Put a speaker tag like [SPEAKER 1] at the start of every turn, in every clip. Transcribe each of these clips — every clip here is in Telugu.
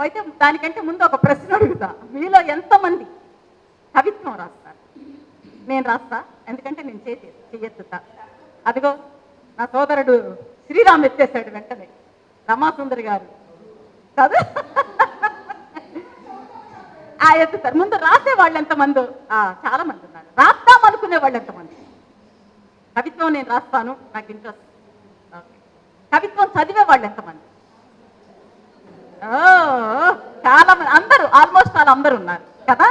[SPEAKER 1] అయితే దానికంటే ముందు ఒక ప్రశ్న అడుగుతా, మీలో ఎంతమంది కవిత్వం రాస్తారు? నేను రాస్తా, ఎందుకంటే నేను చెయ్యెత్తుతా. అదిగో నా సోదరుడు శ్రీరామ్ ఎత్తేసాడు వెంటనే. రమాసుందరి గారు కాదు ఎత్తుతారు. ముందు రాసే వాళ్ళు ఎంతమంది? చాలా మంది ఉన్నారు. రాద్దాం అనుకునే వాళ్ళు ఎంతమంది? కవిత్వం నేను రాస్తాను, నాకు ఇంట్రెస్ట్. ఓకే. కవిత్వం చదివే వాళ్ళు ఎంతమంది? చాలా మంది, అందరూ, ఆల్మోస్ట్ వాళ్ళు అందరూ ఉన్నారు కదా.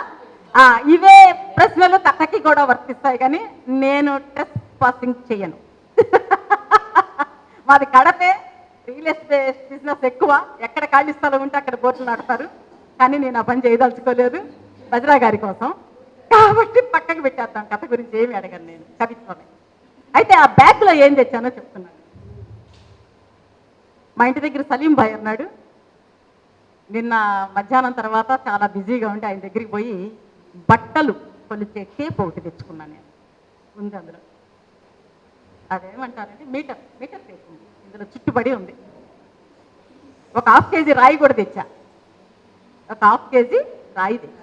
[SPEAKER 1] ఇవే ప్రశ్నలు కథకి కూడా వర్తిస్తాయి, కానీ నేను టెస్ట్ పాసింగ్ చెయ్యను. మాది కడపే, రియల్ ఎస్టేట్ బిజినెస్ ఎక్కువ. ఎక్కడ ఖాళీ స్థలం ఉంటే అక్కడ బోట్లు నడతారు. కానీ నేను ఆ పని చేయదలుచుకోలేదు వజ్రా గారి కోసం, కాబట్టి పక్కకు పెట్టేస్తాను. కథ గురించి ఏమి అడగను నేను, కవిత్వమే. అయితే ఆ బ్యాగ్లో ఏం తెచ్చానో చెప్తున్నాను. మా ఇంటి దగ్గర సలీం భాయ్ అన్నాడు. నిన్న మధ్యాహ్నం తర్వాత చాలా బిజీగా ఉంటే ఆయన దగ్గరికి పోయి బట్టలు కొలిచే టేప్ ఒకటి తెచ్చుకున్నాను. నేను ఉంది అందులో, అదేమంటారంటే మీటర్ టేప్ ఉంది ఇందులో, చుట్టుబడి ఉంది. ఒక 1/2 కేజీ రాయి కూడా తెచ్చా, ఒక 1/2 కేజీ రాయి తెచ్చా.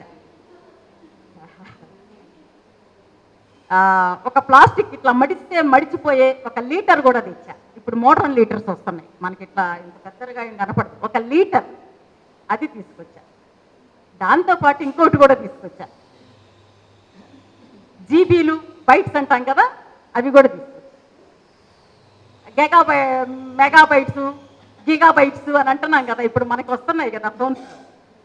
[SPEAKER 1] ఒక ప్లాస్టిక్ ఇట్లా మడిస్తే మడిచిపోయే ఒక లీటర్ కూడా తెచ్చా. ఇప్పుడు మోడర్న్ లీటర్స్ వస్తున్నాయి మనకి, ఇట్లా ఇంత పెద్దగా ఏం కనపడదు. ఒక లీటర్ అది తీసుకొచ్చా. దాంతోపాటు ఇంకోటి కూడా తీసుకొచ్చా, జీబీలు బైట్స్ అంటాం కదా, అవి కూడా తీసుకొచ్చా. మెగాబైట్స్, గిగాబైట్స్ అని అంటున్నాం కదా, ఇప్పుడు మనకి వస్తున్నాయి కదా ఫోన్స్,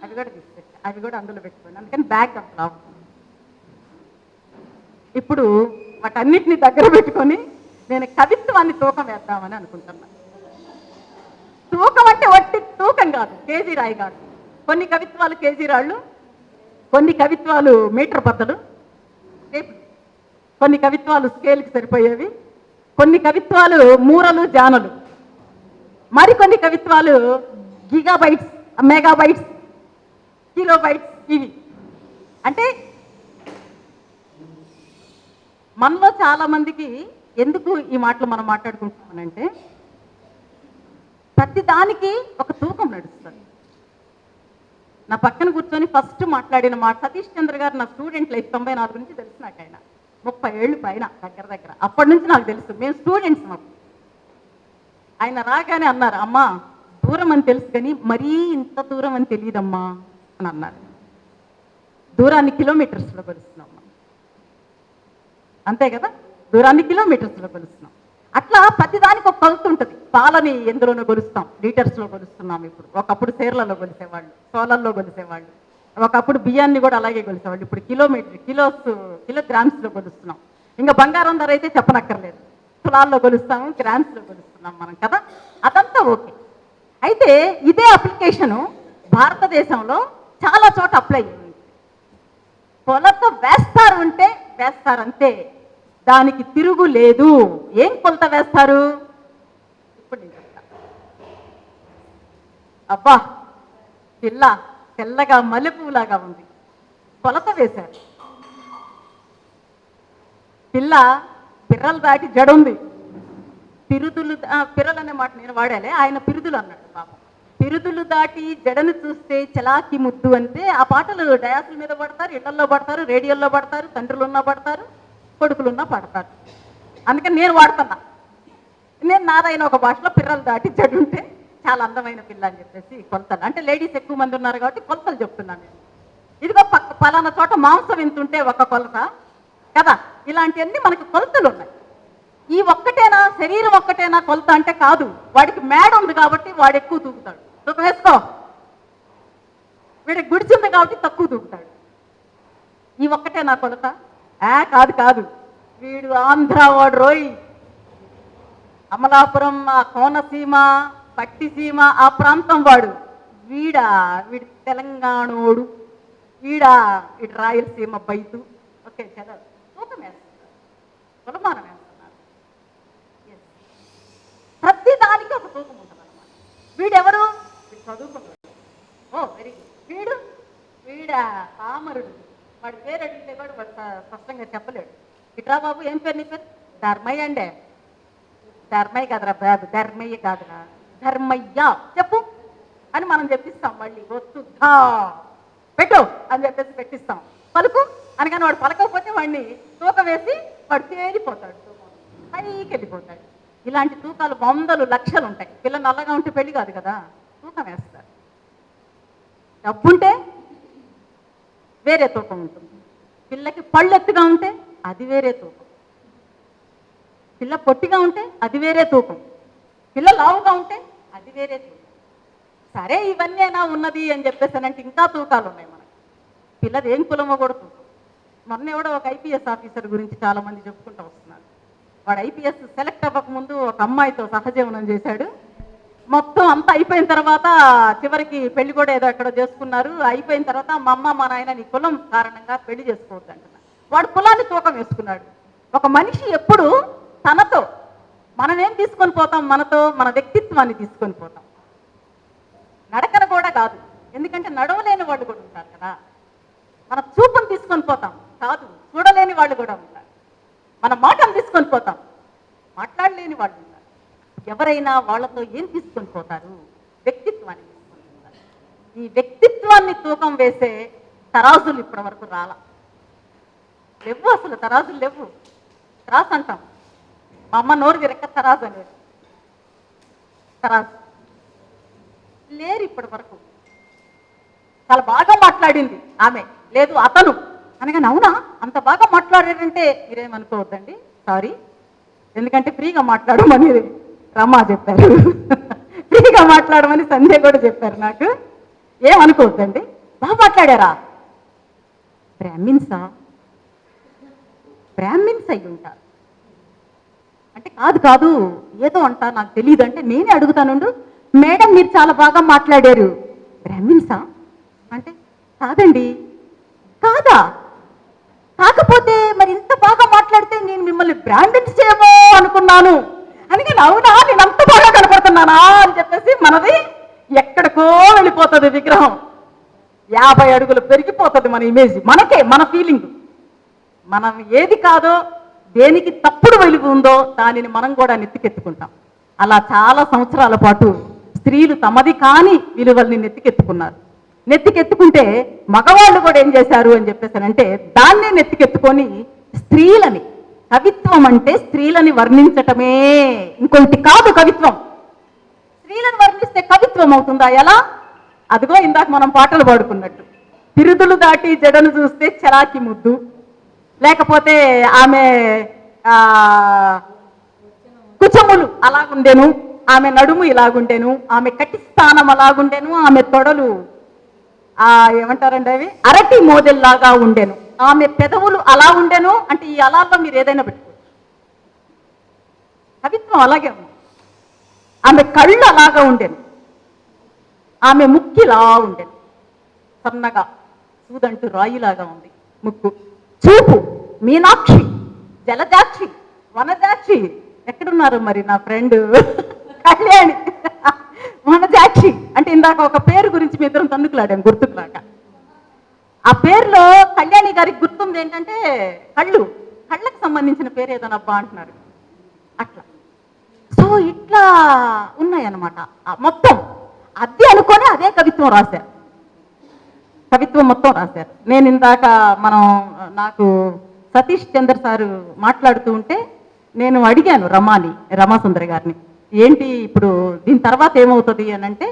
[SPEAKER 1] అవి కూడా తీసుకొచ్చా. అవి కూడా అందులో పెట్టుకోండి, అందుకని బ్యాగ్ అట్లా. ఇప్పుడు వాటన్నిటిని దగ్గర పెట్టుకొని నేను కవిత్వాన్ని తూకం వేద్దామని అనుకుంటున్నా. తూకం అంటే వట్టి తూకం కాదు, కేజీ రాయి కాదు. కొన్ని కవిత్వాలు కేజీ రాళ్ళు, కొన్ని కవిత్వాలు మీటర్ బద్దలు, కొన్ని కవిత్వాలు స్కేల్కి సరిపోయేవి, కొన్ని కవిత్వాలు మూరలు జానలు, మరికొన్ని కవిత్వాలు గిగాబైట్స్, మెగాబైట్స్, కిలోబైట్స్. ఇవి అంటే మనలో చాలా మందికి ఎందుకు ఈ మాటలు మనం మాట్లాడుకుంటున్నామంటే, ప్రతి దానికి ఒక తూకం నడుస్తుంది. నా పక్కన కూర్చొని ఫస్ట్ మాట్లాడిన మాట సతీష్ చంద్ర గారు, నా స్టూడెంట్ లైఫ్ 94 నుంచి తెలుసు నాకు. ఆయన 30 ఏళ్ళు పైన దగ్గర. అప్పటి నుంచి నాకు తెలుసు, మేము స్టూడెంట్స్. మాకు ఆయన రాగానే అన్నారు, అమ్మా దూరం అని తెలుసు కానీ మరీ ఇంత దూరం అని తెలియదమ్మా అని అన్నారు. దూరాన్ని కిలోమీటర్స్లో కొలుస్తున్నాం, అంతే కదా, దూరాన్ని కిలోమీటర్స్లో కొలుస్తున్నాం. అట్లా ప్రతిదానికి ఒక కొలత ఉంటుంది. పాలని ఎందులోనో కొలుస్తాం, లీటర్స్లో కొలుస్తున్నాం. ఇప్పుడు ఒకప్పుడు సేర్లలో కొలిసేవాళ్ళు, సోలల్లో కొలిసేవాళ్ళు, ఒకప్పుడు బియ్యాన్ని కూడా అలాగే కొలిసేవాళ్ళు. ఇప్పుడు కిలోగ్రామ్స్లో కొలుస్తున్నాం. ఇంకా బంగారం ధర అయితే చెప్పనక్కర్లేదు, తులాల్లో కొలుస్తాము, గ్రామ్స్లో కొలుస్తున్నాం మనం కదా. అదంతా ఓకే. అయితే ఇదే అప్లికేషను భారతదేశంలో చాలా చోట అప్లై అయ్యింది. కొలత వేస్తారు అంటే వేస్తారు, అంతే, దానికి తిరుగు లేదు. ఏం కొలత వేస్తారు? ఇప్పుడు నేను చెప్తా. అబ్బా పిల్ల తెల్లగా మల్లెపూలాగా ఉంది, కొలత వేశారు. పిల్ల పిర్రలు దాటి జడుంది, పిర్రలు అనే మాట నేను వాడాలే, ఆయన పిరుదులు అన్నాడు పాపం. పిరుదులు దాటి జడను చూస్తే చలాకి ముద్దు అంటే, ఆ పాటలు డయాసుల మీద పడతారు, ఇళ్లల్లో పడతారు, రేడియోల్లో పడతారు, తండ్రులున్నా పడతారు, కొడుకులున్నా పడతారు. అందుకని నేను వాడుతున్నా. నేను నాదైన ఒక భాషలో పిర్రలు దాటి జడుంటే చాలా అందమైన పిల్ల అని చెప్పేసి కొలతలు. అంటే లేడీస్ ఎక్కువ మంది ఉన్నారు కాబట్టి కొలతలు చెప్తున్నాను నేను. ఇదిగో పలానా చోట మాంసం ఎంతుంటే ఒక కొలత కదా. ఇలాంటివన్నీ మనకి కొలతలు ఉన్నాయి. ఈ ఒక్కటేనా, శరీరం ఒక్కటేనా కొలత అంటే కాదు. వాడికి మేడ ఉంది కాబట్టి వాడు ఎక్కువ తూగుతాడు, తూకం వేసుకో. వీడికి గుడిచింది కాబట్టి తక్కువ తూగుతాడు. ఈ ఒక్కటేనా కొలత? కాదు. వీడు ఆంధ్ర వాడు రోయ్, అమలాపురం, ఆ కోనసీమ, పట్టిసీమ, ఆ ప్రాంతం వాడు. వీడు తెలంగాణోడు, వీడు రాయలసీమ బైతు. ఓకే, చదవ తూకం వేస్తున్నారు, కులమానం వేస్తున్నారు. ప్రతి దానికి ఒక తూకం ఉంటుంది అన్నమాట. వీడెవరు? వీడు చదువుకున్నాడు. Very good. వీడా పామరుడు. వాడి పేరు అడిగితే కూడా వాడు స్పష్టంగా చెప్పలేడు. ఇట్రా బాబు, ఏం పేరు నీ పేరు? ధర్మయ్య అండే. ధర్మయ్య కాదురా బాబు, ధర్మయ్య కాదురా, ధర్మయ్య చెప్పు అని మనం చెప్పిస్తాం. మళ్ళీ వస్తుద్దా పెట్టు అని చెప్పేసి పెట్టిస్తాం. పలుకు అనగానే వాడు పలకపోతే వాడిని తూకం వేసి వాడు తేలిపోతాడు, పైకి వెళ్ళిపోతాడు. ఇలాంటి తూకాలు వందలు లక్షలు ఉంటాయి. పిల్ల నల్లగా ఉంటే పెళ్లి కాదు కదా, తూకం వేస్తారు. డబ్బుంటే వేరే తూకం ఉంటుంది. పిల్లకి పళ్ళు ఎత్తుగా ఉంటే అది వేరే తూకం. పిల్ల పొట్టిగా ఉంటే అది వేరే తూకం. పిల్ల లావుగా ఉంటే అది వేరే తూకం. సరే ఇవన్నీ అయినా ఉన్నది అని చెప్పేసానంటే ఇంకా తూకాలు ఉన్నాయి మనకి. పిల్లది ఏం కులమో కూడా తూకం. మొన్న ఎవడో ఒక ఐపీఎస్ ఆఫీసర్ గురించి చాలా మంది చెప్పుకుంటూ వస్తున్నారు. వాడు ఐపీఎస్ సెలెక్ట్ అవ్వకముందు ఒక అమ్మాయితో సహజీవనం చేశాడు. మొత్తం అంతా అయిపోయిన తర్వాత చివరికి పెళ్లి కూడా ఏదో ఎక్కడో చేసుకున్నారు. అయిపోయిన తర్వాత మా అమ్మ మా నాయన నీ కులం కారణంగా పెళ్లి చేసుకోవద్దు అంటున్నా. వాడు కులాన్ని తూకం వేసుకున్నాడు. ఒక మనిషి ఎప్పుడు తనతో మనం ఏం తీసుకొని పోతాం, మనతో మన వ్యక్తిత్వాన్ని తీసుకొని పోతాం. నడకను కూడా కాదు, ఎందుకంటే నడవలేని వాళ్ళు కూడా ఉంటారు కదా. మన చూపును తీసుకొని పోతాం కాదు, చూడలేని వాళ్ళు కూడా ఉంటారు. మన మాటను తీసుకొని పోతాం, మాట్లాడలేని వాళ్ళు ఉంటారు. ఎవరైనా వాళ్ళతో ఏం తీసుకొని పోతారు? వ్యక్తిత్వాన్ని తీసుకొని పోతారు. ఈ వ్యక్తిత్వాన్ని తూకం వేసే తరాజులు ఇప్పటి వరకు రాలా, లేవు. అసలు తరాజులు లేవు. తరాజు అంటాం, మా అమ్మ నోరు విరక్క తరాజు అనేది. తరాజు లేరు ఇప్పటి వరకు. చాలా బాగా మాట్లాడింది ఆమె, లేదు అతను అనగానే అవునా అంత బాగా మాట్లాడారంటే మీరేమనుకోవద్దండి, సారీ. ఎందుకంటే ఫ్రీగా మాట్లాడమని రమా చెప్పారు, ఫ్రీగా మాట్లాడమని సంధ్య కూడా చెప్పారు. నాకు ఏమనుకోవద్దండి, బాగా మాట్లాడారా? బ్రాహ్మిన్సా? బ్రాహ్మిన్స్ అయి ఉంటారు అంటే కాదు కాదు ఏదో అంటా నాకు తెలియదు అంటే నేనే అడుగుతానుండు, మేడం మీరు చాలా బాగా మాట్లాడారు, బ్రాహ్మిన్సా అంటే కాదండి. కాదా? కాకపోతే మరి ఇంత బాగా మాట్లాడితే నేను మిమ్మల్ని బ్రాహ్మిన్స్ ఏమో అనుకున్నాను. అందుకని అవునా నేను అంత బాగా కనపడుతున్నానా అని చెప్పేసి మనది ఎక్కడికో వెళ్ళిపోతుంది విగ్రహం. 50 అడుగులు పెరిగిపోతుంది మన ఇమేజ్, మనకే మన ఫీలింగ్. మనం ఏది కాదో, దేనికి తప్పుడు వెలుగు ఉందో దానిని మనం కూడా నెత్తికెత్తుకుంటాం. అలా చాలా సంవత్సరాల పాటు స్త్రీలు తమది కాని విలువల్ని నెత్తికెత్తుకున్నారు. నెత్తికెత్తుకుంటే మగవాళ్ళు కూడా ఏం చేశారు అని చెప్పేసానంటే దాన్నే నెత్తికెత్తుకొని స్త్రీలని, కవిత్వం అంటే స్త్రీలని వర్ణించటమే, ఇంకొకటి కాదు కవిత్వం. స్త్రీలను వర్ణిస్తే కవిత్వం అవుతుందా? ఎలా? అదిగో ఇందాక మనం పాటలు పాడుకున్నట్టు, పిరుదులు దాటి జడను చూస్తే చలాకి ముద్దు, లేకపోతే ఆమె కుచములు అలాగుండెను, ఆమె నడుము ఇలాగుండెను, ఆమె కటి స్థానం అలాగుండెను, ఆమె తొడలు ఏమంటారండి అవి అరటి మోదెల్లాగా ఉండెను, ఆమె పెదవులు అలా ఉండెను. అంటే ఈ అలాల్లో మీరు ఏదైనా పెట్టుకోవచ్చు, కవిత్వం అలాగే ఉంది. ఆమె కళ్ళు అలాగా ఉండెను, ఆమె ముక్కిలా ఉండెను, సన్నగా సూదంటూ రాయిలాగా ఉంది ముక్కు. చూపు మీనాక్షి, జలజాక్షి, వనజాక్షి. ఎక్కడున్నారు మరి నా ఫ్రెండ్ కళ్యాణి? వనజాక్షి అంటే ఇందాక ఒక పేరు గురించి మీ ఇద్దరం తన్నుకులాడాం గుర్తుకులాగా. ఆ పేరులో కళ్యాణి గారికి గుర్తుంది ఏంటంటే కళ్ళకు సంబంధించిన పేరు ఏదోనబ్బా అంటున్నారు అట్లా. సో ఇట్లా ఉన్నాయన్నమాట. మొత్తం అది అనుకొని అదే కవిత్వం రాశారు, కవిత్వం మొత్తం రాశారు. నేను ఇందాక నాకు సతీష్ చంద్ర సారు మాట్లాడుతూ ఉంటే నేను అడిగాను రమాసుందరి గారిని, ఏంటి ఇప్పుడు దీని తర్వాత ఏమవుతుంది అని అంటే,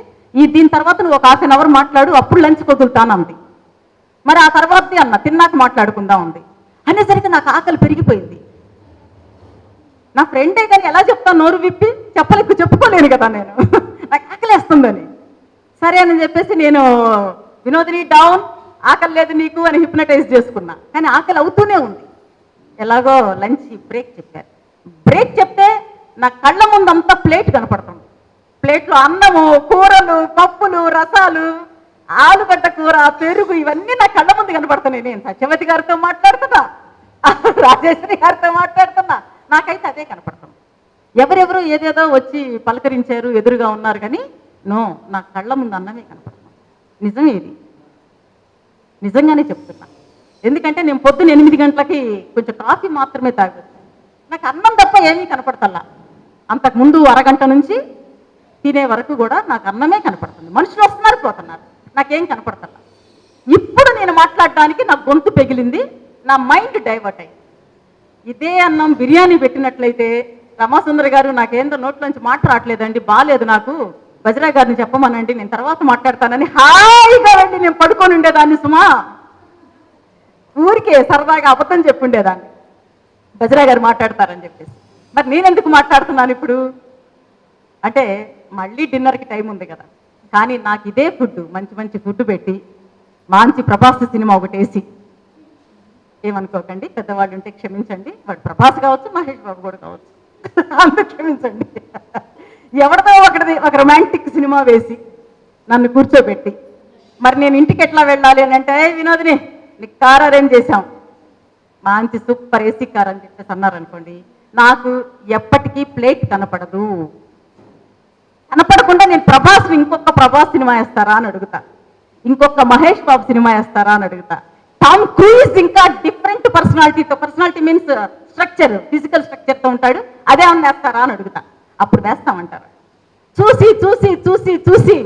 [SPEAKER 1] దీని తర్వాత నువ్వు ఒక 1/2 అవర్ మాట్లాడు, అప్పుడు లంచ్ వదులుతానంది. మరి ఆ తర్వాతది అన్న తిన్నాక మాట్లాడుకుందాం ఉంది. అనేసరికి నాకు ఆకలి పెరిగిపోయింది. నా ఫ్రెండే కానీ ఎలా చెప్తాను నోరు విప్పి చెప్పుకోలేను కదా నేను, నాకు ఆకలేస్తుందని. సరే అని చెప్పేసి నేను వినోదిని డౌన్, ఆకలి లేదు నీకు అని హిప్నటైజ్ చేసుకున్నా. కానీ ఆకలి అవుతూనే ఉంది. ఎలాగో లంచ్ బ్రేక్ చెప్పారు. బ్రేక్ చెప్తే నా కళ్ళ ముందు అంతా ప్లేట్ కనపడుతుంది. ప్లేట్లో అన్నము, కూరలు, పప్పులు, రసాలు, ఆలుగడ్డ కూర, పెరుగు, ఇవన్నీ నా కళ్ళ ముందు కనపడుతున్నాయి. నేను సత్యవతి గారితో మాట్లాడుతున్నా, రాజేశ్వరి గారితో మాట్లాడుతున్నా, నాకైతే అదే కనపడుతుంది. ఎవరెవరో ఏదేదో వచ్చి పలకరించారు, ఎదురుగా ఉన్నారు, కానీ నా కళ్ళ ముందు అన్నమే కనపడుతుంది. నిజమే, ఇది నిజంగానే చెప్తున్నా. ఎందుకంటే నేను పొద్దున్న 8 గంటలకి కొంచెం కాఫీ మాత్రమే తాగొచ్చు, నాకు అన్నం తప్ప ఏమీ కనపడతల్లా. అంతకుముందు అరగంట నుంచి తినే వరకు కూడా నాకు అన్నమే కనపడుతుంది. మనుషులు వస్తున్నారు పోతున్నారు, నాకేం కనపడతಲ್ಲ. ఇప్పుడు నేను మాట్లాడడానికి నా గొంతు పెగిలింది, నా మైండ్ డైవర్ట్ అయింది. ఇదే అన్నం బిర్యానీ పెట్టినట్లయితే రమాసుందరి గారు నాకేందో నోట్లోంచి మాట రావట్లేదండి, బాగాలేదు నాకు, బజ్రా గారిని చెప్పమనండి, నేను తర్వాత మాట్లాడతానని హాయిగా వెళ్ళి నేను పడుకొని ఉండేదాన్ని సుమా. ఊరికే సరదాగా అబద్ధం చెప్పుండేదాన్ని బజ్రా గారు మాట్లాడతారని చెప్పేసి. మరి నేనెందుకు మాట్లాడుతున్నాను ఇప్పుడు అంటే, మళ్ళీ డిన్నర్కి టైం ఉంది కదా, కానీ నాకు ఇదే ఫుడ్, మంచి మంచి ఫుడ్ పెట్టి మంచి ప్రభాస్ సినిమా ఒకటి వేసి, ఏమనుకోకండి పెద్దవాళ్ళు ఉంటే క్షమించండి, వాడు ప్రభాస్ కావచ్చు, మహేష్ బాబు కూడా కావచ్చు, అందుకు క్షమించండి, ఎవరిదో ఒక రొమాంటిక్ సినిమా వేసి నన్ను కూర్చోబెట్టి, మరి నేను ఇంటికి ఎట్లా వెళ్ళాలి అని అంటే, వినోదిని నీకు కార్ అరేంజ్ చేశాం, మంచి సూపర్ ఏసీ కార్ అని చెప్పేసి అన్నారనుకోండి, నాకు ఎప్పటికీ ప్లేట్ కనపడదు. కనపడకుండా నేను ప్రభాస్ని ఇంకొక ప్రభాస్ సినిమా వేస్తారా అని అడుగుతా, ఇంకొక మహేష్ బాబు సినిమా వేస్తారా అని అడుగుతా, టామ్ క్రూజ్ ఇంకా different personality means structure, physical స్ట్రక్చర్తో ఉంటాడు, అదే ఏమన్నా వేస్తారా అని అడుగుతా. అప్పుడు వేస్తామంటారు. చూసి చూసి చూసి చూసి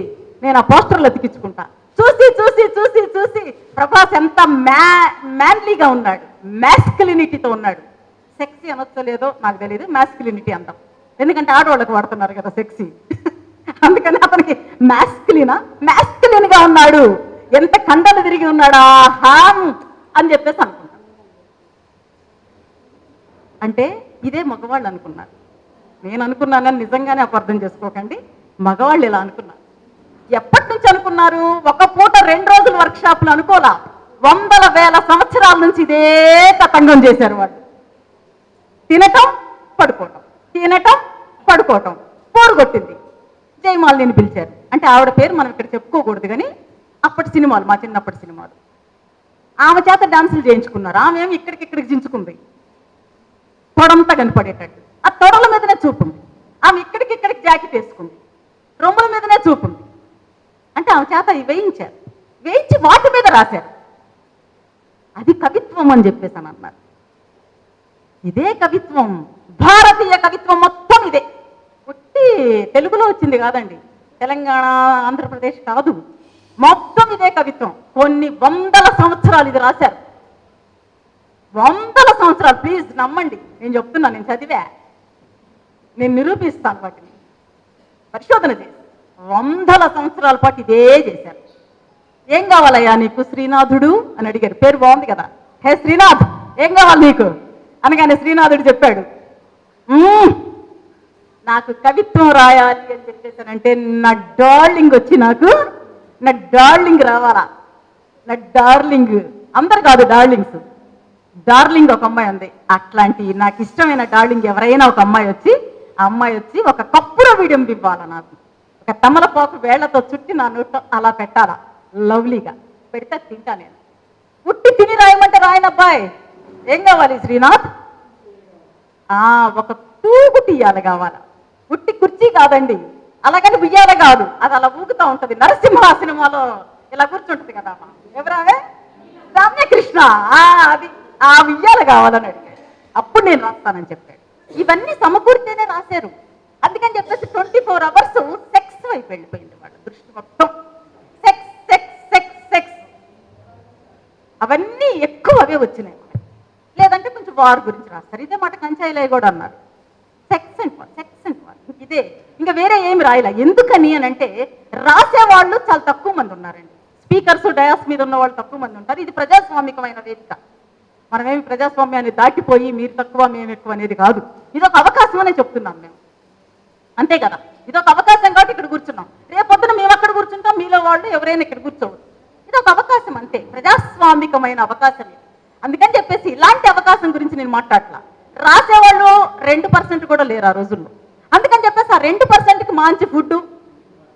[SPEAKER 1] నేను ఆ పోస్టర్లు అతికించుకుంటా. చూసి చూసి చూసి చూసి ప్రభాస్ ఎంత మ్యాన్లీగా ఉన్నాడు, మ్యాస్కులినిటీతో ఉన్నాడు. సెక్సీ అనొచ్చో లేదో నాకు తెలియదు, మ్యాస్కులినిటీ అంటాం, ఎందుకంటే ఆడవాళ్ళకి వాడుతున్నారు కదా సెక్సీ, అందుకని అతనికి మ్యాస్కులిన్గా ఉన్నాడు, ఎంత కండలు తిరిగి ఉన్నాడా హామ్ అని చెప్పేసి అనుకుంటాను. అంటే ఇదే మగవాళ్ళు అనుకున్నారు, నేను అనుకున్నానని నిజంగానే అపార్థం చేసుకోకండి, మగవాళ్ళు ఇలా అనుకున్నారు. ఎప్పటి నుంచి అనుకున్నారు? ఒక పూట 2 రోజులు వర్క్షాపులు అనుకోలా, వందల వేల సంవత్సరాల నుంచి ఇదే తతంగం చేశారు వాళ్ళు. తినటం పడుకోవటం, తినటం పడుకోవటం. పోరు కొట్టింది, జయమాలిని పిలిచారు, అంటే ఆవిడ పేరు మనం ఇక్కడ చెప్పుకోకూడదు కానీ అప్పటి సినిమాలు, మా చిన్నప్పటి సినిమాలు, ఆమె చేత డాన్సులు చేయించుకున్నారు. ఆమె ఏమి ఇక్కడికి జించుకుంది, తొడంతా కనపడేటట్టు, ఆ తొడల మీదనే చూపుంది. ఆమె ఇక్కడికి జాకెట్ వేసుకుంది, రొమ్ముల మీదనే చూపుంది. అంటే ఆమె చేత వేయించారు, వేయించి వాటి మీద రాశారు. అది కవిత్వం అని చెప్పేసి అని అన్నారు. ఇదే కవిత్వం, భారతీయ కవిత్వం మొత్తం ఇదే. పుట్టి తెలుగులో వచ్చింది కాదండి, తెలంగాణ ఆంధ్రప్రదేశ్ కాదు, మొత్తం ఇదే కవిత్వం. కొన్ని వందల సంవత్సరాలు ఇది రాశారు, వందల సంవత్సరాలు. ప్లీజ్ నమ్మండి, నేను చెప్తున్నా, నేను చదివా, నేను నిరూపిస్తాను, వాటిని పరిశోధన చేసి వందల సంవత్సరాల పాటు ఇదే చేశారు. ఏం కావాలయ్యా నీకు శ్రీనాథుడు అని అడిగారు, పేరు బాగుంది కదా, హే శ్రీనాథ్ ఏం కావాలి నీకు అనగానే శ్రీనాథుడు చెప్పాడు, నాకు కవిత్వం రాయాలి అని చెప్పేసానంటే నా డార్లింగ్ వచ్చి నాకు నా డార్లింగ్ రావాలా, నా డార్లింగ్, అందరు కాదు డార్లింగ్స్, డార్లింగ్ ఒక అమ్మాయి ఉంది. అట్లాంటి నాకు ఇష్టమైన డార్లింగ్ ఎవరైనా ఒక అమ్మాయి వచ్చి, ఆ అమ్మాయి వచ్చి ఒక కప్పుర వీడియం ఇవ్వాలా, నాకు ఒక తమలపాకు వేళ్లతో చుట్టి నా నోట్లో అలా పెట్టాలా, లవ్లీగా పెడితే తింటా నేను. పుట్టి తిని రాయమంటే రాయనబ్బాయి, ఏం కావాలి శ్రీనాథ్? ఒక తూగు తీయాలి కావాలా, పుట్టి కుర్చీ కాదండి, అలాగని ఉయ్యాల కాదు, అది అలా ఊగుతూ ఉంటుంది. నరసింహ సినిమాలో ఇలా కూర్చుంటుంది కదా, ఎవరావే రమ్యకృష్ణ, అది ఆ ఉయ్యాల కావాలని అడిగాడు. అప్పుడు నేను రాస్తానని చెప్పాడు. ఇవన్నీ సమకూర్తేనే రాశారు. అందుకని చెప్పేసి 24 hours సెక్స్ వైపు వెళ్ళిపోయింది వాళ్ళ దృష్టి మొత్తం. సెక్స్ సెక్స్ సెక్స్ సెక్స్ అవన్నీ ఎక్కువ అవే వచ్చినాయి. లేదంటే కొంచెం వార్ గురించి రాస్తారు. ఇదే మాట కంచాయిలయ్య కూడా అన్నారు, sex and war, sex and war, ఇదే, ఇంకా వేరే ఏమి రాయలే. ఎందుకని అని అంటే రాసేవాళ్ళు చాలా తక్కువ మంది ఉన్నారండి. స్పీకర్స్ డయాస్ మీద ఉన్న వాళ్ళు తక్కువ మంది ఉంటారు. ఇది ప్రజాస్వామికమైన వేదిక, మనమేమి ప్రజాస్వామ్యాన్ని దాటిపోయి మీరు తక్కువ మేము ఎక్కువ అనేది కాదు. ఇదొక అవకాశం అనే చెప్తున్నాం మేము, అంతే కదా, ఇదొక అవకాశం కాబట్టి ఇక్కడ కూర్చున్నాం. రేపొద్దున మేము అక్కడ కూర్చుంటాం, మీలో వాళ్ళు ఎవరైనా ఇక్కడ కూర్చోవచ్చు. ఇదొక అవకాశం అంతే, ప్రజాస్వామికమైన అవకాశం ఇది. అందుకని చెప్పేసి ఇలాంటి అవకాశం గురించి నేను మాట్లాడలా. రాసేవాళ్ళు 2% కూడా లేరు ఆ రోజుల్లో. అందుకని చెప్పేసి ఆ 2%కి మంచి ఫుడ్,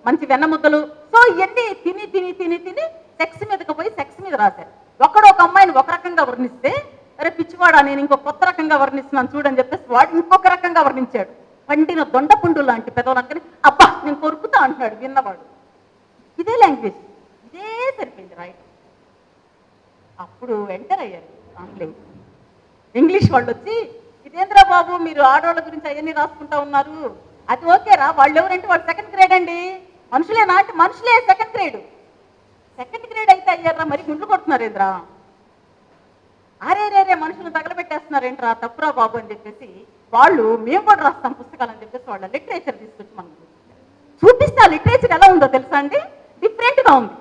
[SPEAKER 1] మంచి వెన్నముద్దలు, సో ఇవన్నీ తిని తిని తిని తిని సెక్స్ మీదకి పోయి సెక్స్ మీద రాశారు. ఒకడు ఒక అమ్మాయిని ఒక రకంగా వర్ణిస్తే, అరే పిచ్చివాడా నేను ఇంకో కొత్త రకంగా వర్ణిస్తున్నాను చూడని చెప్పేసి వాడు ఇంకొక రకంగా వర్ణించాడు. పండిన దొండపుండు లాంటి పెదవులక్కని అబ్బా నేను కొరుకుతా అంటున్నాడు విన్నవాడు. ఇదే లాంగ్వేజ్, ఇదే సరిపోయింది రాయటం. అప్పుడు ఎంటర్ అయ్యారు ఆంగ్లేయులు. ఇంగ్లీష్ వాళ్ళు వచ్చి, ఇదేంద్ర బాబు మీరు ఆడవాళ్ళ గురించి అవన్నీ రాసుకుంటా ఉన్నారు, అది ఓకేరా, వాళ్ళు ఎవరంటే వాళ్ళు సెకండ్ గ్రేడ్ అండి. మనుషులేనా అంటే మనుషులే సెకండ్ గ్రేడ్. సెకండ్ గ్రేడ్ అయితే అయ్యారా, మరి గుండ్లు కొడుతున్నారేంద్రా, అరే మనుషులను తగలబెట్టేస్తున్నారేంట్రా, తప్పురా బాబు అని చెప్పేసి వాళ్ళు మేము కూడా రాస్తాం పుస్తకాలు అని చెప్పేసి వాళ్ళ లిటరేచర్ తీసుకొచ్చి మనం చూపిస్తే ఆ లిటరేచర్ ఎలా ఉందో తెలుసా అండి, డిఫరెంట్గా ఉంది.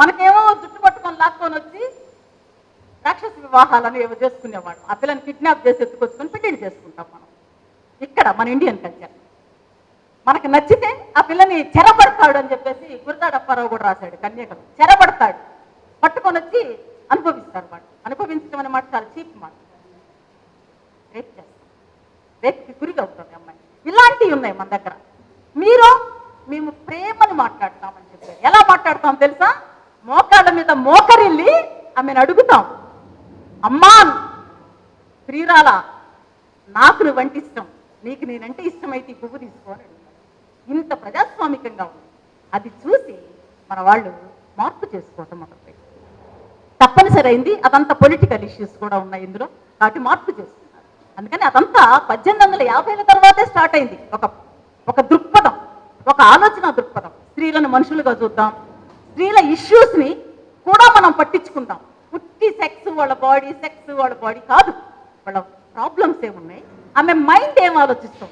[SPEAKER 1] మనకేమో జుట్టు పట్టుకొని లాక్కొని వచ్చి రాక్షస వివాహాలను ఏవో చేసుకునేవాడు, ఆ పిల్లని కిడ్నాప్ చేసి ఎత్తుకొచ్చుకొని పెళ్లి చేసుకుంటాం మనం. ఇక్కడ మన ఇండియన్ కల్చర్ మనకు నచ్చితే ఆ పిల్లని చెరబడతాడు అని చెప్పేసి గురదాడప్పారావు కూడా రాశాడు కన్యకలు. చెరబడతాడు, పట్టుకొని వచ్చి అనుభవిస్తాడు. వాడు అనుభవించడం అనే మాట చాలా చీప్ మాట. రేపు చేస్తాం, రేపుకి గురిగా అవుతుంది అమ్మాయి. ఇలాంటివి ఉన్నాయి మన దగ్గర. మేము ప్రేమను మాట్లాడతామని చెప్పారు. ఎలా మాట్లాడతాం తెలుసా, మోకాళ్ళ మీద మోకరిల్లి ఆమెను అడుగుతాం, అమ్మా ప్రియురాల నాకు నువ్వంటే ఇష్టం, నీకు నేనంటే ఇష్టమైతే ఈ పువ్వు తీసుకోని అడుగుతాం. ఇంత ప్రజాస్వామికంగా ఉంది. అది చూసి మన వాళ్ళు మార్పు చేసుకోవటం మొదలుపెట్టారు. తప్పనిసరి అయింది. అదంతా పొలిటికల్ ఇష్యూస్ కూడా ఉన్నాయి ఇందులో, కాబట్టి మార్పు చేస్తున్నారు. అందుకని అదంతా 1850ల తర్వాతే స్టార్ట్ అయింది. ఒక దృక్పథం, ఒక ఆలోచన దృక్పథం. స్త్రీలను మనుషులుగా చూద్దాం, స్త్రీల ఇష్యూస్ని కూడా మనం పట్టించుకుందాం. పుట్టి సెక్స్ వాళ్ళ బాడీ కాదు, వాళ్ళ ప్రాబ్లమ్స్ ఏమున్నాయి, ఆమె మైండ్ ఏం ఆలోచిస్తాం.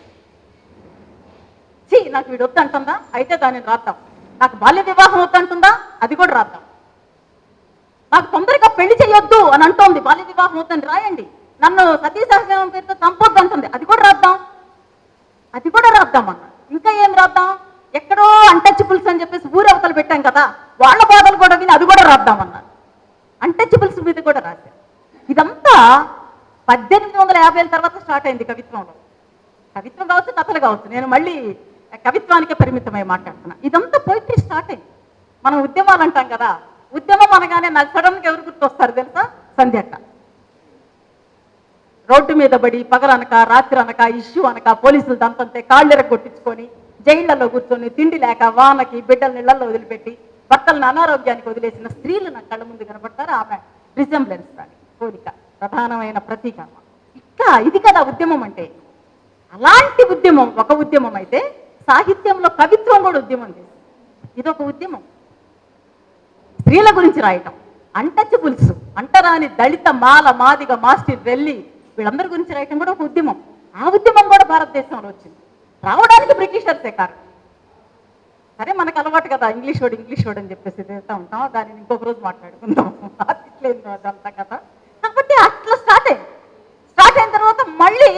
[SPEAKER 1] నాకు వీడు వద్దు అంటుందా, అయితే దానిని రాద్దాం. నాకు బాల్య వివాహం వద్దు అంటుందా, అది కూడా రాద్దాం. నాకు తొందరగా పెళ్లి చేయొద్దు అని అంటోంది, బాల్య వివాహం వద్దని రాయండి. నన్ను సతీ సహగమనం పేరుతో చంపొద్దు అంటుంది, అది కూడా రాద్దాం అన్న. ఇంకా ఏం రాద్దాం, ఎక్కడో అన్టచబుల్స్ అని చెప్పేసి ఊరవతలు పెట్టాం కదా, వాళ్ళ బాధలు కూడా విని అది కూడా రాద్దామన్నారు. అన్టచబుల్స్ మీద కూడా రాశారు. ఇదంతా 1850ల తర్వాత స్టార్ట్ అయింది కవిత్వంలో. కవిత్వం కావచ్చు, కథలు కావచ్చు, నేను మళ్ళీ కవిత్వానికే పరిమితమై మాట్లాడుతున్నా. ఇదంతా పోయిటరీ స్టార్ట్ అయింది. మనం ఉద్యమాలు అంటాం కదా, ఉద్యమం అనగానే నాకు సడన్గా ఎవరు గుర్తొస్తారు తెలుసా, సంధ్యక్క. రోడ్డు మీద పడి పగలనక రాత్రి అనక ఇష్యూ అనక పోలీసులు దంతంతే కాళ్ళెర కొట్టించుకొని జైళ్లలో కూర్చొని తిండి లేక వానకి బిడ్డలు నీళ్లలో వదిలిపెట్టి భర్తలను అనారోగ్యానికి వదిలేసిన స్త్రీలు నా కళ్ళ ముందు కనబడతారు. ఆమె రిజెంబ్లెన్స్ దాని పోలిక, ప్రధానమైన ప్రతీక. ఇంకా ఇది కదా ఉద్యమం అంటే. అలాంటి ఉద్యమం ఒక ఉద్యమం అయితే సాహిత్యంలో కవిత్వం కూడా ఉద్యమం చేసింది. ఇదొక ఉద్యమం. స్త్రీల గురించి రాయటం, అన్టచబుల్స్, అంటరాని దళిత మాల మాదిగ మాస్టర్ రెల్లి వీళ్ళందరి గురించి రాయటం కూడా ఒక ఉద్యమం. ఆ ఉద్యమం కూడా భారతదేశంలో వచ్చింది. రావడానికి బ్రిటిషర్సే కారణం. సరే మనకు అలవాటు కదా ఇంగ్లీష్ వర్డ్ అని చెప్పేసి చేస్తూ ఉంటాం, దానిని ఇంకొక రోజు మాట్లాడుకుందాం, అదంతా కదా. కాబట్టి అట్లా స్టార్ట్ అయిన తర్వాత మళ్ళీ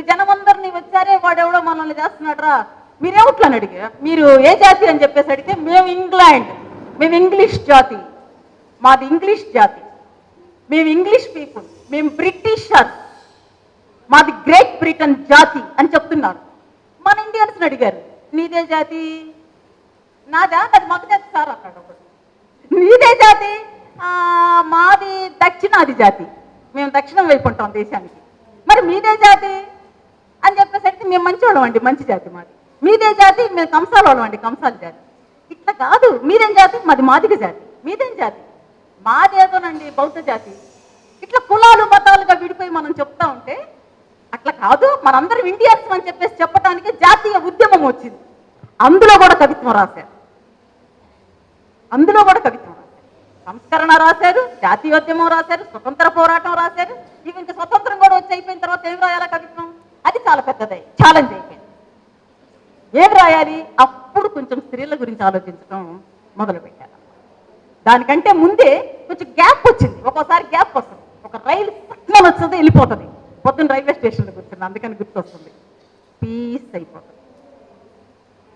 [SPEAKER 1] జనమందరినీ వచ్చారే వాడెవడో మనల్ని చేస్తున్నాడు రా, మీరేమిట్లని అడిగా, మీరు ఏ జాతి అని చెప్పేసి అడిగితే మేము ఇంగ్లాండ్, మేము ఇంగ్లీష్ జాతి, మాది ఇంగ్లీష్ జాతి, మేము ఇంగ్లీష్ పీపుల్, మేము బ్రిటిషర్, మాది గ్రేట్ బ్రిటన్ జాతి అని చెప్తున్నారు. మన ఇండియన్స్ అడిగారు, నీదే జాతి, నాదా, అది మగ జాతి సార్ అన్నాడు ఒకడు. నీదే జాతి, మాది దక్షిణాది జాతి, మేము దక్షిణం వైపు ఉంటాం దేశానికి. మరి మీదే జాతి అని చెప్పేసరికి మేము మంచివాళ్ళం అండి, మంచి జాతి మాది. మీదే జాతి, మేము కంసాల వాళ్ళం అండి, కంసాల జాతి. ఇట్లా కాదు, మీదేం జాతి, మాది మాదిగ జాతి. మీదేం జాతి, మాదేదోనండి బౌద్ధ జాతి. ఇట్లా కులాలు మతాలుగా విడిపోయి మనం చెప్తా ఉంటే అట్లా కాదు, మనందరం ఇండియన్స్ అని చెప్పేసి చెప్పడానికి జాతీయ ఉద్యమం వచ్చింది. అందులో కూడా కవిత్వం రాశారు, సంస్కరణ రాశారు, జాతీయోద్యమం రాశారు, స్వతంత్ర పోరాటం రాశారు. ఇవి ఇంకా స్వతంత్రం కూడా వచ్చి అయిపోయిన తర్వాత ఏం రాయాలా కవిత్వం, అది చాలా పెద్దదై ఛాలెంజ్ అయిపోయింది. ఏం రాయాలి, అప్పుడు కొంచెం స్త్రీల గురించి ఆలోచించడం మొదలుపెట్టారు. దానికంటే ముందే కొంచెం గ్యాప్ వచ్చింది. ఒక్కోసారి గ్యాప్ వస్తుంది, ఒక రైలు పక్కన వస్తుంది వెళ్ళిపోతుంది. పొద్దున్న రైల్వే స్టేషన్లో కూర్చుంది, అందుకని గుర్తొస్తుంది, పీస్ అయిపోతుంది.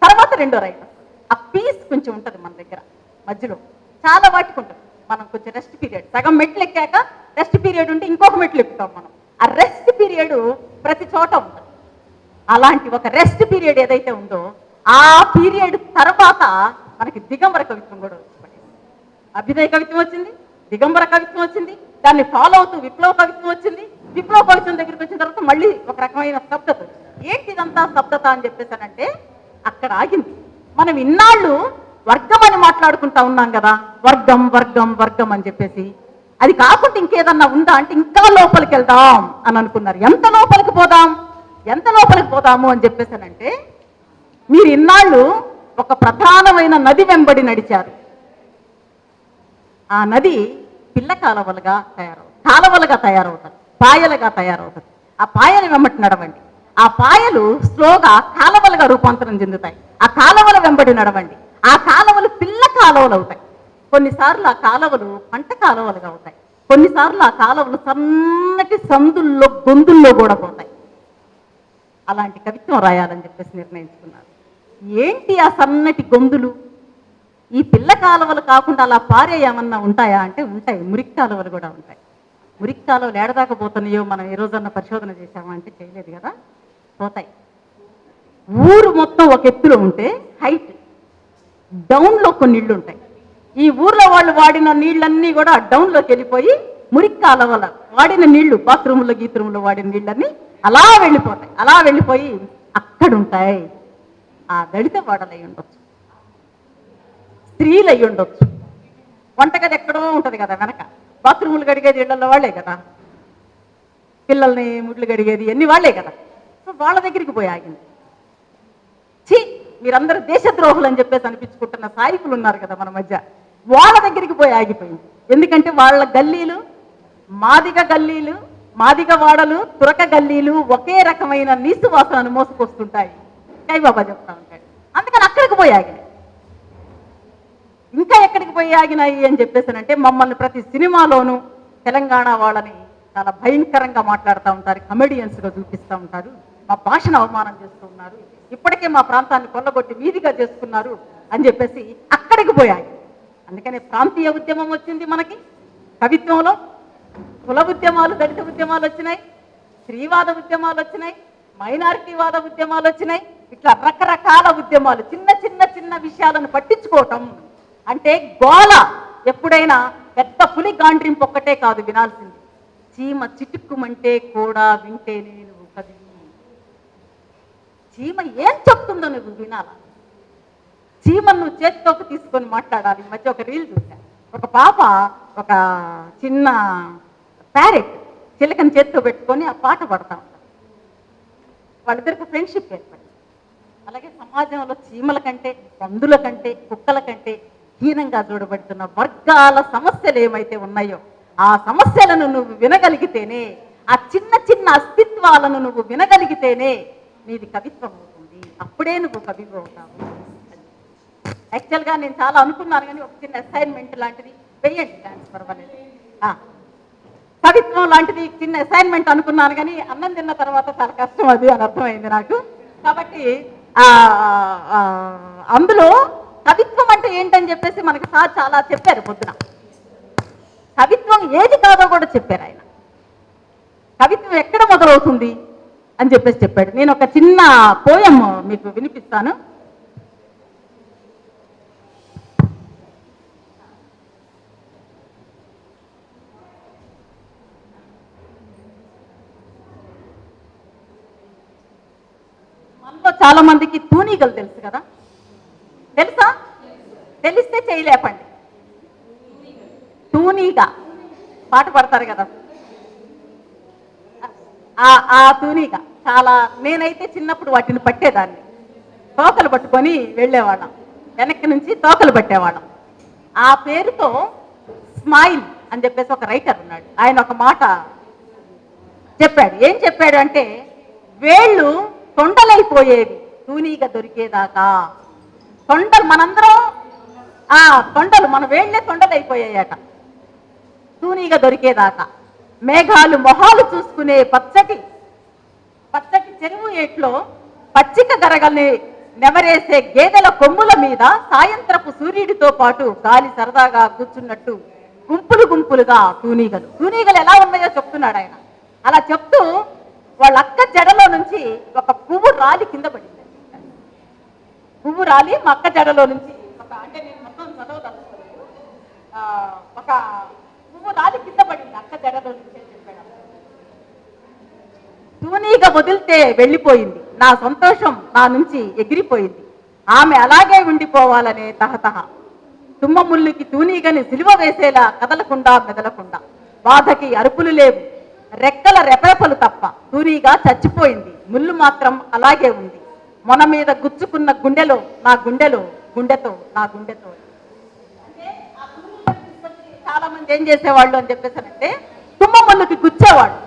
[SPEAKER 1] తర్వాత రెండో రైలు వస్తుంది, ఆ పీస్ కొంచెం ఉంటుంది మన దగ్గర మధ్యలో, చాలా వాటికి ఉంటుంది. మనం కొంచెం రెస్ట్ పీరియడ్, సగం మెట్లు ఎక్కాక రెస్ట్ పీరియడ్ ఉంటే ఇంకొక మెట్లు ఎక్కుతాం మనం. ఆ రెస్ట్ పీరియడ్ ప్రతి చోట ఉంటుంది. అలాంటి ఒక రెస్ట్ పీరియడ్ ఏదైతే ఉందో ఆ పీరియడ్ తర్వాత మనకి దిగంబర కవిత్వం కూడా వచ్చింది. అభ్యుదయ కవిత్వం వచ్చింది, దిగంబర కవిత్వం వచ్చింది, దాన్ని ఫాలో అవుతూ విప్లవ కవిత్వం వచ్చింది. విప్లవ కవిత్వం దగ్గరికి వచ్చిన తర్వాత మళ్ళీ ఒక రకమైన స్తబ్దత వచ్చింది. ఏంటిదంతా స్తబ్దత అని చెప్పేసానంటే అక్కడ ఆగింది. మనం ఇన్నాళ్ళు వర్గం అని మాట్లాడుకుంటా ఉన్నాం కదా, వర్గం వర్గం వర్గం అని చెప్పేసి. అది కాకుండా ఇంకేదన్నా ఉందా అంటే ఇంకా లోపలికి వెళ్దాం అని అనుకున్నారు. ఎంత లోపలికి పోదాం, ఎంత లోపలికి పోదాము అని చెప్పేసానంటే, మీరు ఇన్నాళ్ళు ఒక ప్రధానమైన నది వెంబడి నడిచారు. ఆ నది పిల్ల కాలవలుగా తయారవుతాయి, పాయలుగా తయారవుతుంది. ఆ పాయలు వెంబడి నడవండి. ఆ పాయలు స్లోగా కాలవలుగా రూపాంతరం చెందుతాయి. ఆ కాలవల వెంబడి నడవండి. ఆ కాలవలు పిల్ల కాలువలు అవుతాయి. కొన్నిసార్లు ఆ కాలువలు పంట కాలువలుగా అవుతాయి. కొన్నిసార్లు ఆ కాలువలు సన్నటి సందుల్లో గొంతుల్లో కూడా పోతాయి. అలాంటి కవిత్వం రాయాలని చెప్పేసి నిర్ణయించుకున్నారు. ఏంటి ఆ సన్నటి గొంతులు? ఈ పిల్ల కాలువలు కాకుండా అలా పారే ఏమన్నా ఉంటాయా అంటే ఉంటాయి. మురికి కాలువలు కూడా ఉంటాయి. మురికి కాలువలు ఏడదాకా పోతున్నాయో మనం ఏ రోజన్నా పరిశోధన చేసామా అంటే చేయలేదు కదా. పోతాయి. ఊరు మొత్తం ఒక ఎత్తులో ఉంటే హైట్ డౌన్లో కొన్ని ఇళ్ళు ఉంటాయి. ఈ ఊర్లో వాళ్ళు వాడిన నీళ్ళన్నీ కూడా డౌన్లోకి వెళ్ళిపోయి మురికి కాలువల వాడిన నీళ్లు, బాత్రూంలో గీత్రూంలో వాడిన నీళ్ళన్నీ అలా వెళ్ళిపోతాయి. అలా వెళ్ళిపోయి అక్కడుంటాయి. ఆ దళిత వాడలు అయి ఉండొచ్చు, స్త్రీలు అయి ఉండొచ్చు. వంటగది ఎక్కడో ఉంటుంది కదా వెనక, బాత్రూములు కడిగేది ఇళ్లలో వాళ్ళే కదా, పిల్లల్ని ముడ్లు కడిగేది అన్ని వాళ్ళే కదా. సో వాళ్ళ దగ్గరికి పోయి ఆగింది. ఛీ, మీరందరూ దేశద్రోహులు అని చెప్పేసి అనిపించుకుంటున్న సాయికులు ఉన్నారు కదా మన మధ్య, వాళ్ళ దగ్గరికి పోయి ఆగిపోయింది. ఎందుకంటే వాళ్ళ గల్లీలు, మాదిగ గల్లీలు, మాదిగ వాడలు, తురక గల్లీలు ఒకే రకమైన నీసు వాసనను మోసుకొస్తుంటాయి. కైబాబా చెప్తా ఉంటాడు. అందుకని అక్కడికి పోయి ఆగినాయి. ఇంకా ఎక్కడికి పోయి ఆగినాయి అని చెప్పేసానంటే, మమ్మల్ని ప్రతి సినిమాలోనూ తెలంగాణ వాళ్ళని చాలా భయంకరంగా మాట్లాడుతూ ఉంటారు, కమెడియన్స్గా చూపిస్తూ ఉంటారు, మా భాషను అవమానం చేస్తూ ఉన్నారు, ఇప్పటికే మా ప్రాంతాన్ని కొల్లగొట్టి వీధిగా చేసుకున్నారు అని చెప్పేసి అక్కడికి పోయాయి. అందుకనే ప్రాంతీయ ఉద్యమం వచ్చింది మనకి కవిత్వంలో. కుల ఉద్యమాలు, దళిత ఉద్యమాలు వచ్చినాయి, స్త్రీవాద ఉద్యమాలు వచ్చినాయి, మైనారిటీవాద ఉద్యమాలు వచ్చినాయి. ఇట్లా రకరకాల ఉద్యమాలు. చిన్న చిన్న చిన్న విషయాలను పట్టించుకోవటం అంటే గోల. ఎప్పుడైనా పెద్ద పులి గాండ్రింపు ఒక్కటే కాదు వినాల్సింది, చీమ చిటుక్కుమంటే కూడా వింటేనే నువ్వు కవి. చీమ ఏం చెప్తుందో నువ్వు వినాలా. చీమను నువ్వు చేతితోకి తీసుకొని మాట్లాడాలి. ఈ మధ్య ఒక రీల్ చూశాను. ఒక పాప ఒక చిన్న ప్యారెట్ చిలకని చేతితో పెట్టుకొని ఆ పాట పడతా ఉంటారు. వాళ్ళిద్దరికి ఫ్రెండ్షిప్ ఏర్పడింది. అలాగే సమాజంలో చీమల కంటే, పందుల కంటే, కుక్కల కంటే హీనంగా చూడబడుతున్న వర్గాల సమస్యలు ఏమైతే ఉన్నాయో ఆ సమస్యలను నువ్వు వినగలిగితేనే, ఆ చిన్న చిన్న అస్తిత్వాలను నువ్వు వినగలిగితేనే నీది కవిత్వం అవుతుంది. అప్పుడే నువ్వు కవి అవుతావు. యాక్చువల్గా నేను చాలా అనుకున్నాను, కానీ ఒక చిన్న అసైన్మెంట్ లాంటిది వెయ్యండి, డాన్స్ పర్వాలేదు. కవిత్వం లాంటిది చిన్న అసైన్మెంట్ అనుకున్నాను, కానీ అన్నం తిన్న తర్వాత చాలా కష్టం అది అని అర్థమైంది నాకు. కాబట్టి అందులో కవిత్వం అంటే ఏంటని చెప్పేసి మనకి సార్ చాలా చెప్పారు పొద్దున. కవిత్వం ఏది కాదో కూడా చెప్పారు ఆయన. కవిత్వం ఎక్కడ మొదలవుతుంది అని చెప్పేసి చెప్పాడు. నేను ఒక చిన్న పోయం మీకు వినిపిస్తాను. మనలో చాలా మందికి తూనీగలు తెలుసు కదా, తెలుసా? తెలిస్తే చేయలేపండి. తూనీగా పాట పడతారు కదా, ఆ తూనీగా చాలా, నేనైతే చిన్నప్పుడు వాటిని పట్టేదాన్ని. తోకలు పట్టుకొని వెళ్ళేవాళ్ళం, వెనక్కి నుంచి తోకలు పట్టేవాళ్ళం. ఆ పేరుతో స్మైల్ అని చెప్పేసి ఒక రైటర్ ఉన్నాడు. ఆయన ఒక మాట చెప్పాడు. ఏం చెప్పాడు అంటే, వేళ్ళు తొండలైపోయేవి తూనీగా దొరికేదాకా. తొండలు మనందరం తొండలు, మన వేళ్లే తొండలైపోయాయట తూనీగా దొరికేదాకా. మేఘాలు మొహాలు చూసుకునే పచ్చటి పచ్చటి చెరువు ఏట్లో పచ్చిక గరగల్ని నెమరేసే గేదెల కొమ్ముల మీద సాయంత్రపు సూర్యుడితో పాటు గాలి సరదాగా కూర్చున్నట్టు గుంపులు గుంపులుగా తూనీగలు ఎలా ఉన్నాయో చెప్తున్నాడు ఆయన. అలా చెప్తూ వాళ్ళ అక్క జడలో నుంచి ఒక పువ్వు రాలి కింద పడింది. పువ్వు రాలి మా అక్క జడలో నుంచి అంటే నేను మొత్తం చదవదలుచుకోలేదు, ఒక పువ్వు రాలి కింద పడింది అక్క జడలో నుంచి అని చెప్పాడు. తూనీగా వదిలితే వెళ్ళిపోయింది, నా సంతోషం నా నుంచి ఎగిరిపోయింది, ఆమె అలాగే ఉండిపోవాలనే తహతహ. తుమ్మ ముళ్ళుకి తూనీగని సిలువ వేసేలా కదలకుండా మెదలకుండా, బాధకి అరుపులు లేవు, రెక్కల రెపరెపలు తప్ప తూనీగా చచ్చిపోయింది. ముళ్ళు మాత్రం అలాగే ఉంది. మొన మీద గుచ్చుకున్న గుండెలో గుండెతో నా గుండెతో. అంటే ఆ ముళ్ళుని తీసుకొచ్చి చాలా మంది ఏం చేసేవాళ్ళు అని చెప్పేసానంటే తుమ్మ ముళ్ళుకి గుచ్చేవాళ్ళు,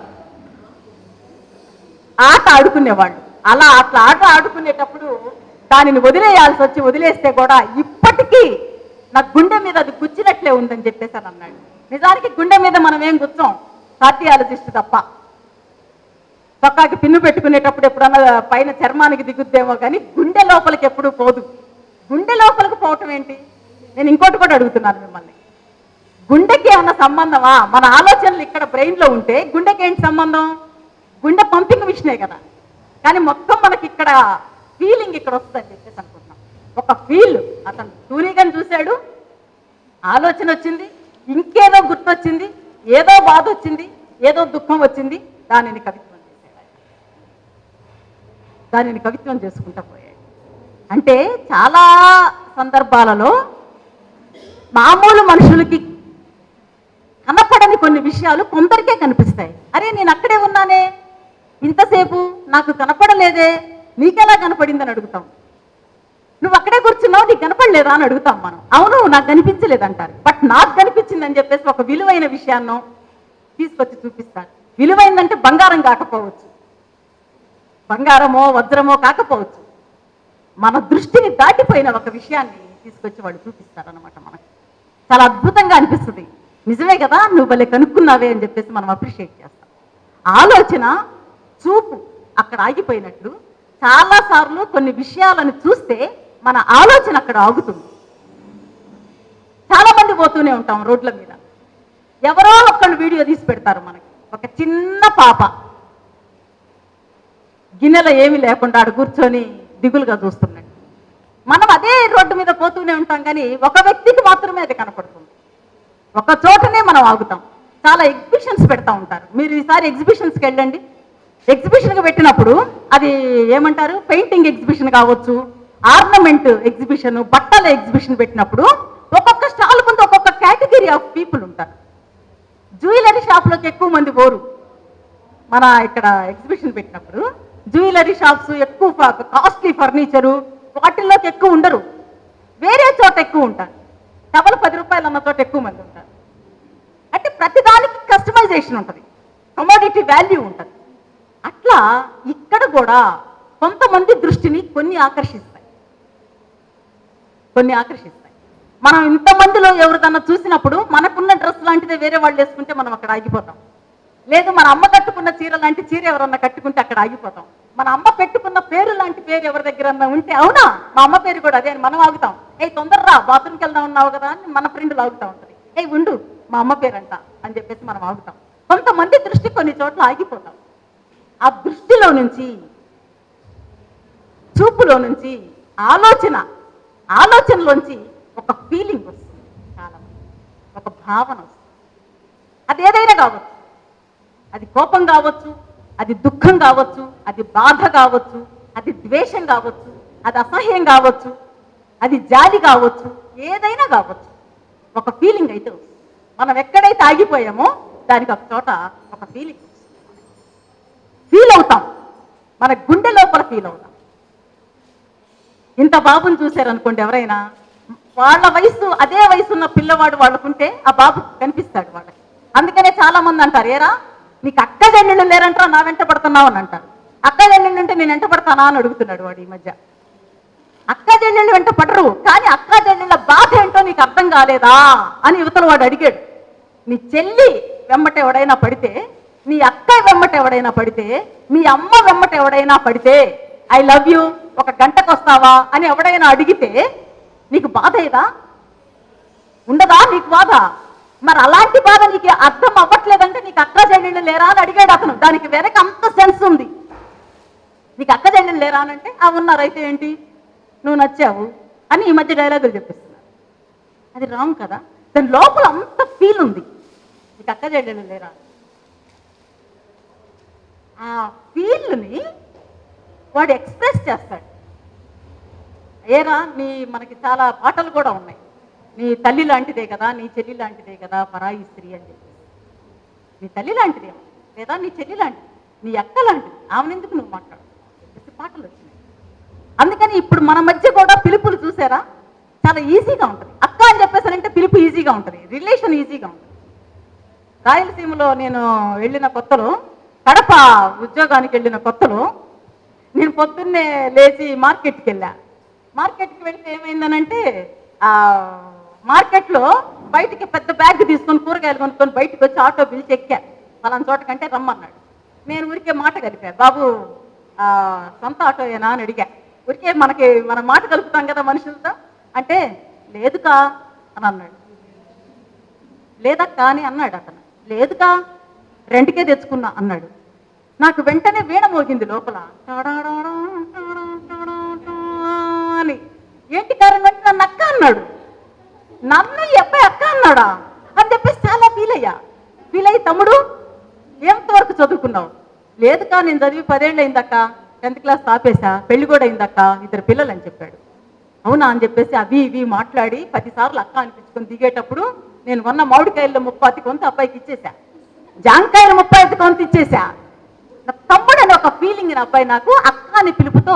[SPEAKER 1] ఆట ఆడుకునేవాళ్ళు. అలా అట్లా ఆట ఆడుకునేటప్పుడు దానిని వదిలేస్తే కూడా ఇప్పటికీ నా గుండె మీద అది గుచ్చినట్లే ఉందని చెప్పేసాను అన్నాడు. నిజానికి గుండె మీద మనం ఏం గుచ్చాం, కార్డియాలజిస్ట్ తప్ప. చొక్కాకి పిన్ను పెట్టుకునేటప్పుడు ఎప్పుడన్నా పైన చర్మానికి దిగుద్దేమో కానీ గుండె లోపలికి ఎప్పుడు పోదు. గుండె లోపలికి పోవటం ఏంటి? నేను ఇంకోటి కూడా అడుగుతున్నాను మిమ్మల్ని, గుండెకి ఏమన్నా సంబంధమా? మన ఆలోచనలు ఇక్కడ బ్రెయిన్లో ఉంటే గుండెకి ఏంటి సంబంధం? గుండె పంపింగ్ మిషనే కదా. కానీ మొత్తం మనకి ఇక్కడ ఫీలింగ్ ఇక్కడ వస్తుందని చెప్పేసి అనుకుంటున్నాం. ఒక ఫీల్, అతను సూర్యగాని చూశాడు, ఆలోచన వచ్చింది, ఇంకేదో గుర్తొచ్చింది, ఏదో బాధ వచ్చింది, ఏదో దుఃఖం వచ్చింది, దానిని కవిత్వం చేశాడు. దానిని కవిత్వం చేసుకుంటా పోయాడు. అంటే చాలా సందర్భాలలో మామూలు మనుషులకి కనపడని కొన్ని విషయాలు కొందరికే కనిపిస్తాయి. అరే నేను అక్కడే ఉన్నానే, ఇంతసేపు నాకు కనపడలేదే, నీకెలా కనపడిందని అడుగుతాం. నువ్వు అక్కడే కూర్చున్నావు, నీకు కనపడలేదా అని అడుగుతాం మనం. అవును నాకు కనిపించలేదంటారు. బట్ నాకు కనిపించిందని చెప్పేసి ఒక విలువైన విషయాన్ని తీసుకొచ్చి చూపిస్తాడు. విలువైందంటే బంగారం కాకపోవచ్చు, బంగారమో వజ్రమో కాకపోవచ్చు, మన దృష్టిని దాటిపోయిన ఒక విషయాన్ని తీసుకొచ్చి వాళ్ళు చూపిస్తారనమాట. మనకి చాలా అద్భుతంగా అనిపిస్తుంది. నిజమే కదా, నువ్వు భలే కనుక్కున్నావే అని చెప్పేసి మనం అప్రిషియేట్ చేస్తాం. ఆలోచన, చూపు అక్కడ ఆగిపోయినట్లు చాలాసార్లు కొన్ని విషయాలను చూస్తే మన ఆలోచన అక్కడ ఆగుతుంది. చాలా మంది పోతూనే ఉంటాం రోడ్ల మీద, ఎవరో ఒక్కళ్ళు వీడియో తీసి పెడతారు మనకి. ఒక చిన్న పాప గిన్నెలో ఏమీ లేకుండా ఆడు కూర్చొని దిగులుగా చూస్తున్నాడు. మనం అదే రోడ్డు మీద పోతూనే ఉంటాం, కానీ ఒక వ్యక్తికి మాత్రమే అది కనపడుతుంది. ఒక చోటనే మనం ఆగుతాం. చాలా ఎగ్జిబిషన్స్ పెడతా ఉంటారు. మీరు ఈసారి ఎగ్జిబిషన్స్కి వెళ్ళండి. ఎగ్జిబిషన్కి పెట్టినప్పుడు అది ఏమంటారు, పెయింటింగ్ ఎగ్జిబిషన్ కావచ్చు, ఆర్నమెంట్ ఎగ్జిబిషన్, బట్టల ఎగ్జిబిషన్ పెట్టినప్పుడు ఒక్కొక్క స్టాల్ ముందు ఒక్కొక్క కేటగిరీ ఆఫ్ పీపుల్ ఉంటారు. జ్యువెలరీ షాప్లోకి ఎక్కువ మంది పోరు. మన ఇక్కడ ఎగ్జిబిషన్ పెట్టినప్పుడు జ్యువెలరీ షాప్స్ ఎక్కువ, కాస్ట్లీ ఫర్నిచరు వాటిల్లోకి ఎక్కువ ఉండరు. వేరే చోట ఎక్కువ ఉంటారు. డబల్ 10 రూపాయలు అన్న చోట ఎక్కువ మంది ఉంటారు. అంటే ప్రతిదానికి కస్టమైజేషన్ ఉంటుంది, కమోడిటీ వాల్యూ ఉంటుంది. అట్లా ఇక్కడ కూడా కొంతమంది దృష్టిని కొన్ని ఆకర్షిస్తాయి. మనం ఇంతమందిలో ఎవరికన్నా చూసినప్పుడు మనకున్న డ్రెస్ లాంటిదే వేరే వాళ్ళు వేసుకుంటే మనం అక్కడ ఆగిపోతాం. లేదు మన అమ్మ కట్టుకున్న చీర లాంటి చీర ఎవరన్నా కట్టుకుంటే అక్కడ ఆగిపోతాం. మన అమ్మ పెట్టుకున్న పేరు లాంటి పేరు ఎవరి దగ్గర ఉంటే, అవునా మా అమ్మ పేరు కూడా అదే అని మనం ఆగుతాం. తొందరరా బాత్రూమ్కి వెళ్దాం ఉన్నావు కదా అని మన ఫ్రెండ్ లాగుతూ ఉంటుంది. ఉండు మా అమ్మ పేరంట అని చెప్పేసి మనం ఆగుతాం. కొంతమంది దృష్టి కొన్ని చోట్ల ఆగిపోతాం. ఆ దృష్టిలో నుంచి, చూపులో నుంచి, ఆలోచనలోంచి ఒక ఫీలింగ్ వస్తుంది. చాలా ఒక భావన వస్తుంది. అది ఏదైనా కావచ్చు, అది కోపం కావచ్చు, అది దుఃఖం కావచ్చు, అది బాధ కావచ్చు, అది ద్వేషం కావచ్చు, అది అసహ్యం కావచ్చు, అది జాలి కావచ్చు, ఏదైనా కావచ్చు. ఒక ఫీలింగ్ అయితే వస్తుంది. మనం ఎక్కడైతే ఆగిపోయామో దానికి ఒక చోట ఒక ఫీలింగ్ ఫీల్ అవుతాం. మన గుండె లోపల ఫీల్ అవుతాం. ఇంత బాబుని చూశారనుకోండి ఎవరైనా, వాళ్ళ వయసు అదే వయసు ఉన్న పిల్లవాడు వాళ్ళకుంటే ఆ బాబు కనిపిస్తాడు వాళ్ళకి. అందుకనే చాలా మంది అంటారు, ఏరా నీకు అక్క చెల్లెళ్ళు లేరంటారా, నా వెంట పడుతున్నావు అని అంటారు. అక్క చెల్లెళ్ళు ఉంటే నేను వెంట పడతానా అని అడుగుతున్నాడు వాడు ఈ మధ్య. అక్క చెల్లెళ్ళు వెంట పడరు, కానీ అక్క చెల్లెళ్ళ బాధ ఏంటో నీకు అర్థం కాలేదా అని యువతల వాడు అడిగాడు. నీ చెల్లి వెమ్మట ఎవడైనా పడితే, నీ అక్క వెమ్మట ఎవడైనా పడితే, మీ అమ్మ వెమ్మట ఎవడైనా పడితే, ఐ లవ్ యూ 1 గంటకు వస్తావా అని ఎవడైనా అడిగితే నీకు బాధ ఏదా? ఉండదా నీకు బాధ? మరి అలాంటి బాధ నీకు అర్థం అవ్వట్లేదంటే నీకు అక్క చెల్లెళ్ళు లేరా అని అడిగాడు అతను. దానికి వెనక అంత సెన్స్ ఉంది. నీకు అక్క చెల్లెళ్ళు లేరా అని అంటే, ఉన్నారు, అయితే ఏంటి, నువ్వు నచ్చావు అని ఈ మధ్య డైలాగులు చెప్పిస్తున్నారు. అది రాంగ్ కదా. దాని లోపల అంత ఫీల్ ఉంది. నీకు అక్క చెల్లెళ్ళు లేరా, ఆ ఫీల్ని వాడు ఎక్స్ప్రెస్ చేస్తాడు. ఏరా మనకి చాలా పాటలు కూడా ఉన్నాయి. నీ తల్లి లాంటిదే కదా, నీ చెల్లి లాంటిదే కదా పరాయి స్త్రీ అని చెప్పి. నీ తల్లి లాంటిదేమో, లేదా నీ చెల్లి లాంటిది, నీ అక్క లాంటిది, ఆమెను ఎందుకు నువ్వు మాట్లాడు చెప్పేసి పాటలు వచ్చినాయి. అందుకని ఇప్పుడు మన మధ్య కూడా పిలుపులు చూసారా చాలా ఈజీగా ఉంటుంది. అక్క అని చెప్పేసానంటే పిలుపు ఈజీగా ఉంటుంది, రిలేషన్ ఈజీగా ఉంటుంది. రాయలసీమలో నేను వెళ్ళిన కొత్తలో, కడప ఉద్యోగానికి వెళ్ళిన కొత్తలో నేను పొద్దున్నే లేచి మార్కెట్కి వెళ్ళా. మార్కెట్కి వెళ్తే ఏమైందనంటే మార్కెట్లో బయటికి పెద్ద బ్యాగ్ తీసుకొని కూరగాయలు కొనుక్కొని బయటకు వచ్చి ఆటో పిలిచి ఎక్కా. పలానా చోట కంటే రమ్మన్నాడు. నేను ఊరికే మాట కలిపా, బాబు సొంత ఆటోయేనా అని అడిగా. ఊరికే మనం మాట కలుపుతాం కదా మనుషులతో. అంటే లేదుకా అని అన్నాడు. లేదక్క అని అన్నాడు అతను. లేదుకా రెంట్కే తెచ్చుకున్నా అన్నాడు. నాకు వెంటనే వీణ మోగింది లోపల అని. ఏంటి కారణం అంటే నన్ను అక్క అన్నాడు. నన్ను ఈ అబ్బాయి అక్క అన్నాడా అని చెప్పేసి చాలా ఫీల్ అయ్యి, తమ్ముడు ఎంతవరకు చదువుకున్నావు? లేదుకా నేను చదివి 10 ఏళ్ళు అయిందక్క, 10th క్లాస్ ఆపేసా, పెళ్లి కూడా అయిందక్క, 2 పిల్లలు అని చెప్పాడు. అవునా అని చెప్పేసి అవి ఇవి మాట్లాడి 10 సార్లు అక్క అనిపించుకొని దిగేటప్పుడు నేను కొన్న మామిడికాయల్లో 30 కొంత అబ్బాయికి ఇచ్చేసా, జాంకాయలు 35 కొంత ఇచ్చేసా. నా తమ్ముడు అని ఒక ఫీలింగ్ అబ్బాయి నాకు అక్క అని పిలుపుతో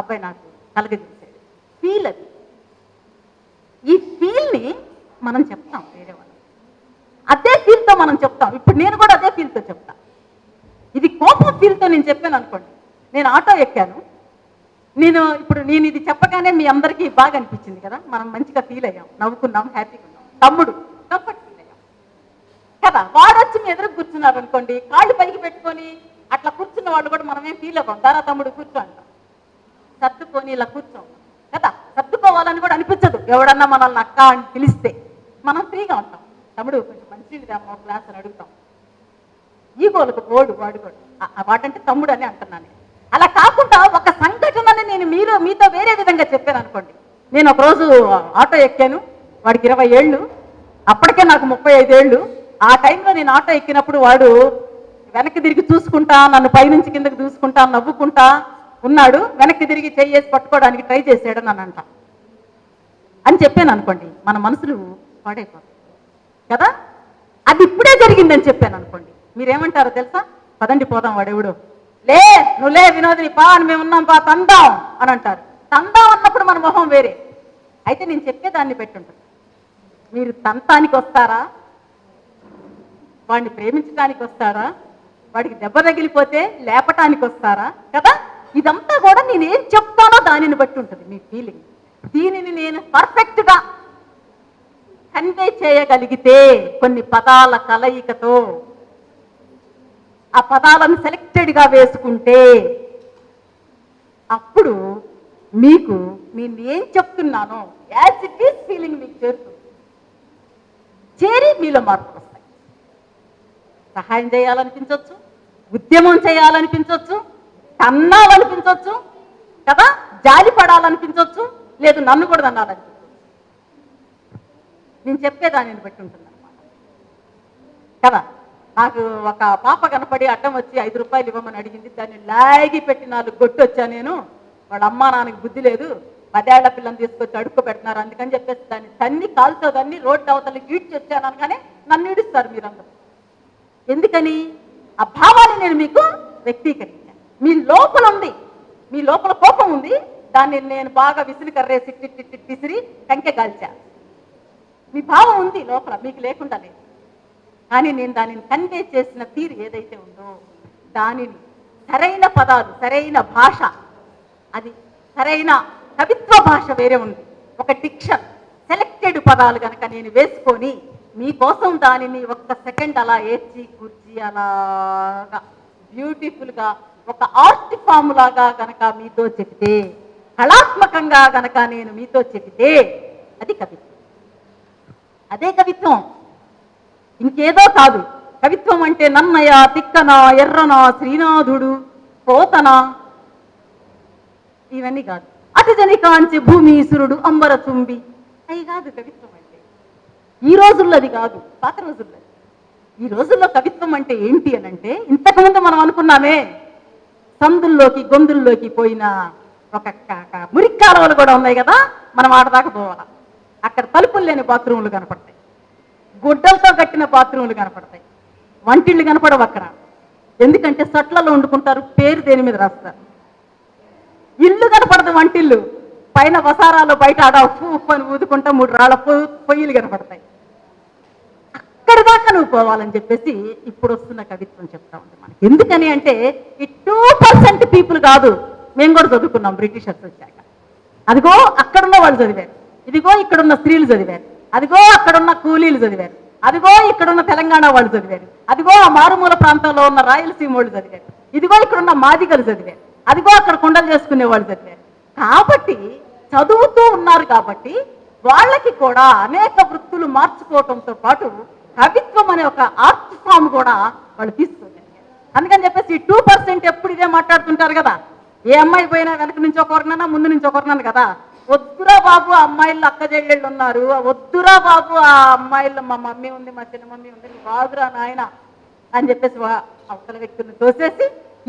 [SPEAKER 1] అబ్బాయి నాకు కలగజేశాడు. ఫీల్ అది. ఈ ఫీల్ని మనం చెప్తాం వేరే వాళ్ళు, అదే ఫీల్తో మనం చెప్తాం. ఇప్పుడు నేను కూడా అదే ఫీల్తో చెప్తా. ఇది కోపం ఫీల్తో నేను చెప్పాను అనుకోండి. నేను ఆటో ఎక్కాను, నేను ఇది చెప్పగానే మీ అందరికీ బాగా అనిపించింది కదా, మనం మంచిగా ఫీల్ అయ్యాం, నవ్వుకున్నాం, హ్యాపీగా ఉన్నాం. తమ్ముడు కంఫర్ట్ ఫీల్ అయ్యాం కదా. వాడు వచ్చి మీ ఎదురు కూర్చున్నారు అనుకోండి, కాళ్ళు పైకి పెట్టుకొని అట్లా కూర్చున్న వాళ్ళు కూడా మనమేం ఫీల్ అవ్వం. దారా తమ్ముడు కూర్చో అంటాం, సర్దుకొని ఇలా కూర్చోం కదా. సర్దుకోవాలని కూడా అనిపించదు. ఎవడన్నా మనల్ని అక్క అని పిలిస్తే మనం ఫ్రీగా ఉంటాం. తమ్ముడు కొంచెం మంచిది ఒక గ్లాస్ అని అడుగుతాం. ఈగోలకు వాడు కూడా వాడంటే తమ్ముడు అని అంటున్నాను. అలా కాకుండా ఒక సంఘటనని నేను మీతో వేరే విధంగా చెప్పాను అనుకోండి. నేను ఒకరోజు ఆటో ఎక్కాను, వాడికి 20 ఏళ్ళు, అప్పటికే నాకు 35 ఏళ్ళు. ఆ టైంలో నేను ఆటో ఎక్కినప్పుడు వాడు వెనక్కి తిరిగి చూసుకుంటా, నన్ను పైనుంచి కిందకి చూసుకుంటా, నవ్వుకుంటా ఉన్నాడు. వెనక్కి తిరిగి చేసి పట్టుకోవడానికి ట్రై చేసాడు నన్నంట అని చెప్పాను అనుకోండి. మన మనసులు పాడైపోతాయి కదా. అది ఇప్పుడే జరిగిందని చెప్పాను అనుకోండి, మీరేమంటారో తెలుసా? పదండి పోదాం, వాడెవడు లే, నువ్వు లే వినోదిని పా అని మేము ఉన్నాం పా, తందాం అని అంటారు. తందాం అన్నప్పుడు మన మొహం వేరే. అయితే నేను చెప్పేదాన్ని పెట్టి ఉంటుంది. మీరు తంతానికి వస్తారా, వాడిని ప్రేమించడానికి వస్తారా, వాడికి దెబ్బ తగిలిపోతే లేపటానికి వస్తారా కదా. ఇదంతా కూడా నేనేం చెప్తానో దానిని బట్టి ఉంటుంది మీ ఫీలింగ్. దీనిని నేను పర్ఫెక్ట్గా కన్వే చేయగలిగితే కొన్ని పదాల కలయికతో, ఆ పదాలను సెలెక్టెడ్గా వేసుకుంటే అప్పుడు మీకు నేను ఏం చెప్తున్నానో యాజ్ ఇట్ ఈస్ ఫీలింగ్ మీకు చేరుతుంది. చేరి మీలో మార్పులు వస్తాయి. సహాయం చేయాలనిపించవచ్చు, ఉద్యమం చేయాలనిపించవచ్చు, తన్నాలనిపించవచ్చు కదా, జాలి పడాలనిపించవచ్చు, లేదు నన్ను కూడా తన్నాలనిపించవచ్చు. నేను చెప్పేదానిని బట్టి ఉంటుంది అన్నమాట కదా. నాకు ఒక పాప కనపడి అడ్డం వచ్చి 5 రూపాయలు ఇవ్వమని అడిగింది. దాన్ని లాగి పెట్టి 4 కొట్టి వచ్చా నేను. వాళ్ళ అమ్మా నాన్నకి బుద్ధి లేదు, 10 ఏళ్ల పిల్లని తీసుకొచ్చి అడుక్కోబెడుతున్నారు, అందుకని చెప్పేసి దాన్ని తన్ని కాలుతో దాన్ని రోడ్డు అవతలకి ఈడ్చి వచ్చాను అనగానే నన్ను ఈడుస్తారు మీరందరూ. ఎందుకని? ఆ భావాన్ని నేను మీకు వ్యక్తీకరించాను. మీ లోపల ఉంది, మీ లోపల కోపం ఉంది, దాన్ని నేను బాగా విసిరి కర్రేసి విసిరి కంకె కాల్చాను. మీ భావం ఉంది లోపల, మీకు లేకుండా లేదు. కానీ నేను దానిని కన్వే చేసిన తీరు ఏదైతే ఉందో దానిని సరైన పదాలు, సరైన భాష, అది సరైన కవిత్వ భాష వేరే ఉంది. ఒక డిక్షన్, సెలెక్టెడ్ పదాలు కనుక నేను వేసుకొని మీకోసం దానిని 1 సెకండ్ అలా ఏర్చి కూర్చి అలాగా బ్యూటిఫుల్గా ఒక ఆర్ట్ ఫామ్ లాగా కనుక మీతో చెప్తే, కళాత్మకంగా కనుక నేను మీతో చెబితే అది కవిత్వం. అదే కవిత్వం, ఇంకేదో కాదు. కవిత్వం అంటే నన్నయ, తిక్కన, ఎర్రన, శ్రీనాథుడు, పోతన ఇవన్నీ కాదు. అతిజని కాంచి భూమీశ్వరుడు, అంబర చుంబి అవి కాదు కవిత్వం అంటే. ఈ రోజుల్లో అది కాదు, పాత రోజుల్లో. ఈ రోజుల్లో కవిత్వం అంటే ఏంటి అని అంటే, ఇంతకుముందు మనం అనుకున్నామే సందుల్లోకి గొంతుల్లోకి పోయిన ఒక మురిక్కాలవలు కూడా ఉన్నాయి కదా, మనం ఆడదాకా పోవాలా. ఆ, అక్కడ తలుపులు లేని బాత్రూములు కనపడతాయి, గుడ్డలతో కట్టిన బాత్రూములు కనపడతాయి, వంటిళ్ళు కనపడవు అక్కడ. ఎందుకంటే సట్లలో వండుకుంటారు, పేరు దేని మీద రాస్తారు. ఇల్లు కనపడదు, వంటిల్లు పైన వసారాలు, బయట ఆడ ఉప్పు ఉప్పు అని ఊదుకుంటా 3 రాళ్ళ పొయ్యిలు కనపడతాయి. అక్కడి దాకా నువ్వు పోవాలని చెప్పేసి ఇప్పుడు వస్తున్న కవిత్వం చెప్తా ఉంది మనకి. ఎందుకని అంటే ఈ 2% పీపుల్ కాదు, మేము కూడా చదువుకున్నాం బ్రిటిషర్స్ వచ్చాక. అదిగో అక్కడున్న వాళ్ళు చదివారు, ఇదిగో ఇక్కడున్న స్త్రీలు చదివారు, అదిగో అక్కడున్న కూలీలు చదివారు, అదిగో ఇక్కడున్న తెలంగాణ వాళ్ళు చదివారు, అదిగో ఆ మారుమూల ప్రాంతంలో ఉన్న రాయలసీమ వాళ్ళు చదివారు, ఇదిగో ఇక్కడున్న మాదిగలు చదివారు, అదిగో అక్కడ కుండలు చేసుకునే వాళ్ళు చదివారు. కాబట్టి చదువుతూ ఉన్నారు కాబట్టి వాళ్ళకి కూడా అనేక వృత్తులు మార్చుకోవటంతో పాటు కవిత్వం అనే ఒక ఆర్ట్ ఫామ్ కూడా వాళ్ళు తీసుకోగలిగారు. అందుకని చెప్పేసి ఈ 2% ఎప్పుడు ఇదే మాట్లాడుతుంటారు కదా. ఏ అమ్మాయి పోయినా వెనక నుంచి ఒకరినన్నా ముందు నుంచి ఒకరినన్నా కదా, వద్దురా బాబు ఆ అమ్మాయిలు అక్క చెల్లెళ్ళు ఉన్నారు, వద్దురా బాబు ఆ అమ్మాయిల్లో మా మమ్మీ ఉంది, మా చిన్న మమ్మీ ఉంది, బాగురా నాయన అని చెప్పేసి అవతల వ్యక్తులను తోసేసి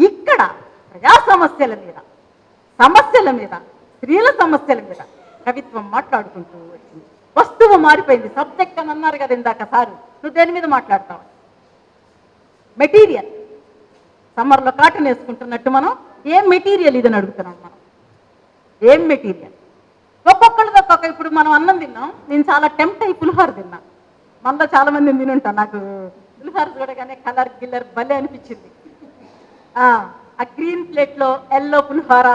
[SPEAKER 1] ఇక్కడ ప్రజా సమస్యల మీద స్త్రీల సమస్యల మీద కవిత్వం మాట్లాడుకుంటూ వచ్చింది. వస్తువు మారిపోయింది. సబ్జెక్ట్ అని అన్నారు కదా ఇందాక సారు, నువ్వు దేని మీద మాట్లాడతావు? మెటీరియల్. సమ్మర్లో కాటన్ వేసుకుంటున్నట్టు మనం ఏం మెటీరియల్ ఇదని అడుగుతున్నాం మనం. ఏం మెటీరియల్? ఒక్కొక్కళ్ళది ఒక్కొక్క. ఇప్పుడు మనం అన్నం తిన్నాం, నేను చాలా టెంప్ట్ అయ్యి పులిహోర తిన్నా. మనలో చాలా మంది తినుంటాను. నాకు పులిహోర చూడగానే కలర్ గిల్లర్ భలే అనిపించింది. ఆ గ్రీన్ ప్లేట్లో ఎల్లో పులిహోర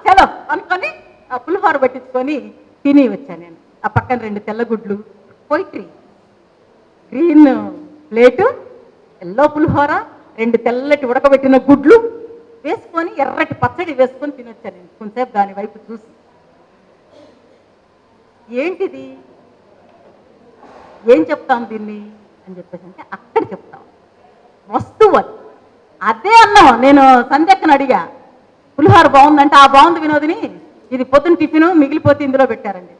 [SPEAKER 1] చలో అనుకొని ఆ పులిహోర పట్టించుకొని తిని వచ్చాను నేను. ఆ పక్కన 2 తెల్లగుడ్లు, పోయిట్రీ, గ్రీన్ ప్లేటు, ఎల్లో పులిహోర, 2 తెల్లటి ఉడకబెట్టిన గుడ్లు వేసుకొని ఎర్రటి పచ్చడి వేసుకొని తినొచ్చాను నేను. కొంతసేపు దాని వైపు చూసి ఏంటిది, ఏం చెప్తాం దీన్ని అని చెప్పేసి అంటే అక్కడ చెప్తాం వస్తువు. అదే అన్నం నేను సంధ్యక్కను అడిగా, పులిహోర బాగుందంటే ఆ బాగుంది వినోదిని, ఇది పొద్దున్న టిఫిన్ మిగిలిపోతే ఇందులో పెట్టారండి.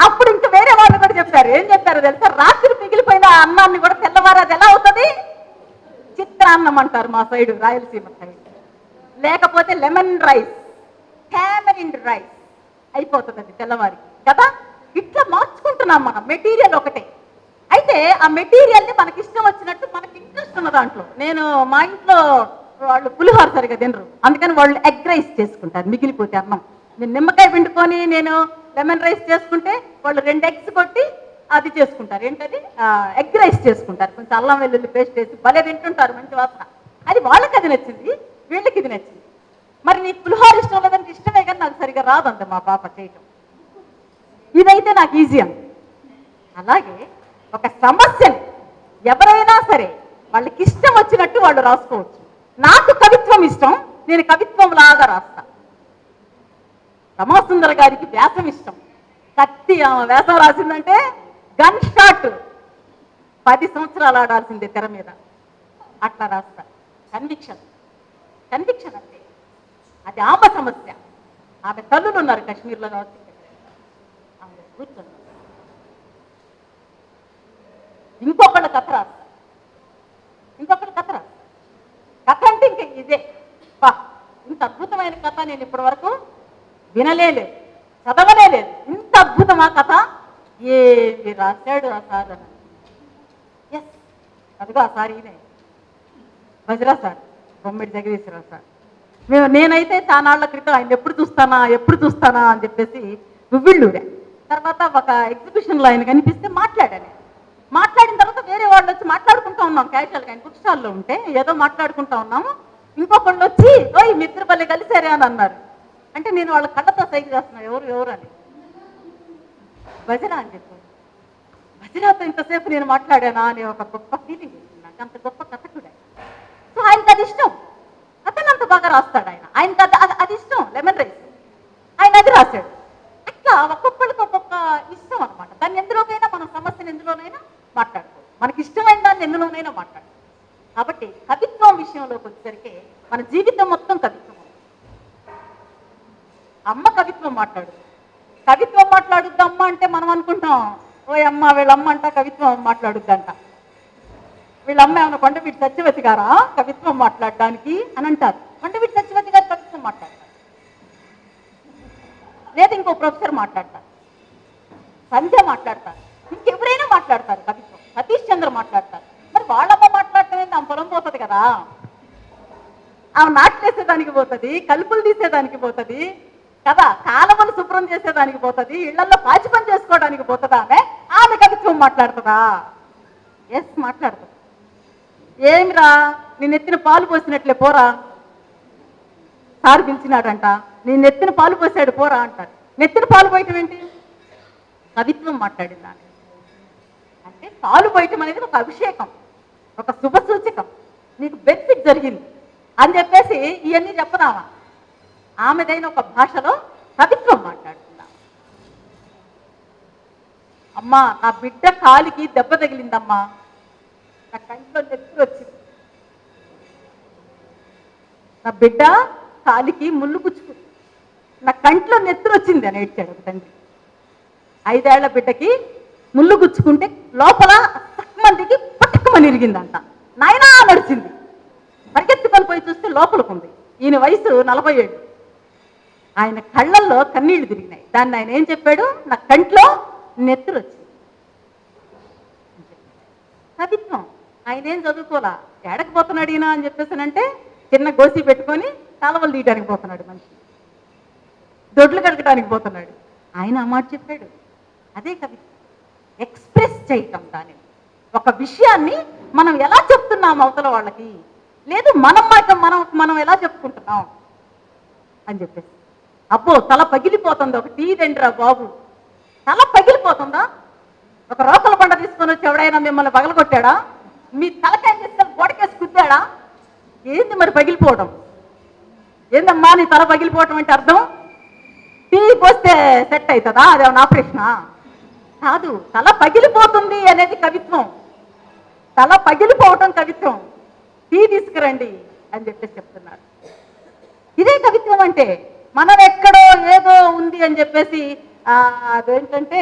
[SPEAKER 1] అప్పుడు ఇంకా వేరే వాళ్ళు కూడా చెప్పారు. ఏం చెప్పారు తెలుసా? రాత్రి మిగిలిపోయిన అన్నాన్ని కూడా తెల్లవారు అది ఎలా అవుతుంది? చిత్రాన్నం అంటారు మా సైడు, రాయలసీమ సైడ్. లేకపోతే లెమన్ రైస్, టామరిన్ రైస్ అయిపోతుంది అది తెల్లవారి కదా. ఇట్లా మార్చుకుంటున్నాం మనం. మెటీరియల్ ఒకటే. అయితే ఆ మెటీరియల్ని మనకి ఇష్టం వచ్చినట్టు మనకి ఇంట్రెస్ట్ ఉన్న దాంట్లో. నేను మా ఇంట్లో వాళ్ళు పులిహోర సరిగా తినరు, అందుకని వాళ్ళు ఎగ్ రైస్ చేసుకుంటారు మిగిలిపోతే అన్నం. నేను నిమ్మకాయ పిండుకొని నేను లెమన్ రైస్ చేసుకుంటే వాళ్ళు 2 ఎగ్స్ కొట్టి అది చేసుకుంటారు. ఏంటది? ఎగ్ రైస్ చేసుకుంటారు. కొంచెం అల్లం వెల్లుల్లి పేస్ట్ వేసి భలే తింటుంటారు, మంచి వాసన. అది వాళ్ళకి అది నచ్చింది, వీళ్ళకి ఇది నచ్చింది. మరి నీకు పులిహోర ఇష్టం లేదంటే ఇష్టమే కానీ నాకు సరిగా రాదంట మా పాప చేయటం. ఇదైతే నాకు ఈజీ అంత. అలాగే ఒక సమస్యని ఎవరైనా సరే వాళ్ళకి ఇష్టం వచ్చినట్టు వాళ్ళు రాసుకోవచ్చు. నాకు కవిత్వం ఇష్టం, నేను కవిత్వం లాగా రాస్తా. రమాసుందర గారికి వ్యాసం ఇష్టం. కత్తి ఆమె వ్యాసం రాసిందంటే గన్ షాట్ 10 సంవత్సరాలు ఆడాల్సిందే తెర మీద. అట్లా రాస్తా. కన్విక్షన్ అంటే అది ఆమె సమస్య. ఆమె తల్లులు ఉన్నారు కాశ్మీర్లో కాబట్టి ఆమె కూర్చొని ఇంకొకళ్ళ కథ రాస్తా. కథ అంటే ఇంకా ఇదే. ఇంత అద్భుతమైన కథ నేను ఇప్పటి వరకు వినలేదు, చదవలేదు. ఇంత అద్భుతమా కథ? ఏమి రాశాడు ఆ సార్ అని. ఎస్, అదిగో ఆ సార్ ఈయనే, వజ్రా సార్, బొమ్మిడి జగదీశ్వరరావు సార్. నేనైతే చానాళ్ల క్రితం ఆయన ఎప్పుడు చూస్తానా అని చెప్పేసి ఉవ్విళ్ళూరా. తర్వాత ఒక ఎగ్జిబిషన్లో ఆయన కనిపిస్తే మాట్లాడిన తర్వాత వేరే వాళ్ళు వచ్చి మాట్లాడుకుంటూ ఉన్నాం క్యాజువల్గా. ఆయన బుక్ స్టాల్లో ఉంటే ఏదో మాట్లాడుకుంటూ ఉన్నాము. ఇంకొకళ్ళు వచ్చి ఓయ్ మిత్ర పల్లె కలిసారే అని అన్నారు. అంటే నేను వాళ్ళ కళ్ళతో సైకి చేస్తున్నా, ఎవరు అని. వజ్రా అని చెప్పారు. వజ్రాతో ఇంతసేపు నేను మాట్లాడానా అని ఒక గొప్ప ఫీలింగ్ వచ్చింది నాకు. అంత గొప్ప కథకుడు. సో ఆయనకి అది ఇష్టం, కథను అంత బాగా రాస్తాడు ఆయన. ఆయనకి అది ఇష్టం, లెమన్ రైస్. ఆయన అది రాశాడు. అట్లా ఒక్కొక్కరికి ఒక్కొక్క ఇష్టం అనమాట. దాన్ని ఎందులోకైనా, మన సమస్యను ఎందులోనైనా మాట్లాడుకోవచ్చు. మనకి ఇష్టమైన దాన్ని ఎందులోనైనా మాట్లాడుకోవచ్చు. కాబట్టి కవిత్వం విషయంలోకి వచ్చేసరికి మన జీవితం మొత్తం కవిత్వం. అమ్మ కవిత్వం మాట్లాడుద్ది అమ్మ అంటే మనం అనుకుంటాం, ఓ అమ్మ వీళ్ళమ్మ అంట కవిత్వం మాట్లాడుద్దంట. వీళ్ళమ్మ ఏమన్నా కొండవీటి సత్యవతి గారా కవిత్వం మాట్లాడడానికి అని అంటారు. కొండవీటి సత్యవతి గారు కవిత్వం మాట్లాడతారు, లేదా ఇంకో ప్రొఫెసర్ మాట్లాడతారు, సంధ్య మాట్లాడతారు, ఇంకెవరైనా మాట్లాడతారు కవిత్వం, సతీష్ చంద్ర మాట్లాడతారు. మరి వాళ్ళమ్మ మాట్లాడటం ఏంటి? ఆమె పొలం పోతుంది కదా, ఆమె నాట్లేసేదానికి పోతుంది, కలుపులు తీసేదానికి పోతుంది కదా, కాలవలు శుభ్రం చేసేదానికి పోతుంది, ఇళ్లలో పాచి పని చేసుకోవడానికి పోతుంది. ఆమె కవిత్వం మాట్లాడుతుందా? ఎస్, మాట్లాడుతుంది. ఏమిరా నేను ఎత్తిన పాలు పోసినట్లే పోరా, సార్ పిలిచినాడంట, నేను నెత్తిన పాలు పోసాడు పోరా అంటారు. నెత్తిన పాలు పోయటం ఏంటి? కవిత్వం మాట్లాడిందా అంటే పాలు పోయటం అనేది ఒక అభిషేకం, ఒక శుభ సూచకం, నీకు బెనిఫిట్ జరిగింది అని చెప్పేసి ఇవన్నీ చెప్పదామా? ఆమెదైన ఒక భాషలో కవిత్వం మాట్లాడుతున్నా. అమ్మా నా బిడ్డ కాలికి దెబ్బ తగిలిందమ్మా, నా కంట్లో నెత్తురు వచ్చింది, నా బిడ్డ కాలికి ముళ్ళు గుచ్చుకుంది, నా కంట్లో నెత్తురు వచ్చింది అని ఏడ్చాడు ఒక తండ్రి. 5 ఏళ్ల బిడ్డకి ముళ్ళు గుచ్చుకుంటే లోపల మందికి పట్టుకుమని ఇరిగిందంట. నాయనా నడిచింది, పరిగెత్తుకొని పోయి చూస్తే లోపలికి ఉంది. ఈయన వయసు 40 ఏళ్ళు. ఆయన కళ్ళల్లో కన్నీళ్లు తిరిగినాయి. దాన్ని ఆయన ఏం చెప్పాడు? నా కంట్లో నెత్తురు వచ్చింది. కవిత్వం. ఆయన ఏం చదువుకోలా, ఏడకపోతున్నాడు ఈయన అని చెప్పేసానంటే చిన్న గోసి పెట్టుకొని కాలవలు తీయడానికి పోతున్నాడు, మనిషి దొడ్లు కడగడానికి పోతున్నాడు. ఆయన ఆ మాట చెప్పాడు. అదే కవిత్వం, ఎక్స్ప్రెస్ చేయటం. దానిని ఒక విషయాన్ని మనం ఎలా చెప్తున్నాం అవతల వాళ్ళకి, లేదు మనం మనం ఎలా చెప్పుకుంటున్నాం అని చెప్పేసి. అబ్బో తల పగిలిపోతుంది, ఒక టీ దండిరా బాబు, తల పగిలిపోతుందా? ఒక రోకల పంట తీసుకొని వచ్చి ఎవడైనా మిమ్మల్ని పగలగొట్టాడా? మీ తలకాయ తీసుకొని గోడకేసి కుద్దాడా? ఏంది మరి పగిలిపోవడం? ఏందమ్మా నీ తల పగిలిపోవటం అంటే అర్థం? టీ పోస్తే సెట్ అవుతుందా? అదేమన్నా ఆపరేషనా? కాదు, తల పగిలిపోతుంది అనేది కవిత్వం, తల పగిలిపోవటం కవిత్వం. టీ తీసుకురండి అని చెప్పేసి చెప్తున్నారు. ఇదే కవిత్వం అంటే. మనం ఎక్కడో ఏదో ఉంది అని చెప్పేసి అదేంటంటే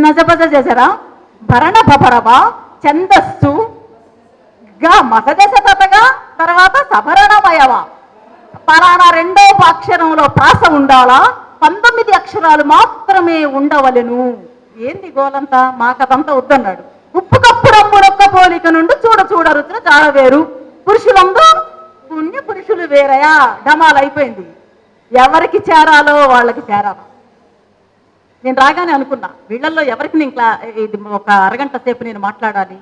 [SPEAKER 1] నజబజ చేసారా, భరణ బభరవా ఛందస్సు గా మసదశ తతగా తర్వాత సభరణమయవా, పలానా 2వ అక్షరంలో ప్రాస ఉండాలా, 19 అక్షరాలు మాత్రమే ఉండవలెను. ఏంది గోలంతా? మాకదంతా వద్దన్నాడు. ఉప్పు కప్పు రంగులొక్క పోలిక నుండి చూడ చూడ రుచుల చాలా వేరు, పురుషులందరూ పుణ్య పురుషులు వేరయా. డమాలు అయిపోయింది. ఎవరికి చేరాలో వాళ్ళకి చేరాలా. నేను రాగానే అనుకున్నా, వీళ్ళల్లో ఎవరికి నేను ఇది ఒక అరగంట సేపు నేను మాట్లాడాలి,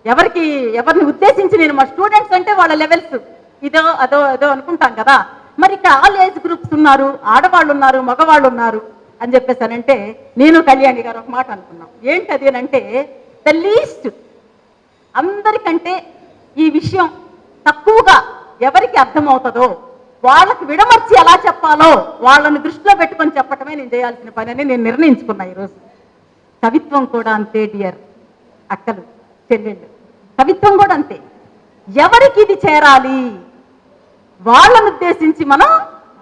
[SPEAKER 1] ఎవరిని ఉద్దేశించి నేను, మా స్టూడెంట్స్ అంటే వాళ్ళ లెవెల్స్ ఇదో అదో అదో అనుకుంటాం కదా, మరి ఇక్కడ ఆల్ ఏజ్ గ్రూప్స్ ఉన్నారు, ఆడవాళ్ళు ఉన్నారు, మగవాళ్ళు ఉన్నారు అని చెప్పేసానంటే నేను కళ్యాణి గారు ఒక మాట అనుకున్నాం. ఏంటి అది అంటే, ద లీస్ట్, అందరికంటే ఈ విషయం తక్కువగా ఎవరికి అర్థమవుతుందో వాళ్ళకి విడమర్చి ఎలా చెప్పాలో వాళ్ళని దృష్టిలో పెట్టుకొని చెప్పటమే నేను చేయాల్సిన పని అని నేను నిర్ణయించుకున్నా ఈరోజు. కవిత్వం కూడా అంతే డియర్ అక్కలు చెల్లెళ్ళు, కవిత్వం కూడా అంతే. ఎవరికి ఇది చేరాలి వాళ్ళను ఉద్దేశించి మనం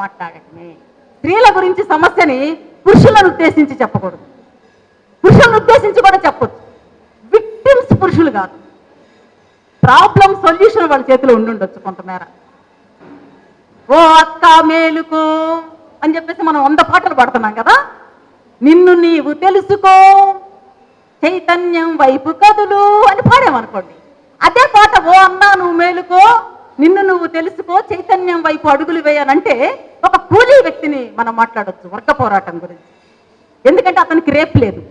[SPEAKER 1] మాట్లాడటమే. స్త్రీల గురించి సమస్యని పురుషులను ఉద్దేశించి చెప్పకూడదు, పురుషులను ఉద్దేశించి కూడా చెప్పొచ్చు. విక్టిమ్స్ పురుషులు కాదు, ప్రాబ్లం సొల్యూషన్ వాళ్ళ చేతిలో ఉండుండొచ్చు కొంతమేర. ఓ అక్క మేలుకో అని చెప్పేసి మనం 100 పాటలు పాడుతున్నాం కదా. నిన్ను నీవు తెలుసుకో, చైతన్యం వైపు కదులు అని పాడామనుకోండి. అదే పాట ఓ అన్నా నువ్వు మేలుకో, నిన్ను నువ్వు తెలుసుకో, చైతన్యం వైపు అడుగులు వేయాలంటే ఒక కూలీ వ్యక్తిని మనం మాట్లాడొచ్చు వర్గ పోరాటం గురించి. ఎందుకంటే అతనికి రేపు లేదు,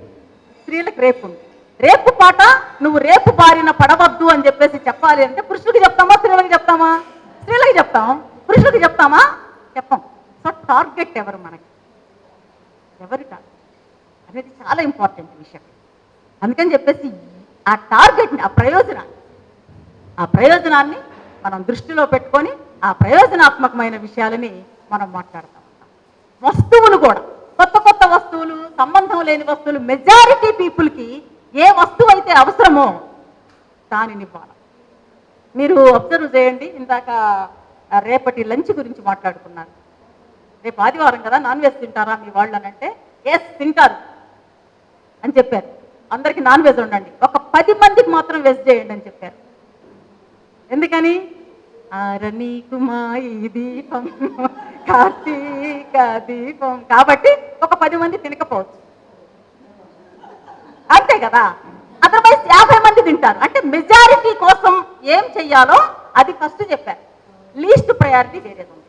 [SPEAKER 1] స్త్రీలకు రేపు ఉంది. రేపు పాట నువ్వు రేపు బారిన పడవద్దు అని చెప్పేసి చెప్పాలి అంటే పురుషులకి చెప్తామా, స్త్రీలకు చెప్తామా? స్త్రీలకు చెప్తాం, పురుషులకి చెప్తామా? చెప్పాం. సో టార్గెట్ ఎవరు మనకి, ఎవరి టార్గెట్ అనేది చాలా ఇంపార్టెంట్ విషయం. అందుకని చెప్పేసి ఆ టార్గెట్ని, ఆ ప్రయోజనాన్ని మనం దృష్టిలో పెట్టుకొని ఆ ప్రయోజనాత్మకమైన విషయాలని మనం మాట్లాడుతూ ఉంటాం. వస్తువులు కూడా, కొత్త వస్తువులు, సంబంధం లేని వస్తువులు, మెజారిటీ పీపుల్కి ఏ వస్తువు అయితే అవసరమో దానిని ఇవ్వాలి. మీరు అబ్జర్వ్ చేయండి, ఇందాక రేపటి లంచ్ గురించి మాట్లాడుకున్నారు. రేపు ఆదివారం కదా, నాన్ వెజ్ తింటారా మీ వాళ్ళు అని అంటే ఎస్ తింటారు అని చెప్పారు. అందరికీ నాన్ వెజ్ ఉండండి, ఒక 10 మందికి మాత్రం వెజ్ చేయండి అని చెప్పారు. ఎందుకని? నీకుమా ఈ దీపం కార్తీక దీపం కాబట్టి ఒక 10 మంది తినకపోవచ్చు, అంతే కదా. అదర్వైజ్ 50 మంది తింటారు. అంటే మెజారిటీ కోసం ఏం చెయ్యాలో అది ఫస్ట్ చెప్పారు. లీస్ట్ ప్రయారిటీ వేరేది ఉంది.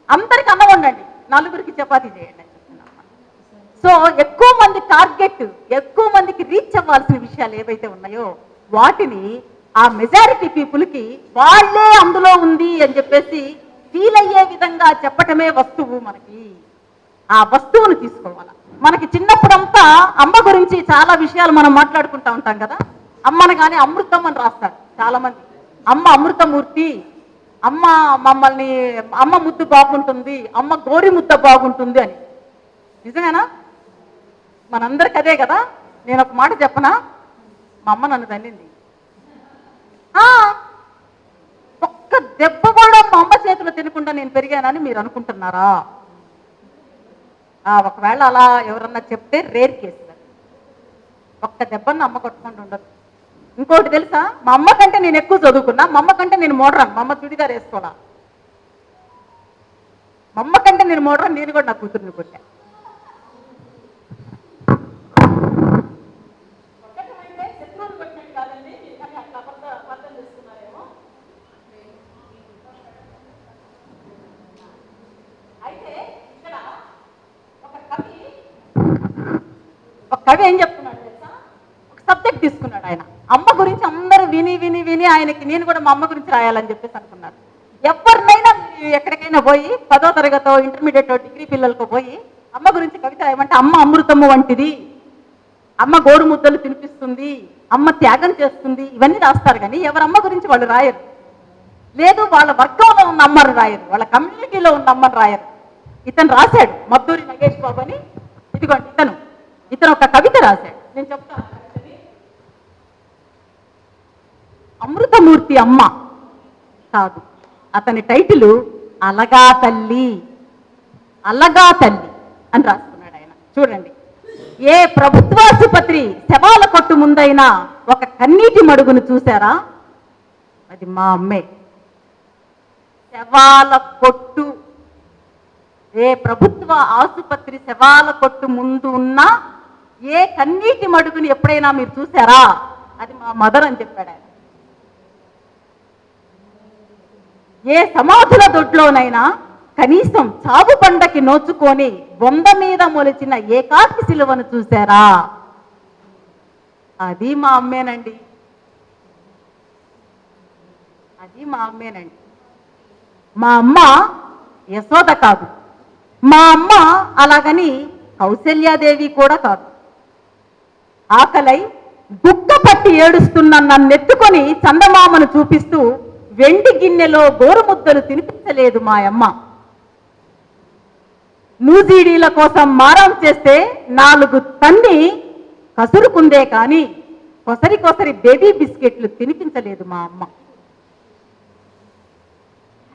[SPEAKER 1] అందరికి అన్నం వండండి, నలుగురికి చపాతీ చేయండి అని చెప్తున్నాం. సో ఎక్కువ మంది టార్గెట్, ఎక్కువ మందికి రీచ్ అవ్వాల్సిన విషయాలు ఏవైతే ఉన్నాయో వాటిని ఆ మెజారిటీ పీపుల్కి వాళ్ళే అందులో ఉంది అని చెప్పేసి ఫీల్ అయ్యే విధంగా చెప్పటమే వస్తువు. మనకి ఆ వస్తువును తీసుకోవాలి. మనకి చిన్నప్పుడంతా అమ్మ గురించి చాలా విషయాలు మనం మాట్లాడుకుంటా ఉంటాం కదా. అమ్మను కానీ అమృతం అని రాస్తారు చాలా మంది. అమ్మ అమృతమూర్తి, అమ్మ మమ్మల్ని, అమ్మ ముద్దు బాగుంటుంది, అమ్మ గోరి ముద్ద బాగుంటుంది అని. నిజమేనా? మనందరికి అదే కదా. నేను ఒక మాట చెప్పనా, మా అమ్మ నన్ను తల్లింది. ఒక్క దెబ్బ కూడా మా అమ్మ చేతిలో తినకుండా నేను పెరిగానని మీరు అనుకుంటున్నారా? ఒకవేళ అలా ఎవరన్నా చెప్తే రేర్ కేసు. ఒక్క దెబ్బను అమ్మ కొట్టుకుంటూ ఉండదు. ఇంకోటి తెలుసా, మా అమ్మ కంటే నేను ఎక్కువ చదువుకున్నా, మా అమ్మ కంటే నేను మోడరన్. మా అమ్మ చుడిదార్ వేసుకోవాలా, మా అమ్మ కంటే నేను మోడరన్. నేను కూడా నా కూతుర్ని కొట్టా. ఒక కవి ఏం చెప్తున్నాడు తెలుసా, ఒక సబ్జెక్ట్ తీసుకున్నాడు ఆయన. అమ్మ గురించి అందరూ విని విని విని ఆయనకి నేను కూడా మా అమ్మ గురించి రాయాలని చెప్పేసి అనుకున్నాడు. ఎవరినైనా ఎక్కడికైనా పోయి 10వ తరగతో ఇంటర్మీడియట్ డిగ్రీ పిల్లలకు పోయి అమ్మ గురించి కవిత రాయమంటే అమ్మ అమృతము వంటిది, అమ్మ గోరు ముద్దలు తినిపిస్తుంది, అమ్మ త్యాగం చేస్తుంది, ఇవన్నీ రాస్తారు. కానీ ఎవరమ్మ గురించి వాళ్ళు రాయరు. లేదు, వాళ్ళ వర్గంలో ఉన్న అమ్మను రాయరు, వాళ్ళ కమ్యూనిటీలో ఉన్న అమ్మను రాయరు. ఇతను రాశాడు, మద్దూరి నగేష్ బాబు అని. ఇదిగోండి ఇతను ఒక కవిత రాశాడు, నేను చెప్తాను. అమృతమూర్తి అమ్మ కాదు, అతని టైటిల్ అలగా తల్లి, అలగా తల్లి అని రాసుకున్నాడు ఆయన. చూడండి, ఏ ప్రభుత్వాసుపత్రి శవాల కొట్టు ముందైనా ఒక కన్నీటి మడుగును చూసారా? అది మా అమ్మే. శవాల కొట్టు, ఏ ప్రభుత్వ ఆసుపత్రి శవాల కొట్టు ముందు ఉన్న ఏ కన్నీటి మడుగుని ఎప్పుడైనా మీరు చూసారా? అది మా మదర్ అని చెప్పాడు ఆయన. ఏ సమాధుల దొడ్లోనైనా కనీసం చావు పండకి నోచుకొని బొంద మీద మొలిచిన ఏకాకి శిలువను చూసారా? అది మా అమ్మేనండి, అది మా అమ్మేనండి. మా అమ్మ యశోద కాదు, మా అమ్మ అలాగని కౌశల్యాదేవి కూడా కాదు. ఆకలై గుక్క పట్టి ఏడుస్తున్న నన్నెత్తుకొని చందమామను చూపిస్తూ వెండి గిన్నెలో గోరుముద్దలు తినిపించలేదు మా అమ్మ. నూజీడీల కోసం మారం చేస్తే 4 తన్ని కసురుకుందే కానీ కొసరి కొసరి బేబీ బిస్కెట్లు తినిపించలేదు మా అమ్మ.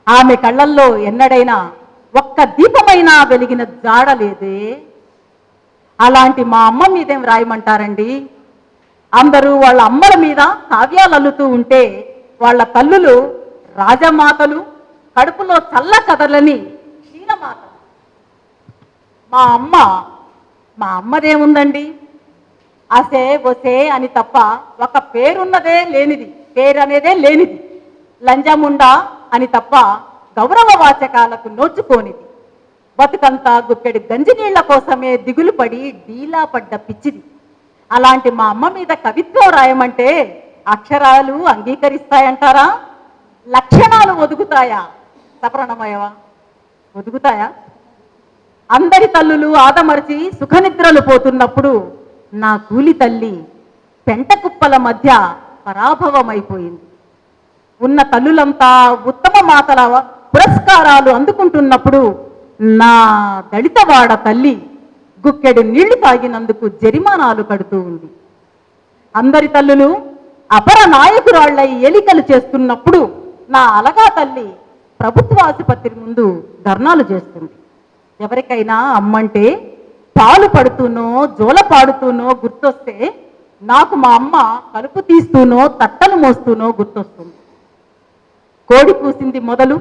[SPEAKER 1] ఆమె కళ్ళల్లో ఎన్నడైనా ఒక్క దీపమైనా వెలిగిన జాడలేదే. అలాంటి మా అమ్మ మీదేం రాయమంటారండి? అందరూ వాళ్ళ అమ్మల మీద కావ్యాలు అల్లుతూ ఉంటే వాళ్ళ తల్లులు రాజమాతలు, కడుపులో చల్ల కథలని క్షీణమాతలు. మా అమ్మదేముందండి, అసే ఒసే అని తప్ప ఒక పేరున్నదే లేనిది, పేరు అనేదే లేనిది. లంజముండా అని తప్ప గౌరవ వాచకాలకు నోచుకోనిది. బతుకంతా గుప్పెడి గంజినీళ్ల కోసమే దిగులు పడి డీలా పడ్డ పిచ్చిది. అలాంటి మా అమ్మ మీద కవిత్వం రాయమంటే అక్షరాలు అంగీకరిస్తాయంటారా? లక్షణాలు ఒదుగుతాయా? సపరణమయవా? ఒదుగుతాయా? అందరి తల్లులు ఆదమర్చి సుఖనిద్రలు పోతున్నప్పుడు నా కూలి తల్లి పెంట కుప్పల మధ్య పరాభవమైపోయింది. ఉన్న తల్లులంతా ఉత్తమ మాతల పురస్కారాలు అందుకుంటున్నప్పుడు నా దళితవాడ తల్లి గుక్కెడు నీళ్లు తాగినందుకు జరిమానాలు కడుతూ ఉంది. అందరి తల్లులు అపర నాయకురాళ్లై ఎలికలు చేస్తున్నప్పుడు నా అలగా తల్లి ప్రభుత్వ ఆసుపత్రి ముందు ధర్నాలు చేస్తుంది. ఎవరికైనా అమ్మంటే పాలు పడుతూనో జోల పాడుతూనో గుర్తొస్తే నాకు మా అమ్మ కలుపు తీస్తూనో తట్టలు మోస్తూనో గుర్తొస్తుంది. కోడి కూసింది మొదలు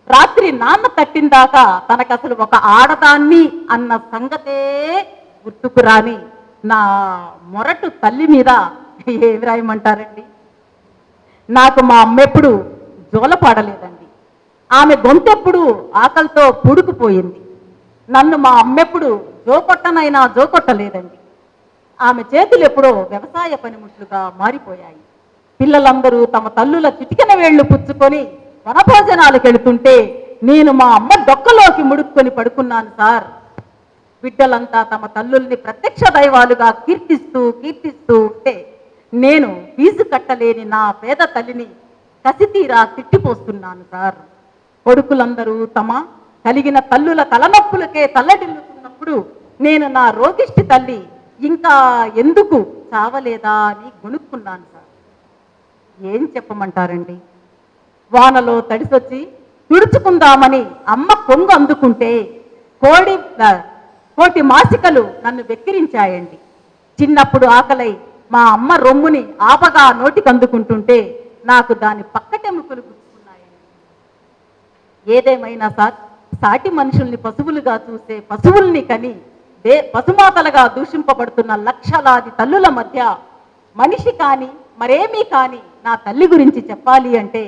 [SPEAKER 1] రాత్రి నాన్న తట్టిందాకా తనకు అసలు ఒక ఆడదాన్ని అన్న సంగతే గుర్తుకు రాని నా మొరటు తల్లి మీద ఏమి రాయమంటారండి? నాకు మా అమ్మ ఎప్పుడు జోలపాడలేదండి. ఆమె గొంతెప్పుడు ఆకలితో పుడుకుపోయింది. నన్ను మా అమ్మెప్పుడు జోకొట్టనైనా జోకొట్టలేదండి. ఆమె చేతులు ఎప్పుడో వ్యవసాయ పనిముట్లుగా మారిపోయాయి. పిల్లలందరూ తమ తల్లుల చిటికెన వేళ్లు పుచ్చుకొని వనభోజనాలకు వెళుతుంటే నేను మా అమ్మ డొక్కలోకి ముడుక్కొని పడుకున్నాను సార్. బిడ్డలంతా తమ తల్లుల్ని ప్రత్యక్ష దైవాలుగా కీర్తిస్తూ ఉంటే నేను ఫీజు కట్టలేని నా పేద తల్లిని కసితీరా తిట్టిపోస్తున్నాను సార్. కొడుకులందరూ తమ కలిగిన తల్లుల తలనొప్పులకే తల్లడిల్లుతున్నప్పుడు నేను నా రోగిష్టి తల్లి ఇంకా ఎందుకు చావలేదా అని గొనుక్కున్నాను సార్. ఏం చెప్పమంటారండి? వానలో తడిసొచ్చి తుడుచుకుందామని అమ్మ కొంగు అందుకుంటే కోటి మాసికలు నన్ను వెక్కిరించాయండి. చిన్నప్పుడు ఆకలై మా అమ్మ రొమ్ముని ఆపగా నోటికి అందుకుంటుంటే నాకు దాని పక్కటెముకలు గుచ్చుకున్నాయండి. ఏదేమైనా సార్, సాటి మనుషుల్ని పశువులుగా చూసే పశువుల్ని కని పశుమాతలుగా దూషింపబడుతున్న లక్షలాది తల్లుల మధ్య మనిషి కానీ మరేమీ కానీ నా తల్లి గురించి చెప్పాలి అంటే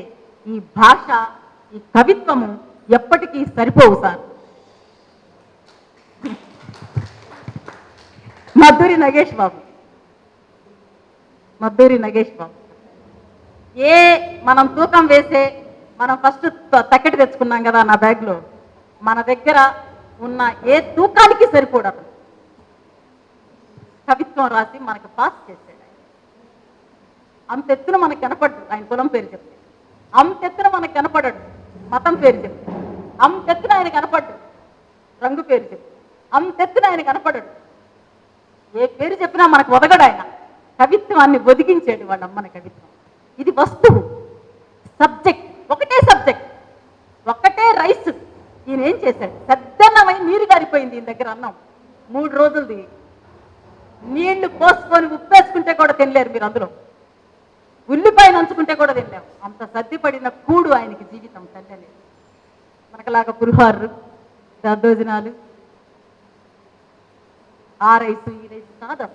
[SPEAKER 1] ఈ భాష, ఈ కవిత్వము ఎప్పటికీ సరిపోవు సార్. మద్దూరి నగేష్ బాబు మనం తూకం వేసే మనం ఫస్ట్ తక్కెట తెచ్చుకున్నాం కదా నా బ్యాగ్లో, మన దగ్గర ఉన్న ఏ తూకానికి సరిపోడదు కవిత్వం రాసి మనకు పాస్ చేసాడు. అంతెత్తున మనకు కనపడ్డు ఆయన కులం పేరు చెప్తే, అంతెత్తున మనకు కనపడ్డాడు మతం పేరు చెప్తే, అంతెత్తున ఆయన కనపడ్డు రంగు పేరు చెప్తే, అంతెత్తున ఆయన కనపడ్డాడు. ఏ పేరు చెప్పినా మనకు ఒదగడు ఆయన. కవిత్వాన్ని ఒదిగించాడు వాళ్ళ అమ్మని కవిత్వం. ఇది వస్తువు, సబ్జెక్ట్, ఒకటే సబ్జెక్ట్, ఒక్కటే రైస్. ఈయన ఏం చేశాడు? పెద్దన్నమై నీరు గారిపోయింది ఈయన దగ్గర అన్నం 3 రోజులది. నీళ్లు పోసుకొని ఉప్పేసుకుంటే కూడా తినలేరు మీరు, అందులో ఉల్లిపాయ నంచుకుంటే కూడా తినలేము. అంత సర్దిపడిన కూడు ఆయనకి జీవితం. తల్లి మనకలాగా పులిహోరలు, దద్దోజనాలు, ఆ రైసు ఈ రైసు కాదు.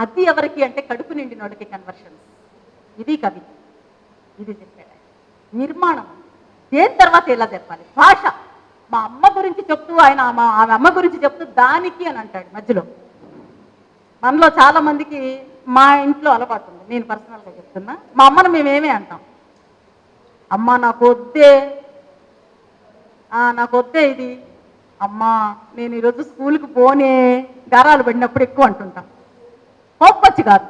[SPEAKER 1] అది ఎవరికి అంటే కడుపు నిండినోడికి కన్వర్షన్. ఇది కవి, ఇది చెప్పాడు. నిర్మాణం దేని తర్వాత ఎలా చెప్పాలి? భాష. మా అమ్మ గురించి చెప్తూ ఆయన ఆమె అమ్మ గురించి చెప్తూ దానికి అని అంటాడు మధ్యలో. మనలో చాలా మందికి మా ఇంట్లో అలవాటు ఉంది, నేను పర్సనల్గా చెప్తున్నా. మా అమ్మను మేమేమే అంటాం, అమ్మ నాకు వద్దే ఇది, అమ్మ నేను ఈరోజు స్కూల్కి పోనే, గారాలు పడినప్పుడు ఎక్కువ అంటుంటాం. కోప్పచ్చి కాదు,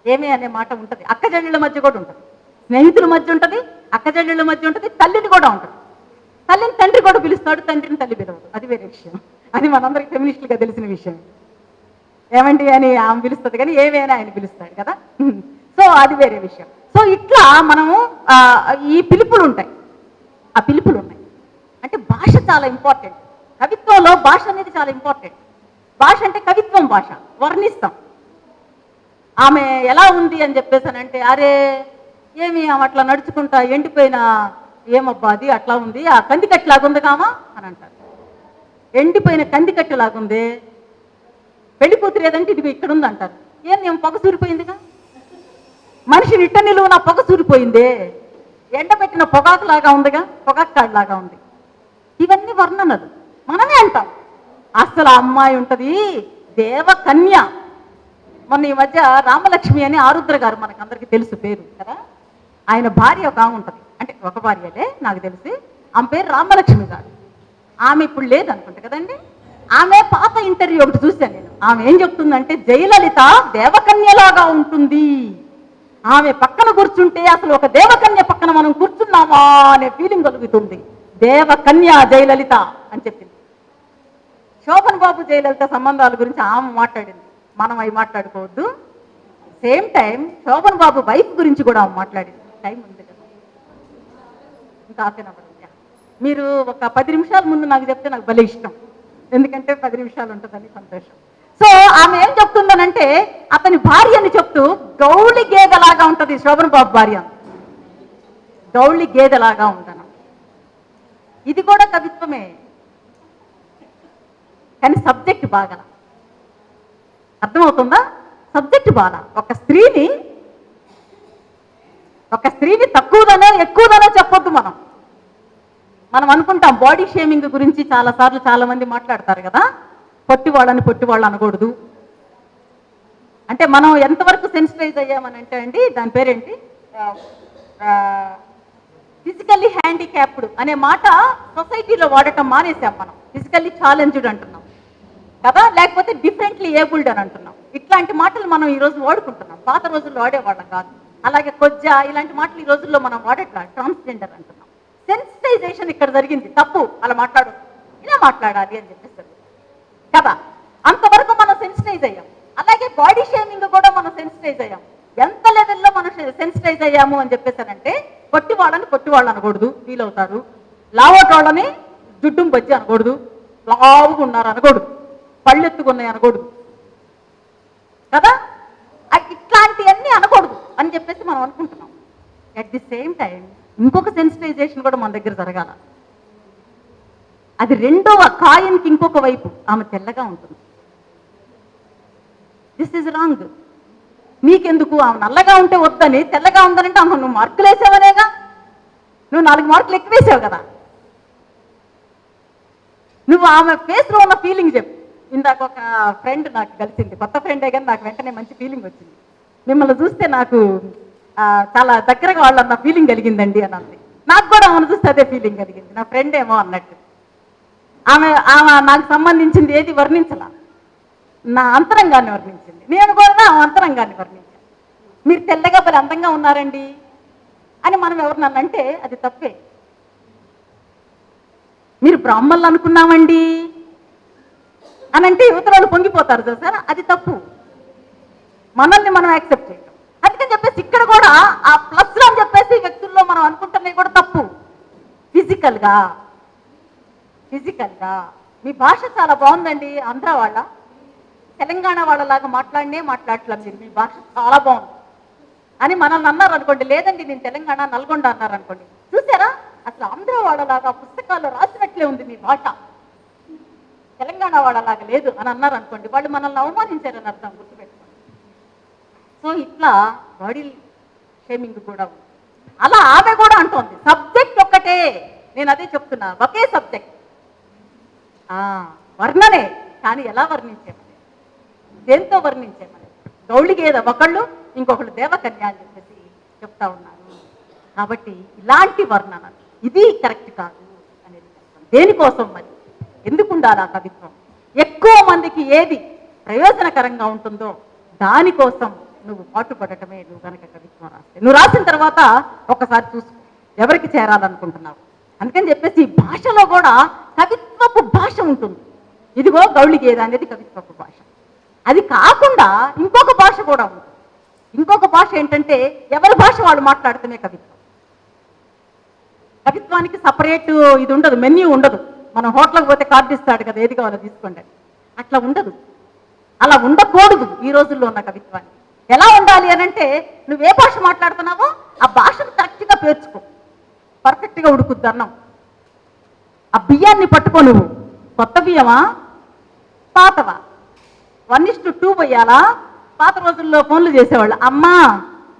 [SPEAKER 1] ఏమి అనే మాట ఉంటుంది. అక్కజెళ్ళిళ్ళ మధ్య కూడా ఉంటుంది, స్నేహితుల మధ్య ఉంటుంది, అక్కజెళ్ళిళ్ళ మధ్య ఉంటుంది, తల్లిని కూడా ఉంటుంది. తల్లిని తండ్రి కూడా పిలుస్తాడు, తండ్రిని తల్లి పిలవదు. అది వేరే విషయం. అది మనందరికి ఫెమినిస్టులుగా తెలిసిన విషయం. ఏమండి అని ఆమె పిలుస్తుంది కానీ ఏమైనా ఆయన పిలుస్తాడు కదా. సో అది వేరే విషయం. సో ఇట్లా మనము ఈ పిలుపులు ఉంటాయి, ఆ పిలుపులు ఉన్నాయి. అంటే భాష చాలా ఇంపార్టెంట్. కవిత్వంలో భాష అనేది చాలా ఇంపార్టెంట్. భాష అంటే కవిత్వం, భాష వర్ణిస్తాం. ఆమె ఎలా ఉంది అని చెప్పేసానంటే, అరే ఏమి ఆమె అట్లా నడుచుకుంటా ఎండిపోయిన, ఏమబ్బా అది అట్లా ఉంది, ఆ కందికట్టులాగుంది కామా అని అంటారు. ఎండిపోయిన కందికట్టులాగుంది, పెళ్లి కూతురు ఏదంటే ఇది ఇక్కడ ఉంది అంటారు. ఏం పొగ సూరిపోయిందిగా, మనిషి నిట్ట నిలువున పొగ సూరిపోయిందే, ఎండబెట్టిన పొగాకులాగా ఉందిగా, పొగాక్కాడిలాగా ఉంది. ఇవన్నీ వర్ణనలు, మనమే అంటాం. అసలు ఆ అమ్మాయి ఉంటుంది దేవకన్య. మొన్న ఈ మధ్య రామలక్ష్మి అని ఆరుద్ర గారు మనకు అందరికీ తెలుసు పేరు కదా. ఆయన భార్య ఒక ఆమె ఉంటుంది, అంటే ఒక భార్యలే నాకు తెలిసి. ఆమె పేరు రామలక్ష్మి గారు. ఆమె ఇప్పుడు లేదనుకుంటా కదండి. ఆమె పాత ఇంటర్వ్యూ ఒకటి చూశాను నేను. ఆమె ఏం చెప్తుందంటే, జయలలిత దేవకన్యలాగా ఉంటుంది, ఆమె పక్కన కూర్చుంటే అసలు ఒక దేవకన్య పక్కన మనం కూర్చున్నామా అనే ఫీలింగ్ కలుగుతుంది, దేవకన్య జయలలిత అని చెప్పింది. శోభన్ బాబు జయలలిత సంబంధాల గురించి ఆమె మాట్లాడింది, మనం అవి మాట్లాడుకోవద్దు. సేమ్ టైం శోభన్ బాబు వైఫ్ గురించి కూడా ఆమె మాట్లాడింది. టైం ఉంది కదా, ఇంకా ఆపేనప్పుడు మీరు ఒక 10 నిమిషాల ముందు నాకు చెప్తే నాకు భలే ఇష్టం, ఎందుకంటే 10 నిమిషాలు ఉంటుందని సంతోషం. సో ఆమె ఏం చెప్తుందనంటే, అతని భార్యని చెప్తూ గౌళి గేదెలాగా ఉంటుంది శోభన్ బాబు భార్య, గౌళి గేదెలాగా ఉంటాను. ఇది కూడా కవిత్వమే, కానీ సబ్జెక్ట్ బాగా. అర్థమవుతుందా? సబ్జెక్ట్ బాగా ఒక స్త్రీని తక్కువదనో ఎక్కువదనో చెప్పొద్దు. మనం అనుకుంటాం బాడీ షేమింగ్ గురించి చాలాసార్లు చాలా మంది మాట్లాడతారు కదా, పొట్టివాళ్ళు అనకూడదు అంటే మనం ఎంతవరకు సెన్సిటైజ్ అయ్యామని అంటే అండి, దాని పేరేంటి, ఫిజికల్లీ హ్యాండిక్యాప్డ్ అనే మాట సొసైటీలో వాడటం మానేసాం. మనం ఫిజికల్లీ ఛాలెంజ్డ్ అంటున్నాం కదా, లేకపోతే డిఫరెంట్లీ ఏబుల్డ్ అని అంటున్నాం. ఇట్లాంటి మాటలు మనం ఈ రోజు వాడుకుంటున్నాం, పాత రోజుల్లో వాడేవాళ్ళం కాదు. అలాగే కొజ్జా ఇలాంటి మాటలు ఈ రోజుల్లో మనం వాడట్లా, ట్రాన్స్జెండర్ అంటున్నాం. సెన్సిటైజేషన్ ఇక్కడ జరిగింది, తప్పు అలా మాట్లాడు, ఇలా మాట్లాడాలి అని చెప్పేసి కదా, అంతవరకు మనం సెన్సిటైజ్ అయ్యాం. అలాగే బాడీ షేమింగ్ కూడా మనం సెన్సిటైజ్ అయ్యాం. ఎంత లెవెల్లో మనం సెన్సిటైజ్ అయ్యాము అని చెప్పేసానంటే, పొట్టివాళ్ళు అనకూడదు, ఫీల్ అవుతారు. లావోటోళ్ళని జుడ్డుం బజ్జి అనకూడదు, లావుగా ఉన్నారు అనకూడదు, పళ్ళు ఎత్తుకున్నాయి అనకూడదు కదా, ఇట్లాంటివన్నీ అనకూడదు అని చెప్పేసి మనం అనుకుంటున్నాం. అట్ ది సేమ్ టైం ఇంకొక సెన్సిటైజేషన్ కూడా మన దగ్గర జరగాల. అది రెండవ కాయిన్కి ఇంకొక వైపు, ఆమె తెల్లగా ఉంటుంది. This is wrong. నీకెందుకు ఆమె నల్లగా ఉంటే వద్దని, తెల్లగా ఉందనంటే ఆమె నువ్వు మార్కులు వేసావనేగా, నువ్వు 4 మార్కులు ఎక్కువ వేసావు కదా. నువ్వు ఆమె ఫేస్లో ఉన్న ఫీలింగ్ చెప్పు. ఇందాక ఒక ఫ్రెండ్ నాకు కలిసింది, కొత్త ఫ్రెండే కానీ నాకు వెంటనే మంచి ఫీలింగ్ వచ్చింది. మిమ్మల్ని చూస్తే నాకు చాలా దగ్గరగా వాళ్ళన్న ఫీలింగ్ కలిగిందండి అని అంది. నాకు కూడా ఆమెను చూస్తే అదే ఫీలింగ్ కలిగింది, నా ఫ్రెండ్ ఏమో అన్నట్టు. ఆమె నాకు సంబంధించింది ఏది వర్ణించలా, నా అంతరంగాన్ని వర్ణించింది. నేను కూడా ఆ అంతరంగాన్ని వర్ణించాను. మీరు తెల్లగా పలు అందంగా ఉన్నారండి అని మనం ఎవరినన్నంటే అది తప్పే. మీరు బ్రాహ్మణులు అనుకున్నామండి అని అంటే యువతరాలు పొంగిపోతారు సార్, అది తప్పు. మనల్ని మనం యాక్సెప్ట్ చేయడం. అందుకని చెప్పేసి ఇక్కడ కూడా ఆ ప్లస్ అని చెప్పేసి వ్యక్తుల్లో మనం అనుకుంటున్నవి కూడా తప్పు. ఫిజికల్గా మీ భాష చాలా బాగుందండి, ఆంధ్ర వాళ్ళ తెలంగాణ వాళ్ళలాగా మాట్లాడట్లేదు మీరు, మీ భాష చాలా బాగుంది అని మనల్ని అన్నారు అనుకోండి. లేదండి నేను తెలంగాణ నల్గొండ అన్నారు అనుకోండి, చూసారా అసలు ఆంధ్ర వాళ్ళలాగా పుస్తకాల్లో రాసినట్లే ఉంది మీ భాష, తెలంగాణ వాళ్ళలాగా లేదు అని అన్నారు అనుకోండి, వాళ్ళు మనల్ని అవమానించారని అర్థం, గుర్తుపెట్టుకోండి. సో ఇట్లా బాడీ షేమింగ్ కూడా ఉంది. అలా ఆమె కూడా అంటోంది, సబ్జెక్ట్ ఒక్కటే, నేను అదే చెప్తున్నా, ఒకే సబ్జెక్ట్, వర్ణనే, కానీ ఎలా వర్ణించేమని, దేంతో వర్ణించేమని. గౌళిగేద ఒకళ్ళు, ఇంకొకళ్ళు దేవకన్య అని చెప్పేసి చెప్తా ఉన్నారు. కాబట్టి ఇలాంటి వర్ణన ఇది కరెక్ట్ కాదు అనేది చెప్తాను. దేనికోసం మరి, ఎందుకు ఉండాలి ఆ కవిత్వం? ఎక్కువ మందికి ఏది ప్రయోజనకరంగా ఉంటుందో దానికోసం నువ్వు పాటుపడటమే నువ్వు కనుక కవిత్వం రాస్తే. నువ్వు రాసిన తర్వాత ఒకసారి చూసుకో ఎవరికి చేరాలనుకుంటున్నావు. అందుకని చెప్పేసి ఈ భాషలో కూడా కవిత్వపు భాష ఉంటుంది. ఇదిగో గౌళిగేద అనేది కవిత్వపు భాష. అది కాకుండా ఇంకొక భాష కూడా ఉంది. ఇంకొక భాష ఏంటంటే ఎవరి భాష వాళ్ళు మాట్లాడుతునే కవిత్వం. కవిత్వానికి సపరేట్ ఇది ఉండదు, మెన్యూ ఉండదు. మనం హోటల్కి పోతే కార్డు ఇస్తాడు కదా, ఏది కావాలో తీసుకోండి, అట్లా ఉండదు. అలా ఉండకూడదు ఈ రోజుల్లో ఉన్న కవిత్వాన్ని. ఎలా ఉండాలి అని అంటే, నువ్వే భాష మాట్లాడుతున్నావో ఆ భాషను కరెక్ట్గా పేర్చుకో, పర్ఫెక్ట్గా ఉడుకుద్ది అన్నం. ఆ బియ్యాన్ని పట్టుకో, నువ్వు కొత్త బియ్యమా పాతవా, 1:2 పోయాలా. పాత రోజుల్లో ఫోన్లు చేసేవాళ్ళు, అమ్మా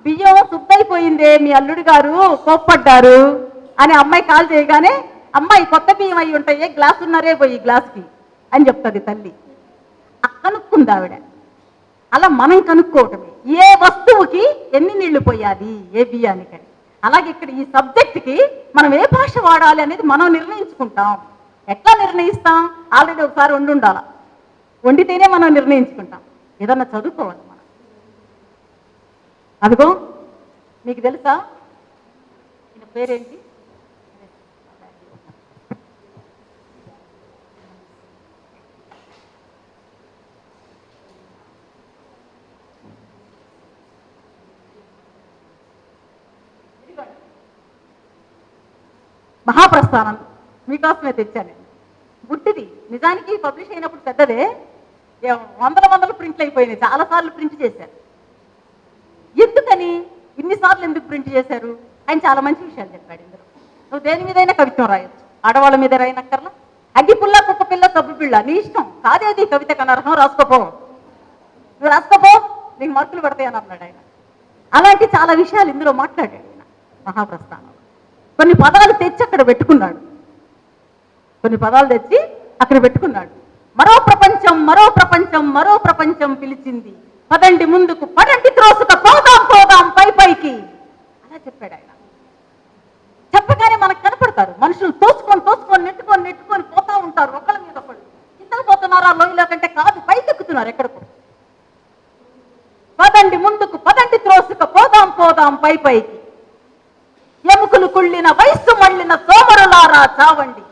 [SPEAKER 1] బియ్యం శుద్ధైపోయిందే, మీ అల్లుడు గారు కోప్పడ్డారు అని అమ్మాయి కాల్ చేయగానే, అమ్మాయి కొత్త బియ్యం అయి ఉంటాయి, గ్లాసున్నరే పోయి గ్లాస్కి అని చెప్తుంది తల్లి. కనుక్కుంది ఆవిడ. అలా మనం కనుక్కోవటమే, ఏ వస్తువుకి ఎన్ని నీళ్లు పోయాలి, ఏ బియ్యానికని. అలాగే ఇక్కడ ఈ సబ్జెక్ట్కి మనం ఏ భాష వాడాలి అనేది మనం నిర్ణయించుకుంటాం. ఎట్లా నిర్ణయిస్తాం? ఆల్రెడీ ఒకసారి ఉండాల, వండితేనే మనం నిర్ణయించుకుంటాం. ఏదన్నా చదువుకోవాలి మనం. అదిగో మీకు తెలుసా ఈయన పేరేంటి, మహాప్రస్థానం మీకోసమే తెచ్చాను. బుట్టిది నిజానికి పబ్లిష్ అయినప్పుడు పెద్దదే, వందల ప్రింట్లు అయిపోయినాయి, చాలాసార్లు ప్రింట్ చేశారు. ఎందుకని ఇన్నిసార్లు ఎందుకు ప్రింట్ చేశారు? ఆయన చాలా మంచి విషయాలు చెప్పాడు ఇందులో. నువ్వు దేని మీదైనా కవిత్వం రాయొచ్చు, ఆడవాళ్ళ మీద రాయనక్కర్లా. అగ్గి పుల్ల, కుక్క పిల్ల, సబ్బు పిల్ల నీ ఇష్టం, కాదేది కవిత కనర్హం, రాసుకోపో. నువ్వు నీకు మార్కులు పడతాయని అన్నాడు ఆయన. అలాంటి చాలా విషయాలు ఇందులో మాట్లాడాడు ఆయన మహాప్రస్థానంలో. కొన్ని పదాలు తెచ్చి అక్కడ పెట్టుకున్నాడు, కొన్ని పదాలు తెచ్చి అక్కడ పెట్టుకున్నాడు. మరో ప్రపంచం మరో ప్రపంచం మరో ప్రపంచం పిలిచింది, పదండి ముందుకు పదండి త్రోసుక పోదాం పోదాం పై పైకి అలా చెప్పాడు ఆయన. చెప్పగానే మనకు కనపడతారు మనుషులు తోసుకొని తోసుకొని నెట్టుకొని నెట్టుకొని పోతా ఉంటారు, ఒకళ్ళ మీద ఒకళ్ళు. కిందకు పోతున్నారా లోయలో కంటే కాదు, పైకెక్కుతున్నారు ఎక్కడికో. పదండి ముందుకు పదండి త్రోసుక పోదాం పోదాం పై పైకి, ఎముకలు కుళ్ళిన వయస్సు మళ్ళిన సోమరులారా చావండి,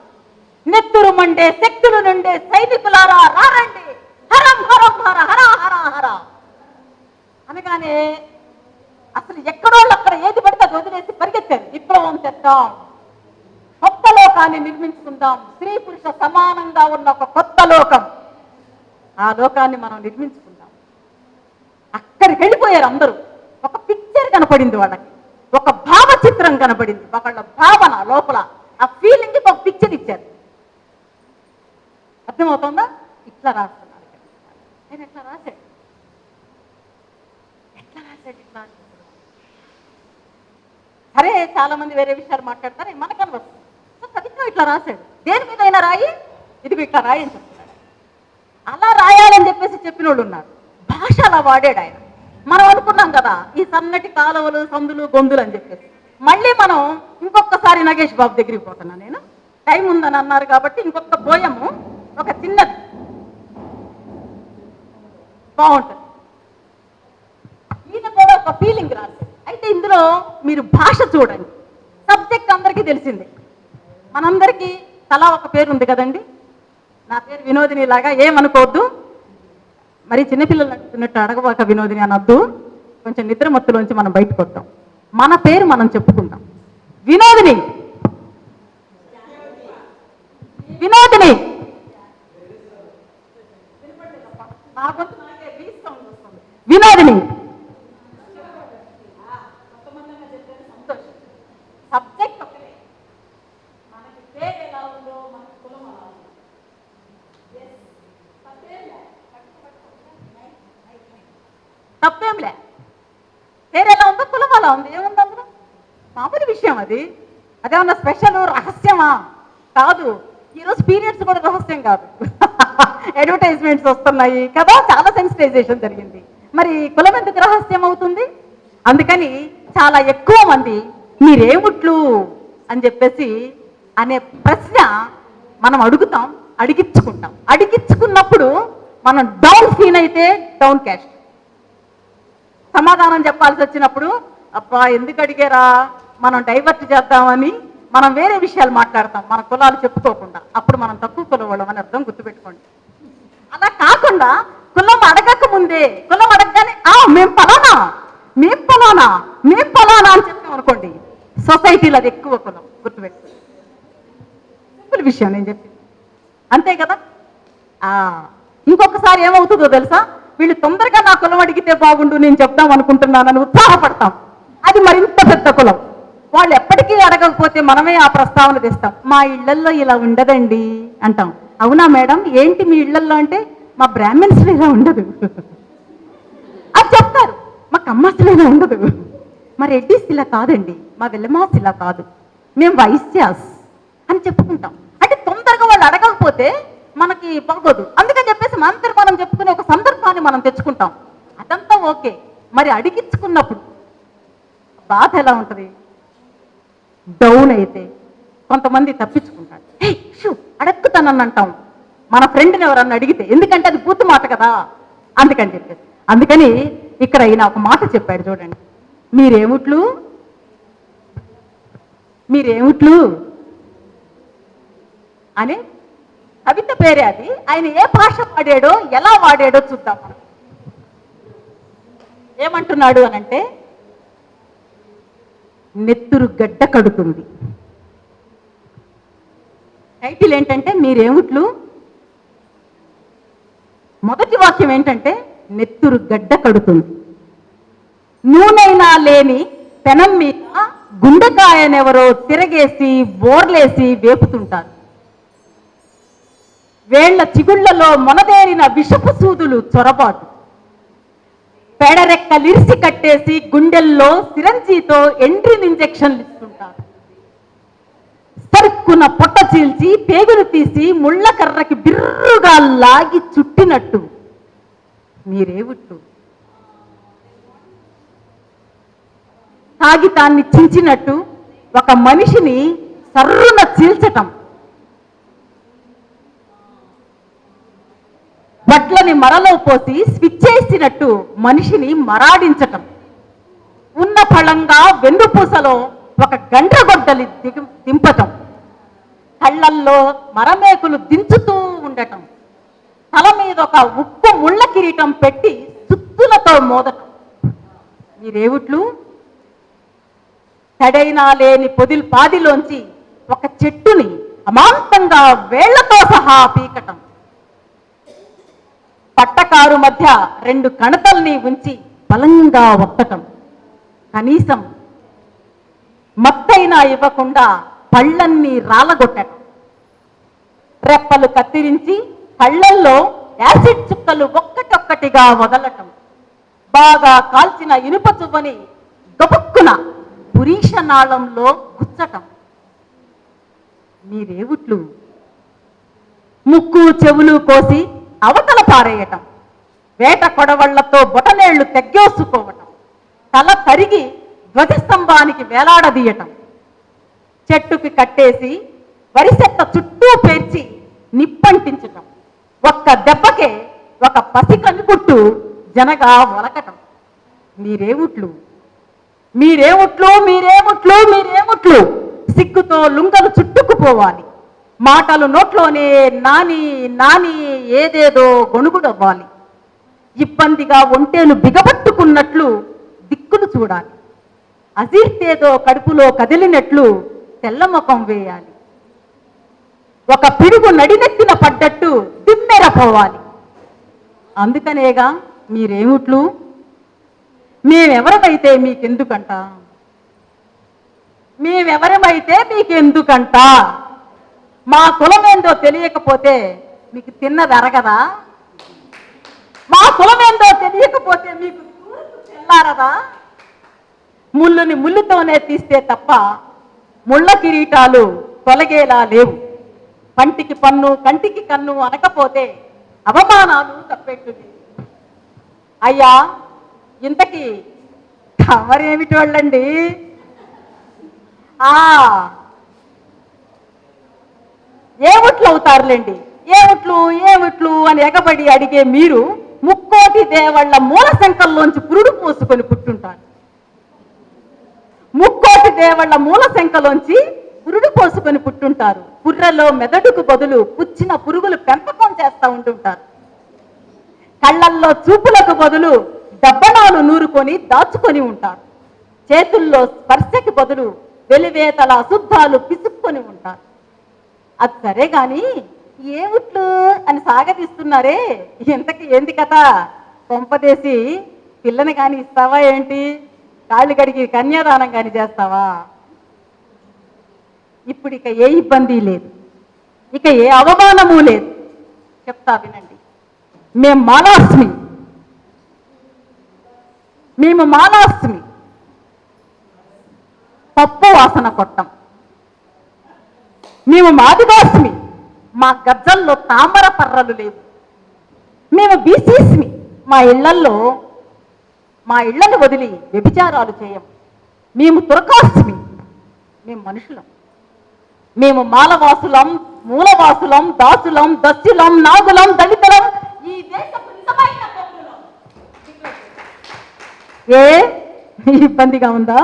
[SPEAKER 1] నెత్తురు మండే శక్తులు నుండే సైనికులారా రారండి, హరం హరం హర హర హర హర అనగానే అసలు ఎక్కడోళ్ళు అక్కడ ఏది పడితే అది వదిలేసి పరిగెత్తారు. విప్లవం తెద్దాం, కొత్త లోకాన్ని నిర్మించుకుందాం, స్త్రీ పురుష సమానంగా ఉన్న ఒక కొత్త లోకం, ఆ లోకాన్ని మనం నిర్మించుకుందాం. అక్కడికి వెళ్ళిపోయారు అందరూ. ఒక పిక్చర్ కనపడింది వాళ్ళకి, ఒక భావ చిత్రం కనపడింది, వాళ్ళ భావన లోపల ఆ ఫీలింగ్ ఒక పిక్చర్ ఇచ్చారు. అర్థమవుతుందా? ఇట్లా రాస్తున్నారు ఆయన. ఎట్లా రాశాడు, ఎట్లా రాశాడు ఇట్లా. సరే చాలా మంది వేరే విషయాలు మాట్లాడతారు, మనకని వస్తుంది. సో కవిత్వం ఇట్లా రాశాడు. దేని మీద అయినా రాయి, ఇదిగో ఇట్లా రాయి అని చెప్తున్నాడు. అలా రాయాలని చెప్పేసి చెప్పిన వాళ్ళు ఉన్నారు. భాష అలా వాడాడు ఆయన. మనం అనుకున్నాం కదా ఈ సన్నటి కాలువలు సందులు గొంతులు అని చెప్పేసి. మళ్ళీ మనం ఇంకొకసారి నగేష్ బాబు దగ్గరికి పోతున్నా. నేను టైం ఉందని అన్నారు కాబట్టి ఇంకొక పోయము, ఒక చిన్నది బాగుంటుంది. ఈయన కూడా ఒక ఫీలింగ్ రాశాడు. అయితే ఇందులో మీరు భాష చూడండి. సబ్జెక్ట్ అందరికీ తెలిసిందే, మనందరికీ తలా ఒక పేరు ఉంది కదండి. నా పేరు వినోదిని లాగా ఏమనుకోవద్దు, మరి చిన్నపిల్లలు నడుపుతున్నట్టు అడగబాక వినోదిని అనొద్దు. కొంచెం నిద్ర మత్తులోంచి మనం బయటకు వద్దాం, మన పేరు మనం చెప్పుకుంటాం. వినోదిని, వినోదిని. వినోదిని సబ్జెక్ట్ ఒకటే, మనకి పేరు ఎలా ఉందో మన కులం అలా ఉంది. తప్పేంలే, పేరు ఎలా ఉందో కులం అలా ఉంది, ఏముంది అందులో? మామూలు విషయం అది. అదేమన్నా స్పెషల్ రహస్యమా? కాదు. ఈరోజు పీరియడ్స్ కూడా రహస్యం కాదు, అడ్వర్టైజ్మెంట్స్ వస్తున్నాయి కదా, చాలా సెన్సిటైజేషన్ జరిగింది. మరి కులం ఎందుకు రహస్యం అవుతుంది? అందుకని చాలా ఎక్కువ మంది మీరేముట్లు అని చెప్పేసి అనే ప్రశ్న మనం అడుగుతాం, అడిగించుకుంటాం. అడిగించుకున్నప్పుడు మనం డౌన్ ఫీల్ అయితే డౌన్ క్యాస్ట్, సమాధానం చెప్పాల్సి వచ్చినప్పుడు అబ్బా ఎందుకు అడిగారా, మనం డైవర్ట్ చేద్దామని మనం వేరే విషయాలు మాట్లాడతాం, మన కులాలు చెప్పుకోకుండా. అప్పుడు మనం తక్కువ కులం వాళ్ళం అని అర్థం, గుర్తుపెట్టుకోండి. అలా కాకుండా కులం అడగక ముందే, కులం అడగగానే మేం పలానా మేం పలానా మేం పలానా అని చెప్పాం అనుకోండి, సొసైటీలో అది ఎక్కువ కులం. గుర్తుపెట్టుకోండి, సింపుల్ విషయం నేను చెప్పింది, అంతే కదా. ఇంకొకసారి ఏమవుతుందో తెలుసా, వీళ్ళు తొందరగా నా కులం అడిగితే బాగుండు నేను చెప్దాం అనుకుంటున్నానని ఉత్సాహపడతాం. అది మరింత పెద్ద కులం. వాళ్ళు ఎప్పటికీ అడగకపోతే మనమే ఆ ప్రస్తావన తెస్తాం. మా ఇళ్లల్లో ఇలా ఉండదండి అంటాం. అవునా మేడం, ఏంటి మీ ఇళ్లల్లో అంటే మా బ్రాహ్మణ్స్లో ఇలా ఉండదు అది చెప్తారు, మా కమ్మస్లో ఇలా ఉండదు, మా రెడ్డిస్ ఇలా కాదండి, మా వెల్లమాస్ ఇలా కాదు, మేము వైశ్యాస్ అని చెప్పుకుంటాం. అంటే తొందరగా వాళ్ళు అడగకపోతే మనకి బాగోదు. అందుకని చెప్పేసి మనంతరం మనం చెప్పుకునే ఒక సందర్భాన్ని మనం తెచ్చుకుంటాం. అదంతా ఓకే. మరి అడిగించుకున్నప్పుడు బాధ ఎలా ఉంటుంది? డౌన్ అయితే కొంతమంది తప్పించుకుంటారు. అడక్కుతానని అంటాం మన ఫ్రెండ్ని ఎవరన్నా అడిగితే, ఎందుకంటే అది పూర్తి మాట కదా, అందుకని చెప్పేసి. అందుకని ఇక్కడ ఈయన ఒక మాట చెప్పాడు చూడండి, మీరేముట్లు మీరేముట్లు అని. కవిత పేరే అది. ఆయన ఏ భాష వాడాడో ఎలా వాడాడో చూద్దాం మనం. ఏమంటున్నాడు అనంటే, నెత్తురు గడ్డ కడుతుంది. టైటిల్ ఏంటంటే మీరేముట్లు, మొదటి వాక్యం ఏంటంటే నెత్తురు గడ్డ కడుతుంది. నూనెైనా లేని పెనం మీద గుండెకాయనెవరో తిరగేసి బోర్లేసి వేపుతుంటారు. వేళ్ల చిగుళ్లలో మొనదేరిన విషపు సూదులు చొరబాటు. పెడరెక్కలిరిసి కట్టేసి గుండెల్లో సిరంజీతో ఎంట్రిన్ ఇంజెక్షన్లు ఇస్తుంటారు. సరుక్కున పొట్ట చీల్చి పేగులు తీసి ముళ్ళ కర్రకి బిర్రుగా లాగి చుట్టినట్టు మీరేవుట్లు. కాగితాన్ని చించినట్టు ఒక మనిషిని సర్రున చీల్చటం, వడ్లని మరలో పోసి స్విచ్ చేసినట్టు మనిషిని మరాడించటం, ఉన్న ఫలంగా వెన్నుపూసలో ఒక గండ్రగొడ్డలి దింపటం, కళ్ళల్లో మరమేకులు దించుతూ ఉండటం, తల మీద ఒక ఉప్పు ముళ్ళ కిరీటం పెట్టి సుత్తులతో మోదటం మీరేవుట్లు. తడైనా లేని పొదిల్ పాదిలోంచి ఒక చెట్టుని అమాంతంగా వేళ్లతో సహా పీకటం, పట్టకారు మధ్య 2 కణతల్ని ఉంచి బలంగా ఒత్తటం, కనీసం మత్తైనా ఇవ్వకుండా పళ్ళన్నీ రాలగొట్టటం, రెప్పలు కత్తిరించి కళ్ళల్లో యాసిడ్ చుక్కలు ఒక్కటొక్కటిగా వదలటం, బాగా కాల్చిన ఇనుప చువ్వని గబుక్కున పురీష నాళంలో గుచ్చటం మీరేవుట్లు. ముక్కు చెవులు కోసి అవతల పారేయటం, వేట కొడవళ్లతో బొటనేళ్లు తెగ్గోసుకోవటం, తల తరిగి ధ్వజస్తంభానికి వేలాడదీయటం, చెట్టుకి కట్టేసి వరిసెట్ట చుట్టూ పేర్చి నిప్పంటించటం, ఒక్క దెబ్బకే ఒక పసి కనుగుట్టు జనగా ఒలకటం మీరేవుట్లు. మీరేముట్లు మీరేముట్లు మీరేముట్లు. సిగ్గుతో లుంగలు చుట్టుకుపోవాలి, మాటలు నోట్లోనే నాని నాని ఏదేదో గొణుగుడవ్వాలి, ఇబ్బందిగా ఒంటేలు బిగబట్టుకున్నట్లు దిక్కులు చూడాలి, అజీర్తేదో కడుపులో కదిలినట్లు తెల్లముఖం వేయాలి, ఒక పిడుగు నడినెత్తిన పడ్డట్టు దిమ్మెరపోవాలి. అందుకనేగా మీరేముట్లు. మేమెవరమైతే మీకెందుకంట, మేమెవరమైతే మీకెందుకంట. మా కులమేందో తెలియకపోతే మీకు తిన్నది అరగదా, మా కులమేందో తెలియకపోతే మీకు తెల్లారదా. ముళ్ళుని ముళ్ళుతోనే తీస్తే తప్ప ముళ్ళ కిరీటాలు తొలగేలా లేవు. పంటికి పన్ను కంటికి కన్ను అనకపోతే అవమానాలు తప్పెట్టుంది. అయ్యా, ఇంతకీ తమరేమిటి వాళ్ళండి? ఏముట్లు అవుతారులేండి, ఏముట్లు ఏముట్లు అని ఎగబడి అడిగే మీరు 3 కోటి దేవళ్ల మూల శంకల్లోంచి పురుడు పోసుకొని పుట్టుంటారు. 3 కోటి దేవళ్ల మూల శంకలోంచి పురుడు పోసుకొని పుట్టుంటారు. పుర్రెలో మెదడుకు బదులు పుచ్చిన పురుగులు పెంపకం చేస్తూ ఉంటుంటారు. కళ్ళల్లో చూపులకు బదులు దబ్బనాలు నూరుకొని దాచుకొని ఉంటారు. చేతుల్లో స్పర్శకి బదులు వెలివేతల అశుద్ధాలు పిసుక్కొని ఉంటారు. అది సరే గాని ఏముట్లు అని సాగదీస్తున్నారే, ఇంతకి ఏంది కథ? కొంపదేసి పిల్లని కానీ ఇస్తావా ఏంటి? కాళ్ళు కడిగి కన్యాదానం కానీ చేస్తావా? ఇప్పుడు ఇక ఏ ఇబ్బంది లేదు, ఇక ఏ అవమానము లేదు. చెప్తా వినండి. మేము మాలాస్మి పప్పు వాసన కొట్టం. మేము మాదిగాస్మి, మా గజ్జల్లో తామర పర్రలు లేవు. మేము బీసీస్మి, మా ఇళ్లను వదిలి వ్యభిచారాలు చేయం. మేము తురకాస్మి, మేము మనుషులం. మేము మాలవాసులం, మూలవాసులం, దాసులం, దస్యులం, నాగులం, దళితులం, ఈ దేశపు నిజమైన పౌరులం. ఏ ఇబ్బందిగా ఉందా?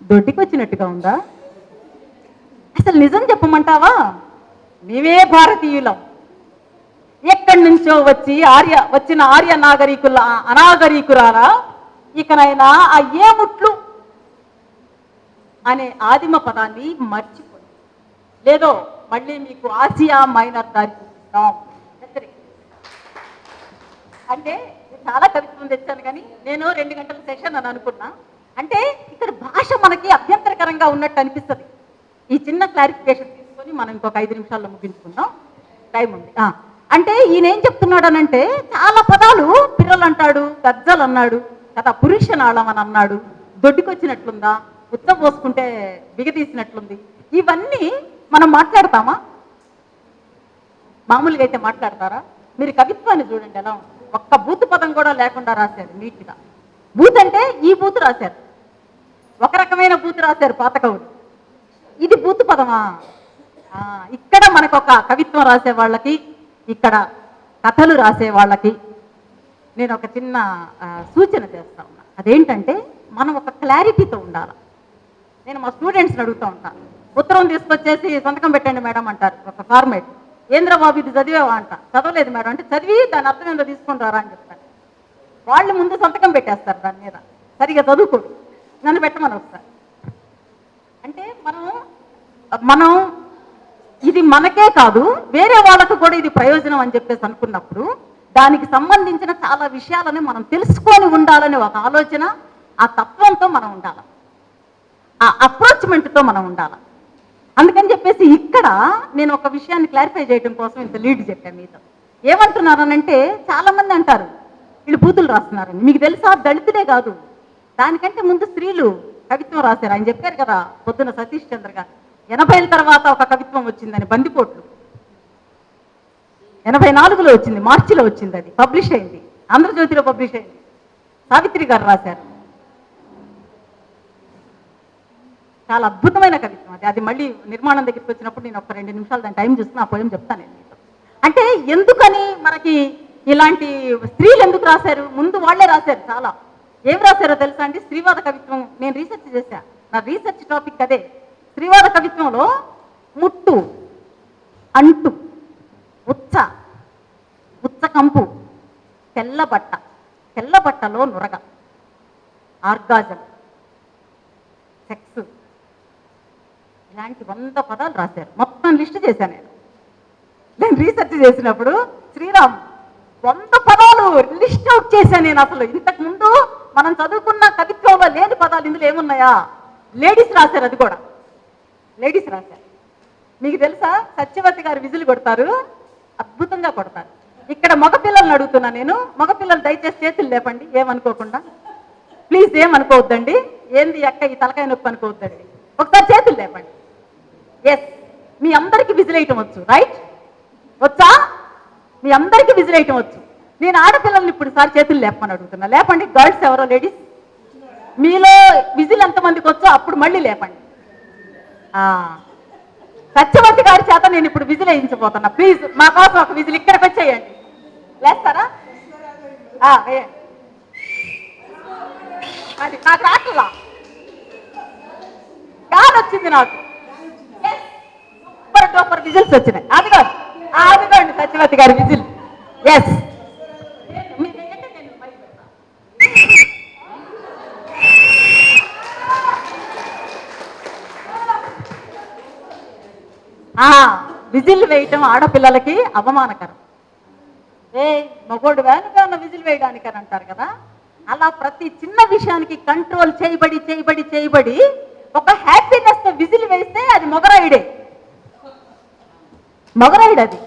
[SPEAKER 1] దొడ్డికి వచ్చినట్టుగా ఉందా? అసలు నిజం చెప్పమంటావా? మేమే భారతీయులం. ఎక్కడి నుంచో వచ్చిన ఆర్య అనాగరికురాలా ఇకనైనా ఆ ఏముట్లు అనే ఆదిమ పదాన్ని మర్చిపోయి, లేదో మళ్ళీ మీకు ఆసియా మైనర్ దారి చూపిస్తాం. అంటే చాలా కవిత్వం తెచ్చాను, కానీ నేను 2 గంటల సెషన్ అని అనుకున్నా. అంటే ఇక్కడ భాష మనకి అభ్యంతరకరంగా ఉన్నట్టు అనిపిస్తుంది. ఈ చిన్న క్లారిఫికేషన్ తీసుకొని మనం ఇంకొక 5 నిమిషాల్లో ముగించుకుందాం, టైం ఉంది. అంటే ఈయన ఏం చెప్తున్నాడు అనంటే, చాలా పదాలు పిల్లలు అంటాడు, గజ్జలు అన్నాడు కదా, పురుషనాళం అని అన్నాడు, దొడ్డికొచ్చినట్లుందా, ఉత్త పోసుకుంటే బిగతీసినట్లుంది. ఇవన్నీ మనం మాట్లాడతామా? మామూలుగా అయితే మాట్లాడతారా? మీరు కవిత్వాన్ని చూడండి ఎలా ఉంటుంది. ఒక్క బూతు పదం కూడా లేకుండా రాశారు నీట్గా. బూత్ అంటే ఈ బూతు రాశారు, ఒక రకమైన బూతు రాశారు పాత కవులు. ఇది బూతు పదమా? ఇక్కడ మనకు ఒక కవిత్వం రాసే వాళ్ళకి, ఇక్కడ కథలు రాసే వాళ్ళకి నేను ఒక చిన్న సూచన చేస్తా ఉన్నా. అదేంటంటే మనం ఒక క్లారిటీతో ఉండాలి. నేను మా స్టూడెంట్స్ని అడుగుతూ ఉంటాను, ఉత్తరం తీసుకొచ్చేసి సంతకం పెట్టండి మేడం అంటారు ఒక ఫార్మేట్. ఏంద్రబాబు ఇది చదివేవా అంట. చదవలేదు మేడం అంటే, చదివి దాని అర్థం ఏందో తీసుకొని రారా అని చెప్తాను. వాళ్ళు ముందు సంతకం పెట్టేస్తారు దాని మీద, సరిగా చదువుకోడు, నన్ను పెట్టమని వస్తారు. అంటే మనం ఇది మనకే కాదు వేరే వాళ్ళకు కూడా ఇది ప్రయోజనం అని చెప్పేసి అనుకున్నప్పుడు దానికి సంబంధించిన చాలా విషయాలని మనం తెలుసుకొని ఉండాలని ఒక ఆలోచన, ఆ తత్వంతో మనం ఉండాలి, ఆ అప్రోచ్మెంట్తో మనం ఉండాలి. అందుకని చెప్పేసి ఇక్కడ నేను ఒక విషయాన్ని క్లారిఫై చేయడం కోసం ఇంత లీడ్ చెప్పాను మీతో. ఏమంటున్నారనంటే చాలా మంది అంటారు వీళ్ళు బూతులు రాస్తున్నారని. మీకు తెలుసా, దళితులే కాదు, దానికంటే ముందు స్త్రీలు కవిత్వం రాశారు. ఆయన చెప్పారు కదా పొద్దున సతీష్ చంద్ర గారు, 80ల తర్వాత ఒక కవిత్వం వచ్చిందని, బందిపోట్లు 84లో వచ్చింది, మార్చిలో వచ్చింది, అది పబ్లిష్ అయింది, ఆంధ్రజ్యోతిలో పబ్లిష్ అయింది, సావిత్రి గారు రాశారు. చాలా అద్భుతమైన కవిత్వం అది. అది మళ్ళీ నిర్మాణం దగ్గరికి వచ్చినప్పుడు నేను ఒక 2 నిమిషాలు దాని టైం చూస్తున్నా, ఆ పోయం చెప్తాను నేను మీతో. అంటే ఎందుకని మనకి ఇలాంటి స్త్రీలు ఎందుకు రాశారు? ముందు వాళ్ళే రాశారు. చాలా ఏం రాశారో తెలుసా అండి? స్త్రీవాద కవిత్వం నేను రీసెర్చ్ చేశా, నా రీసెర్చ్ టాపిక్ అదే. స్త్రీవాద కవిత్వంలో ముట్టు, అంటు, ఉచ్చ, ఉచ్చకంపు, తెల్లబట్ట, తెల్లబట్టలో నురగ, ఆర్గాజం, సెక్స్, ఇలాంటి 100 పదాలు రాశారు. మొత్తం లిస్ట్ చేశాను నేను రీసెర్చ్ చేసినప్పుడు. శ్రీరామ్ 100 పదాలు లిస్ట్ అవుట్ చేశాను నేను. అసలు ఇంతకు ముందు మనం చదువుకున్న కవిత్వంలో లేని పదాలు ఇందులో ఏమున్నాయా? లేడీస్ రాశారు, అది కూడా లేడీస్ రాశారు. మీకు తెలుసా, సత్యవతి గారు విజిల్ కొడతారు, అద్భుతంగా కొడతారు. ఇక్కడ మగపిల్లల్ని అడుగుతున్నా నేను, మగపిల్లలు దయచేసి చేతులు లేపండి, ఏమనుకోకుండా ప్లీజ్, ఏమనుకోవద్దండి. ఏంది అక్క ఈ తలకాయ నొప్పి అనుకోవద్దండి, ఒకసారి చేతులు లేపండి. ఎస్, మీ అందరికీ విజిల్ వేయటం వచ్చు, రైట్? వచ్చా? మీ అందరికీ విజిల్ వేయటం వచ్చు. నేను ఆడపిల్లల్ని ఇప్పుడు సారి చేతులు లేపమని అడుగుతున్నా. లేపండి గర్ల్స్, ఎవరో లేడీస్, మీలో విజిల్ ఎంతమందికి వచ్చో అప్పుడు మళ్ళీ లేపండి. సత్యవతి గారి చేత నేను ఇప్పుడు విజిల్ వేయించబోతున్నా. ప్లీజ్ మా కోసం ఒక విజిల్ ఇక్కడికి వచ్చేయండి. లేస్తారా? వేయండి. అది నాకు రాట్లా, గాలి వచ్చింది నాకు. సూపర్ విజిల్స్ వచ్చినాయి. అదిగోండి సత్యవతి గారి విజిల్. ఎస్, విజిల్ వేయటం ఆడపిల్లలకి అవమానకరం. మగోడు వేనుక విజిల్ వేయడానికి అని అంటారు కదా, అలా ప్రతి చిన్న విషయానికి కంట్రోల్ చేయబడి చేయబడి చేయబడి ఒక హ్యాపీనెస్ తో విజిల్ వేస్తే అది మొగరాయుడే, మొగరాయుడు. అది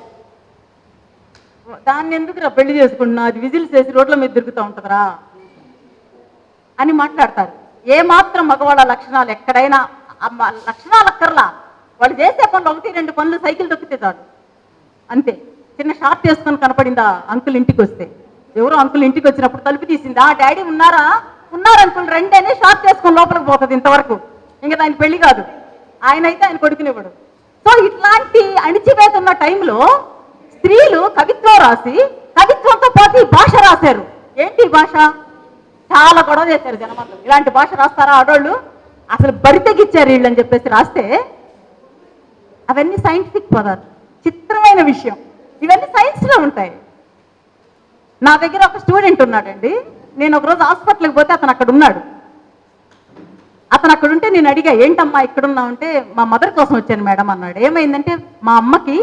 [SPEAKER 1] దాన్ని ఎందుకురా పెళ్లి చేసుకుంటున్నా, అది విజిల్స్ వేసి రోడ్ల మీద తిరుగుతూ ఉంటుందిరా అని మాట్లాడతారు. ఏమాత్రం మగవాళ్ళ లక్షణాలు ఎక్కడైనా, లక్షణాలు అక్కర్లా, వాళ్ళు చేసే పనులు 1-2 పనులు, సైకిల్ తొక్కితే చాలు అంతే. చిన్న షార్ట్ వేసుకొని కనపడిందా అంకుల్ ఇంటికి వస్తే, ఎవరో అంకుల్ ఇంటికి వచ్చినప్పుడు తలుపు తీసిందా, డాడీ ఉన్నారా, ఉన్నారు అంకుల్ రండి అని షార్ట్ వేసుకొని లోపలికి పోతుంది. ఇంతవరకు ఇంకా దాని పెళ్లి కాదు, ఆయన అయితే ఆయన కొడుకునివ్వడు. సో ఇట్లాంటి అణిచివేత ఉన్న టైంలో స్త్రీలు కవిత్వం రాసి కవిత్వంతో పాటు ఈ భాష రాశారు. ఏంటి భాష? చాలా గొడవ చేశారు జనమంతా. ఇలాంటి భాష రాస్తారా ఆడోళ్ళు, అసలు బరితెగిచ్చారు వీళ్ళని చెప్పేసి రాస్తే, అవన్నీ సైంటిఫిక్ పదాలు, చిత్రమైన విషయం. ఇవన్నీ సైన్స్లో ఉంటాయి. నా దగ్గర ఒక స్టూడెంట్ ఉన్నాడండి, నేను ఒకరోజు హాస్పిటల్కి పోతే అతను అక్కడ ఉన్నాడు. అతను అక్కడ ఉంటే నేను అడిగా, ఏంటమ్మా ఇక్కడ ఉన్నావు అంటే, మా మదర్ కోసం వచ్చాను మేడం అన్నాడు. ఏమైందంటే, మా అమ్మకి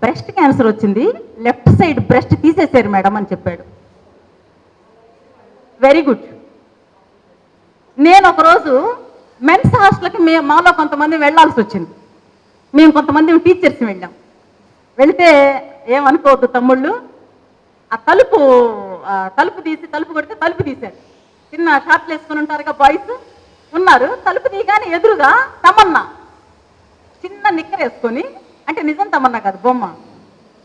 [SPEAKER 1] బ్రెస్ట్ క్యాన్సర్ వచ్చింది, లెఫ్ట్ సైడ్ బ్రెస్ట్ తీసేశారు మేడం అని చెప్పాడు. Very good. నేను ఒకరోజు మెన్స్ హాస్టల్కి మాలో కొంతమంది వెళ్ళాల్సి వచ్చింది. మేము కొంతమంది టీచర్స్ వెళ్ళాం. వెళితే ఏమనుకోవద్దు తమ్ముళ్ళు, ఆ తలుపు తలుపు తీసి తలుపు కొడితే తలుపు తీశాడు. చిన్న షార్ట్లు వేసుకుని ఉంటారుగా బాయ్స్ ఉన్నారు. తలుపు తీయగానే ఎదురుగా తమన్నా చిన్న నిక్కర్ వేసుకొని, అంటే నిజం తమన్నా కాదు బొమ్మ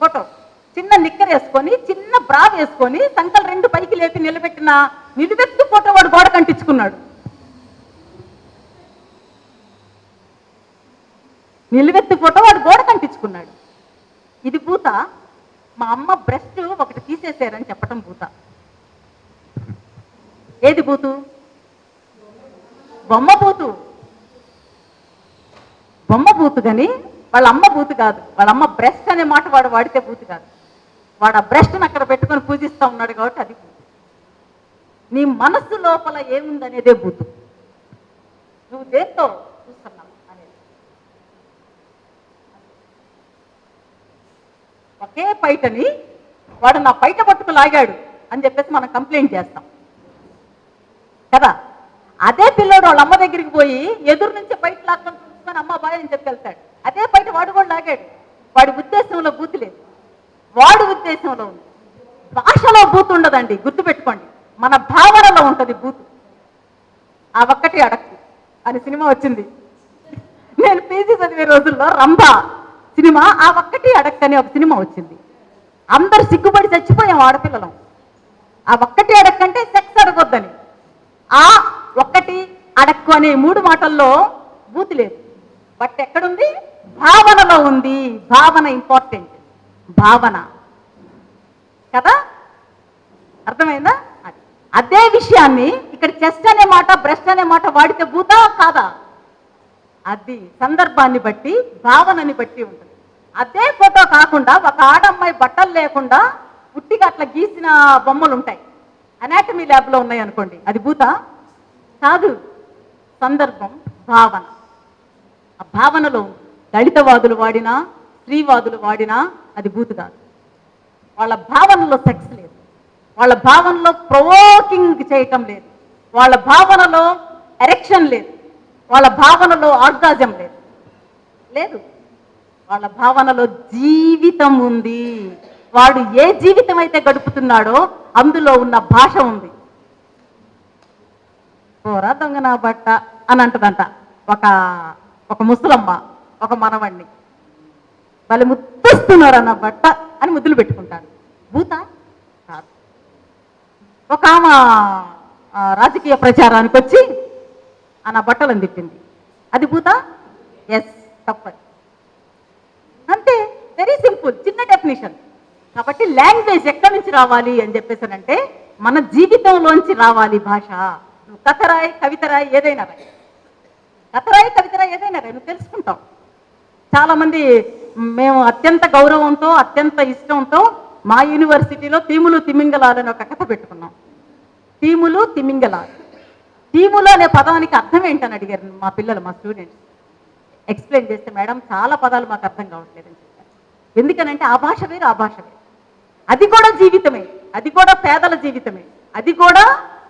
[SPEAKER 1] ఫోటో, చిన్న నిక్కర్ వేసుకొని చిన్న బ్రా వేసుకొని సంకలు 2 పైకి లేపి నిలబెట్టిన నిలువెత్తు ఫోటో వాడు గోడ కంటించుకున్నాడు. నిలువెత్తు ఫోటో వాడు గోడ కంటించుకున్నాడు. ఇది భూత. మా అమ్మ బ్రెస్ట్ ఒకటి తీసేసారని చెప్పటం భూత. ఏది బూతు? బొమ్మ బూతు. బొమ్మ బూతు కానీ వాళ్ళ అమ్మ బూతు కాదు. వాళ్ళ అమ్మ బ్రెస్ట్ అనే మాట వాడు వాడితే బూతు కాదు. వాడు ఆ బ్రెస్ట్ని అక్కడ పెట్టుకొని పూజిస్తూ ఉన్నాడు కాబట్టి అది బూతు. నీ మనస్సు లోపల ఏముందనేదే బూతు. నువ్వు దేంతో చూస్తున్నావు అనేది. ఒకే పైటని వాడు నా పైట పట్టుకు లాగాడు అని చెప్పేసి మనం కంప్లైంట్ చేస్తాం కదా. అదే పిల్లోడు వాళ్ళ అమ్మ దగ్గరికి పోయి ఎదురు నుంచి బయట లాక్కొని చూసుకొని అమ్మ బాయ్ అని చెప్పి వెళ్తాడు. అదే బయట వాడు కూడా లాగాడు. వాడి ఉద్దేశంలో బూతు లేదు, వాడి ఉద్దేశంలో ఉంది. భాషలో బూతు ఉండదండి, గుర్తుపెట్టుకోండి. మన భావనలో ఉంటుంది బూతు. ఆ ఒక్కటి అడక్కు అని సినిమా వచ్చింది. నేను పీజీ చదివే రోజుల్లో రంభా సినిమా ఆ ఒక్కటి అడక్కు అని ఒక సినిమా వచ్చింది. అందరు సిగ్గుపడి చచ్చిపోయాం ఆడపిల్లలం. ఆ ఒక్కటి అడక్కంటే సెక్స్ అడగొద్దని. ఆ ఒక్కటి అడక్కు అనే 3 మాటల్లో బూతు లేదు. బట్ ఎక్కడుంది? భావనలో ఉంది. భావన ఇంపార్టెంట్. భావన కదా, అర్థమైందా? అదే విషయాన్ని ఇక్కడ చెస్ట్ అనే మాట, బ్రెస్ట్ అనే మాట వాడితే బూతా కాదా? అది సందర్భాన్ని బట్టి, భావనని బట్టి ఉంటుంది. అదే ఫోటో కాకుండా ఒక ఆడమ్మాయి బట్టలు లేకుండా పుట్టిగా అట్లా గీసిన బొమ్మలు ఉంటాయి, అనాటమీ ల్యాబ్లో ఉన్నాయి అనుకోండి, అది భూత కాదు. సందర్భం, భావన. ఆ భావనలో దళితవాదులు వాడినా, స్త్రీవాదులు వాడినా అది భూత కాదు. వాళ్ళ భావనలో సెక్స్ లేదు, వాళ్ళ భావనలో ప్రొవోకింగ్ చేయటం లేదు, వాళ్ళ భావనలో ఎరెక్షన్ లేదు, వాళ్ళ భావనలో ఆర్గాజం లేదు. లేదు, వాళ్ళ భావనలో జీవితం ఉంది. వాడు ఏ జీవితం అయితే గడుపుతున్నాడో అందులో ఉన్న భాష ఉంది. పోరా దొంగ నా బట్ట అని అంటదంట ఒక ముసలమ్మ ఒక మనవణ్ణి. వాళ్ళు ముద్దస్తున్నారా నా బట్ట అని ముద్దులు పెట్టుకుంటారు. భూత కాదు. ఒక ఆమె రాజకీయ ప్రచారానికి వచ్చి నా బట్టలను తిట్టింది, అది భూత? ఎస్, తప్పది. అంతే, వెరీ సింపుల్, చిన్న డెఫినేషన్. కాబట్టి లాంగ్వేజ్ ఎక్కడి నుంచి రావాలి అని చెప్పేసానంటే మన జీవితంలోంచి రావాలి భాష. నువ్వు కథ రాయి, కవిత రాయి, ఏదైనా రాయి, కథ రాయి, కవిత రాయి, ఏదైనా రాయి, నువ్వు తెలుసుకుంటావు. చాలామంది మేము అత్యంత గౌరవంతో, అత్యంత ఇష్టంతో మా యూనివర్సిటీలో తీములు తిమింగలాలు అని ఒక కథ పెట్టుకున్నాం. తీములు తిమింగలాలు. తీములు అనే పదానికి అర్థం ఏంటని అడిగారు మా పిల్లలు, మా స్టూడెంట్స్. ఎక్స్ప్లెయిన్ చేస్తే మేడం చాలా పదాలు మాకు అర్థం కావట్లేదని చెప్పారు. ఎందుకనంటే ఆ భాష వేరు, ఆ భాష వేరు. అది కూడా జీవితమే, అది కూడా పేదల జీవితమే, అది కూడా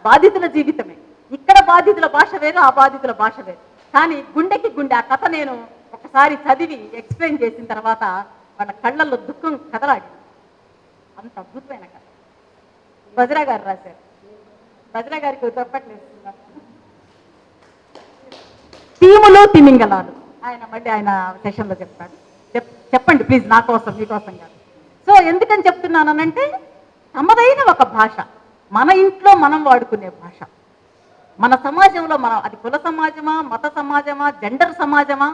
[SPEAKER 1] బాధితుల జీవితమే. ఇక్కడ బాధితుల భాష వేరు, ఆ బాధితుల భాష వేరు. కానీ గుండెకి గుండె ఆ కథ నేను ఒకసారి చదివి ఎక్స్ప్లెయిన్ చేసిన తర్వాత వాళ్ళ కళ్ళల్లో దుఃఖం కదలాడి. అంత అద్భుతమైన కథ బజ్రా గారు రాశారు. బజ్రా గారికి తప్పట్లేదు. తీములు తిమింగలాలు ఆయన మళ్ళీ ఆయన సెషన్లో చెప్తాడు. చెప్పండి ప్లీజ్, నా కోసం, మీకోసం కాదు. సో ఎందుకని చెప్తున్నానంటే తమదైన ఒక భాష, మన ఇంట్లో మనం వాడుకునే భాష, మన సమాజంలో మనం, అది కుల సమాజమా, మత సమాజమా, జెండర్ సమాజమా,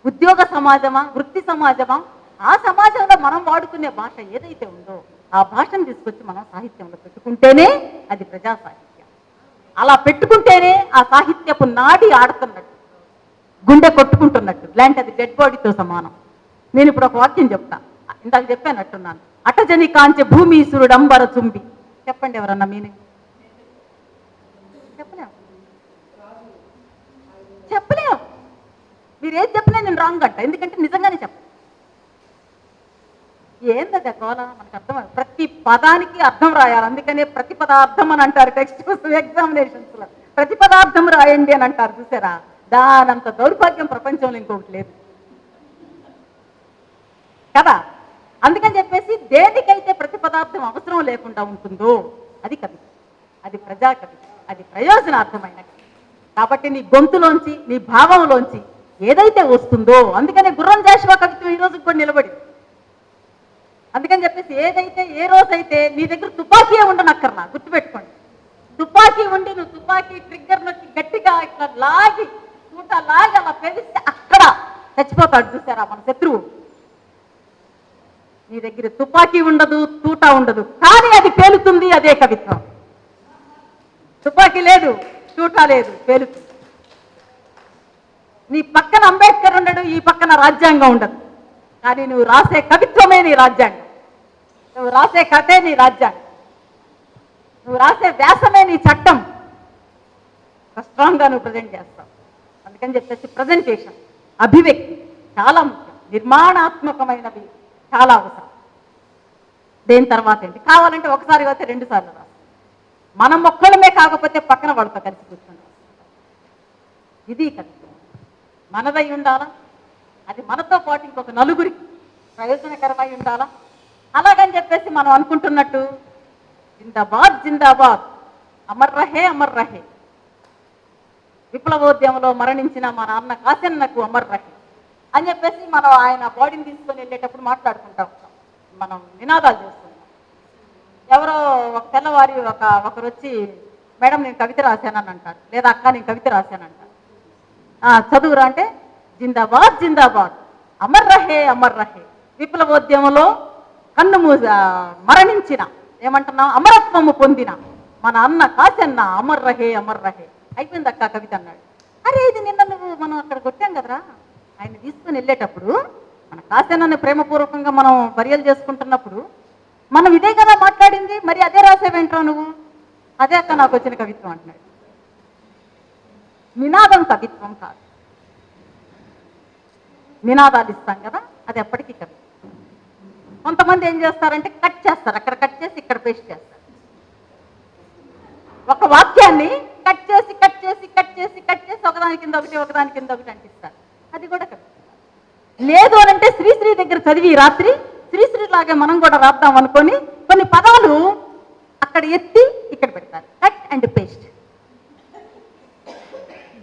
[SPEAKER 1] ఉద్యోగ సమాజమా, వృత్తి సమాజమా, ఆ సమాజంలో మనం వాడుకునే భాష ఏదైతే ఉందో ఆ భాషను తీసుకొచ్చి మనం సాహిత్యంలో పెట్టుకుంటేనే అది ప్రజా సాహిత్యం. అలా పెట్టుకుంటేనే ఆ సాహిత్యపు నాడి ఆడుతున్నట్టు, గుండె కొట్టుకుంటున్నట్టు, లేదంటే అది డెడ్ బాడీతో సమానం. నేను ఇప్పుడు ఒక వాక్యం చెప్తా, ఇందాక చెప్పానట్టున్నాను. అటజని కాంచె భూమీశ్వరుడు అంబర చుంబి. చెప్పండి ఎవరన్నా మీనింగ్? చెప్పలేం. మీరు ఏది చెప్పినా నేను రాంగ్ అంట, ఎందుకంటే నిజంగానే చెప్ప. ఏందది కోల, మనకు అర్థం. ప్రతి పదానికి అర్థం రాయాలి, అందుకనే ప్రతి పదార్థం అని అంటారు టెక్స్ట్ ఎగ్జామినేషన్స్ లో. ప్రతి పదార్థం రాయండి అని అంటారు, చూసారా? దానంత దౌర్భాగ్యం ప్రపంచంలో ఇంకొకటి లేదు కదా. అందుకని చెప్పేసి దేనికైతే ప్రతి పదార్థం అవసరం లేకుండా ఉంటుందో అది కవిత్వం, అది ప్రజా కవిత్వం, అది ప్రయోజనార్థమైన కవిత్వం. కాబట్టి నీ గొంతులోంచి నీ భావంలోంచి ఏదైతే వస్తుందో, అందుకనే గుర్రం జాషువా కవిత్వం ఈ రోజుకి కూడా నిలబడింది. అందుకని చెప్పేసి ఏదైతే ఏ రోజైతే నీ దగ్గర తుపాకీయే ఉండనక్కర్లా, గుర్తుపెట్టుకోండి. తుపాకీ ఉండి నువ్వు తుపాకీ ట్రిగ్గర్ నొక్కి గట్టిగా ఇట్లా లాగి తూట లాగి అలా పేలిస్తే అక్కడ చచ్చిపోతాడు, చూసారా మన శత్రువు. నీ దగ్గర తుపాకీ ఉండదు, తూట ఉండదు, కానీ అది పేలుతుంది, అదే కవిత్వం. తుపాకీ లేదు, తూట లేదు, పేలుతుంది. నీ పక్కన అంబేద్కర్ ఉండడు, ఈ పక్కన రాజ్యాంగం ఉండదు, కానీ నువ్వు రాసే కవిత్వమే నీ రాజ్యాంగం, నువ్వు రాసే కథే నీ రాజ్యాంగం, నువ్వు రాసే వ్యాసమే నీ చట్టం. స్ట్రాంగ్గా నువ్వు ప్రజెంట్ చేస్తావు. అందుకని చెప్పేసి ప్రజెంటేషన్, అభివ్యక్తి చాలా ముఖ్యం. నిర్మాణాత్మకమైనవి చాలా అవసరం. దేని తర్వాత ఏంటి కావాలంటే ఒకసారి అయితే 2 సార్లు రాస్తాం. మనం ఒక్కళ్ళమే కాకపోతే పక్కన వాళ్ళతో కలిసి కూర్చుంటాం. ఇది కవిత్వం. మనదై ఉండాలా, అది మనతో పాటు ఇంకొక నలుగురికి ప్రయోజనకరమై ఉండాలా. అలాగని చెప్పేసి మనం అనుకుంటున్నట్టు జిందాబాద్ జిందాబాద్, అమర్ రహే అమర్ రహే, విప్లవోద్యమంలో మరణించిన మా నాన్న కాశన్నకు అమర్ రహే అని చెప్పేసి మనం ఆయన బాడీని తీసుకొని వెళ్ళేటప్పుడు మాట్లాడుకుంటా ఉంటాం, మనం నినాదాలు చేస్తున్నాం. ఎవరో ఒక తెల్లవారి ఒకరు వచ్చి మేడం నేను కవిత రాశానని అంటారు, లేదా అక్క నేను కవిత రాశానంటారు. చదువురా అంటే జిందాబాద్ జిందాబాద్, అమర్ రహే అమర్ రహే, విప్లవోద్యమంలో కన్ను మరణించిన ఏమంటున్నా అమరత్వము పొందిన మన అన్న కాశన్న అమర్ రహే అమర్ రహే. అయిపోయింది అక్క కవిత అన్నాడు. అరే ఇది నిన్న మనం అక్కడ కొట్టాం కదరా, ఆయన తీసుకుని వెళ్ళేటప్పుడు మన కాశన్నని ప్రేమపూర్వకంగా మనం బరియలు చేసుకుంటున్నప్పుడు మనం ఇదే కదా మాట్లాడింది, మరి అదే రాసేవేంట్రా నువ్వు, అదే అక్క నాకు వచ్చిన కవిత్వం అంటున్నాడు. నినాదం కవిత్వం కాదు. నినాదాలు ఇస్తాం కదా, అది ఎప్పటికీ కవిత్వం. కొంతమంది ఏం చేస్తారంటే కట్ చేస్తారు, అక్కడ కట్ చేసి ఇక్కడ పేస్ట్ చేస్తారు. ఒక వాక్యాన్ని కట్ చేసి కట్ చేసి కట్ చేసి కట్ చేసి ఒకదాని కింద ఒకటి ఒకదాని కింద ఒకటి అంటిస్తారు. అది కూడా కవిత్వం. లేదు అనంటే శ్రీశ్రీ దగ్గర చదివి రాత్రి శ్రీశ్రీ లాగే మనం కూడా రాద్దాం అనుకొని కొన్ని పదాలు అక్కడ ఎత్తి ఇక్కడ పెడతారు. Cut and paste,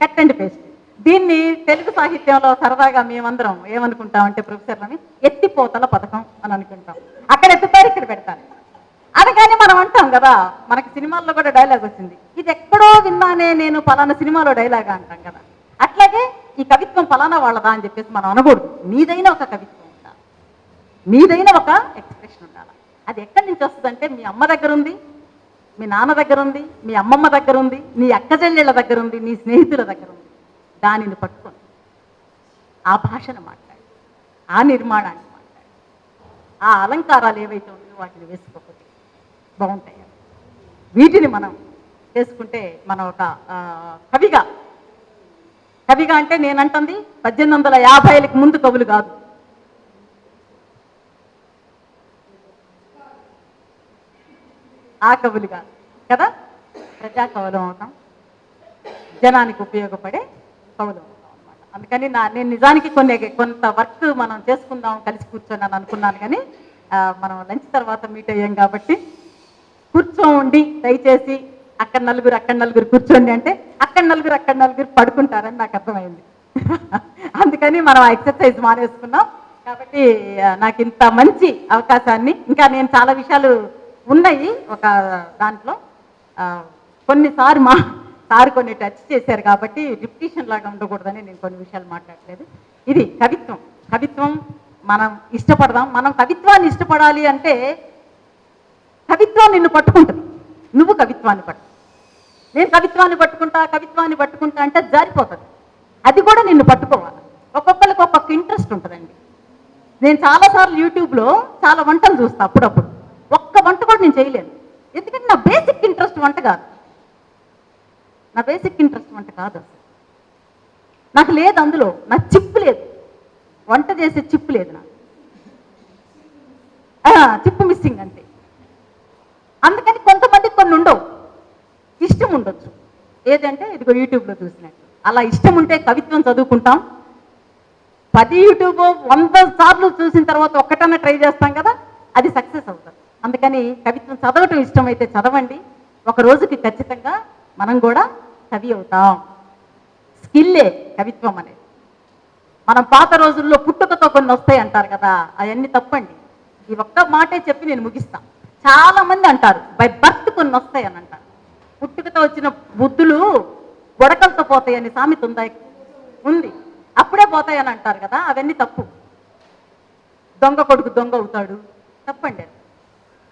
[SPEAKER 1] cut and paste. దీన్ని తెలుగు సాహిత్యంలో సరదాగా మేమందరం ఏమనుకుంటామంటే ప్రొఫెసర్లని ఎత్తిపోతల పథకం అని అనుకుంటాం. అక్కడ ఎత్తుతారు, ఇక్కడ పెడతారు. అనగానే మనం అంటాం కదా, మనకి సినిమాల్లో కూడా డైలాగ్ వచ్చింది, ఇది ఎక్కడో విన్నానే నేను పలానా సినిమాలో డైలాగా అంటాం కదా. అట్లాగే ఈ కవిత్వం పలానా వాళ్ళదా అని చెప్పేసి మనం అనకూడదు. నీదైన ఒక కవిత్వం ఉండాలి, నీదైన ఒక ఎక్స్ప్రెషన్ ఉండాలి. అది ఎక్కడి నుంచి వస్తుందంటే మీ అమ్మ దగ్గర ఉంది, మీ నాన్న దగ్గర ఉంది, మీ అమ్మమ్మ దగ్గర ఉంది, నీ అక్క చెల్లెళ్ళ దగ్గర ఉంది, నీ స్నేహితుల దగ్గర ఉంది. దానిని పట్టుకొని ఆ భాషను మాట్లాడి, ఆ నిర్మాణాన్ని మాట్లాడి, ఆ అలంకారాలు ఏవైతే ఉన్నాయో వాటిని వేసుకోకపోతే బాగుంటాయి. వీటిని మనం చేసుకుంటే మనం ఒక కవిగా అంటే నేనంటుంది 1850లకు ముందు కవులు కాదు, ఆ కవులు కాదు కదా, ప్రజా కవులం అవుతాం, జనానికి ఉపయోగపడే కవులు అవుతాం అనమాట. అందుకని నేను నిజానికి కొంత వర్క్ మనం చేసుకుందాం కలిసి కూర్చొని అని అనుకున్నాను, కానీ మనం లంచ్ తర్వాత మీట్ అయ్యాం కాబట్టి కూర్చోండి దయచేసి, అక్కడ నలుగురు కూర్చోండి అంటే అక్కడ నలుగురు పడుకుంటారని నాకు అర్థమైంది. అందుకని మనం ఆ ఎక్సర్సైజ్ మానేసుకున్నాం. కాబట్టి నాకు ఇంత మంచి అవకాశాన్ని, ఇంకా నేను చాలా విషయాలు ఉన్నాయి ఒక దాంట్లో, కొన్నిసార్లు సార్ కొన్ని టచ్ చేశారు కాబట్టి రిపిటీషన్ లాగా ఉండకూడదని నేను కొన్ని విషయాలు మాట్లాడలేదు. ఇది కవిత్వం మనం ఇష్టపడదాం. మనం కవిత్వాన్ని ఇష్టపడాలి అంటే కవిత్వం నిన్ను పట్టుకుంటుంది, నువ్వు కవిత్వాన్ని పట్టు. నేను కవిత్వాన్ని పట్టుకుంటా అంటే జారిపోతుంది. అది కూడా నిన్ను పట్టుకోవాలి. ఒక్కొక్కరికి ఒక్కొక్క ఇంట్రెస్ట్ ఉంటుందండి. నేను చాలాసార్లు యూట్యూబ్లో చాలా వంటలు చూస్తాను, అప్పుడప్పుడు ఒక్క వంట కూడా నేను చేయలేను. ఎందుకంటే నా బేసిక్ ఇంట్రెస్ట్ వంట కాదు, నాకు లేదు అందులో, నా చిప్పు లేదు, వంట చేసే చిప్పు లేదు నాకు, చిప్పు మిస్సింగ్ అంతే. అందుకని కొంతమందికి కొన్ని ఉండవు, ఇష్టం ఉండొచ్చు. ఏదంటే ఇదిగో యూట్యూబ్లో చూసినట్టు అలా ఇష్టం ఉంటే కవిత్వం చదువుకుంటాం. 10 యూట్యూబ్ 100 సార్లు చూసిన తర్వాత ఒక్కటన్నా ట్రై చేస్తాం కదా, అది సక్సెస్ అవుతుంది. అందుకని కవిత్వం చదవటం ఇష్టమైతే చదవండి. ఒక రోజుకి ఖచ్చితంగా మనం కూడా కవి అవుతాం. స్కిల్లే కవిత్వం అనేది. మనం పాత రోజుల్లో పుట్టుకతో కొన్ని వస్తాయి అంటారు కదా, అవన్నీ తప్పండి. ఈ ఒక్క మాటే చెప్పి నేను ముగిస్తాను. చాలా మంది అంటారు బై బర్త్ కొన్ని వస్తాయి అని అంటారు. పుట్టుకతో వచ్చిన బుద్ధులు గొడకలతో పోతాయని సామెత ఉందా? ఉంది. అప్పుడే పోతాయని అంటారు కదా, అవన్నీ తప్పు. దొంగ కొడుకు దొంగ అవుతాడు, తప్పండి. అది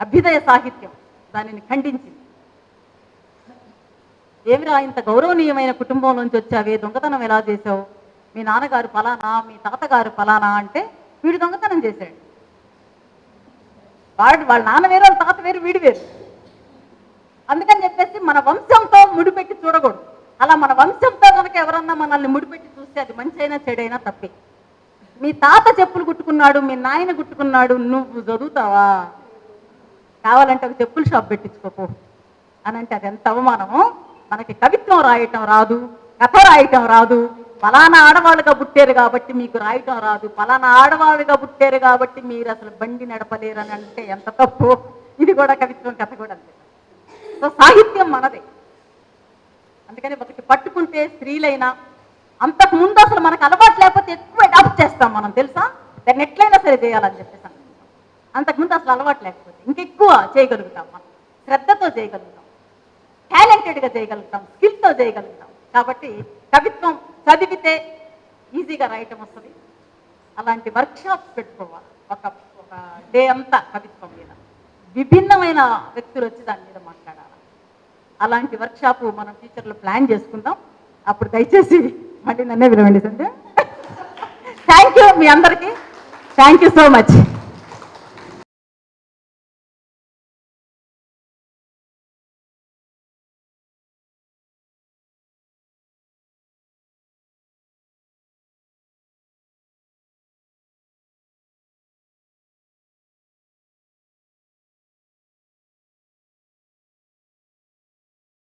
[SPEAKER 1] అభ్యుదయ సాహిత్యం దానిని ఖండించింది. ఏమిరా ఇంత గౌరవనీయమైన కుటుంబం నుంచి వచ్చావే, దొంగతనం ఎలా చేసావు? మీ నాన్నగారు ఫలానా, మీ తాతగారు ఫలానా అంటే వీడు దొంగతనం చేశాడు. వాళ్ళ నాన్న వేరు, వాళ్ళ తాత వేరు, వీడు వేరు. అందుకని చెప్పేసి మన వంశంతో ముడిపెట్టి చూడకూడదు. అలా మన వంశంతో కనుక ఎవరన్నా మనల్ని ముడిపెట్టి చూస్తే అది మంచి అయినా చెడైనా తప్పే. మీ తాత చెప్పులు కుట్టుకున్నాడు, మీ నాయన కుట్టుకున్నాడు, నువ్వు చదువుతావా? కావాలంటే ఒక చెప్పుల షాప్ పెట్టించుకోపో అని అంటే అది ఎంత అవమానమో. మనకి కవిత్వం రాయటం రాదు, కథ రాయటం రాదు, ఫలానా ఆడవాళ్ళుగా పుట్టారు కాబట్టి మీకు రాయటం రాదు, ఫలానా ఆడవాళ్ళుగా పుట్టారు కాబట్టి మీరు అసలు బండి నడపలేరు అని అంటే ఎంత తప్పు. ఇది కూడా కవిత్వం, కథ కూడా అంతే. సో సాహిత్యం మనదే. అందుకని ఒకటి పట్టుకుంటే స్త్రీలైనా, అంతకు ముందు అసలు మనకు అలవాటు లేకపోతే ఎక్కువ అడాప్ట్ చేస్తాం మనం, తెలుసా? దాన్ని ఎట్లయినా సరే చేయాలని చెప్పేసి అనుకుంటాం. అంతకుముందు అసలు అలవాటు లేకపోతే ఇంకెక్కువ చేయగలుగుతాం. మనం శ్రద్ధతో చేయగలుగుతాం, టాలెంటెడ్గా చేయగలుగుతాం, స్కిల్తో చేయగలుగుతాం. కాబట్టి కవిత్వం చదివితే ఈజీగా రాయటం వస్తుంది. అలాంటి వర్క్షాప్స్ పెట్టుకోవాలి. ఒక డే అంతా కవిత్వం మీద విభిన్నమైన వ్యక్తులు వచ్చి దాని మీద మాట్లాడాలి. అలాంటి వర్క్షాప్ మనం ఫ్యూచర్లో ప్లాన్ చేసుకుందాం. అప్పుడు దయచేసి మళ్ళీ నన్నే విలువండి సంధ్య. థ్యాంక్ యూ మీ అందరికీ. Thank you so much.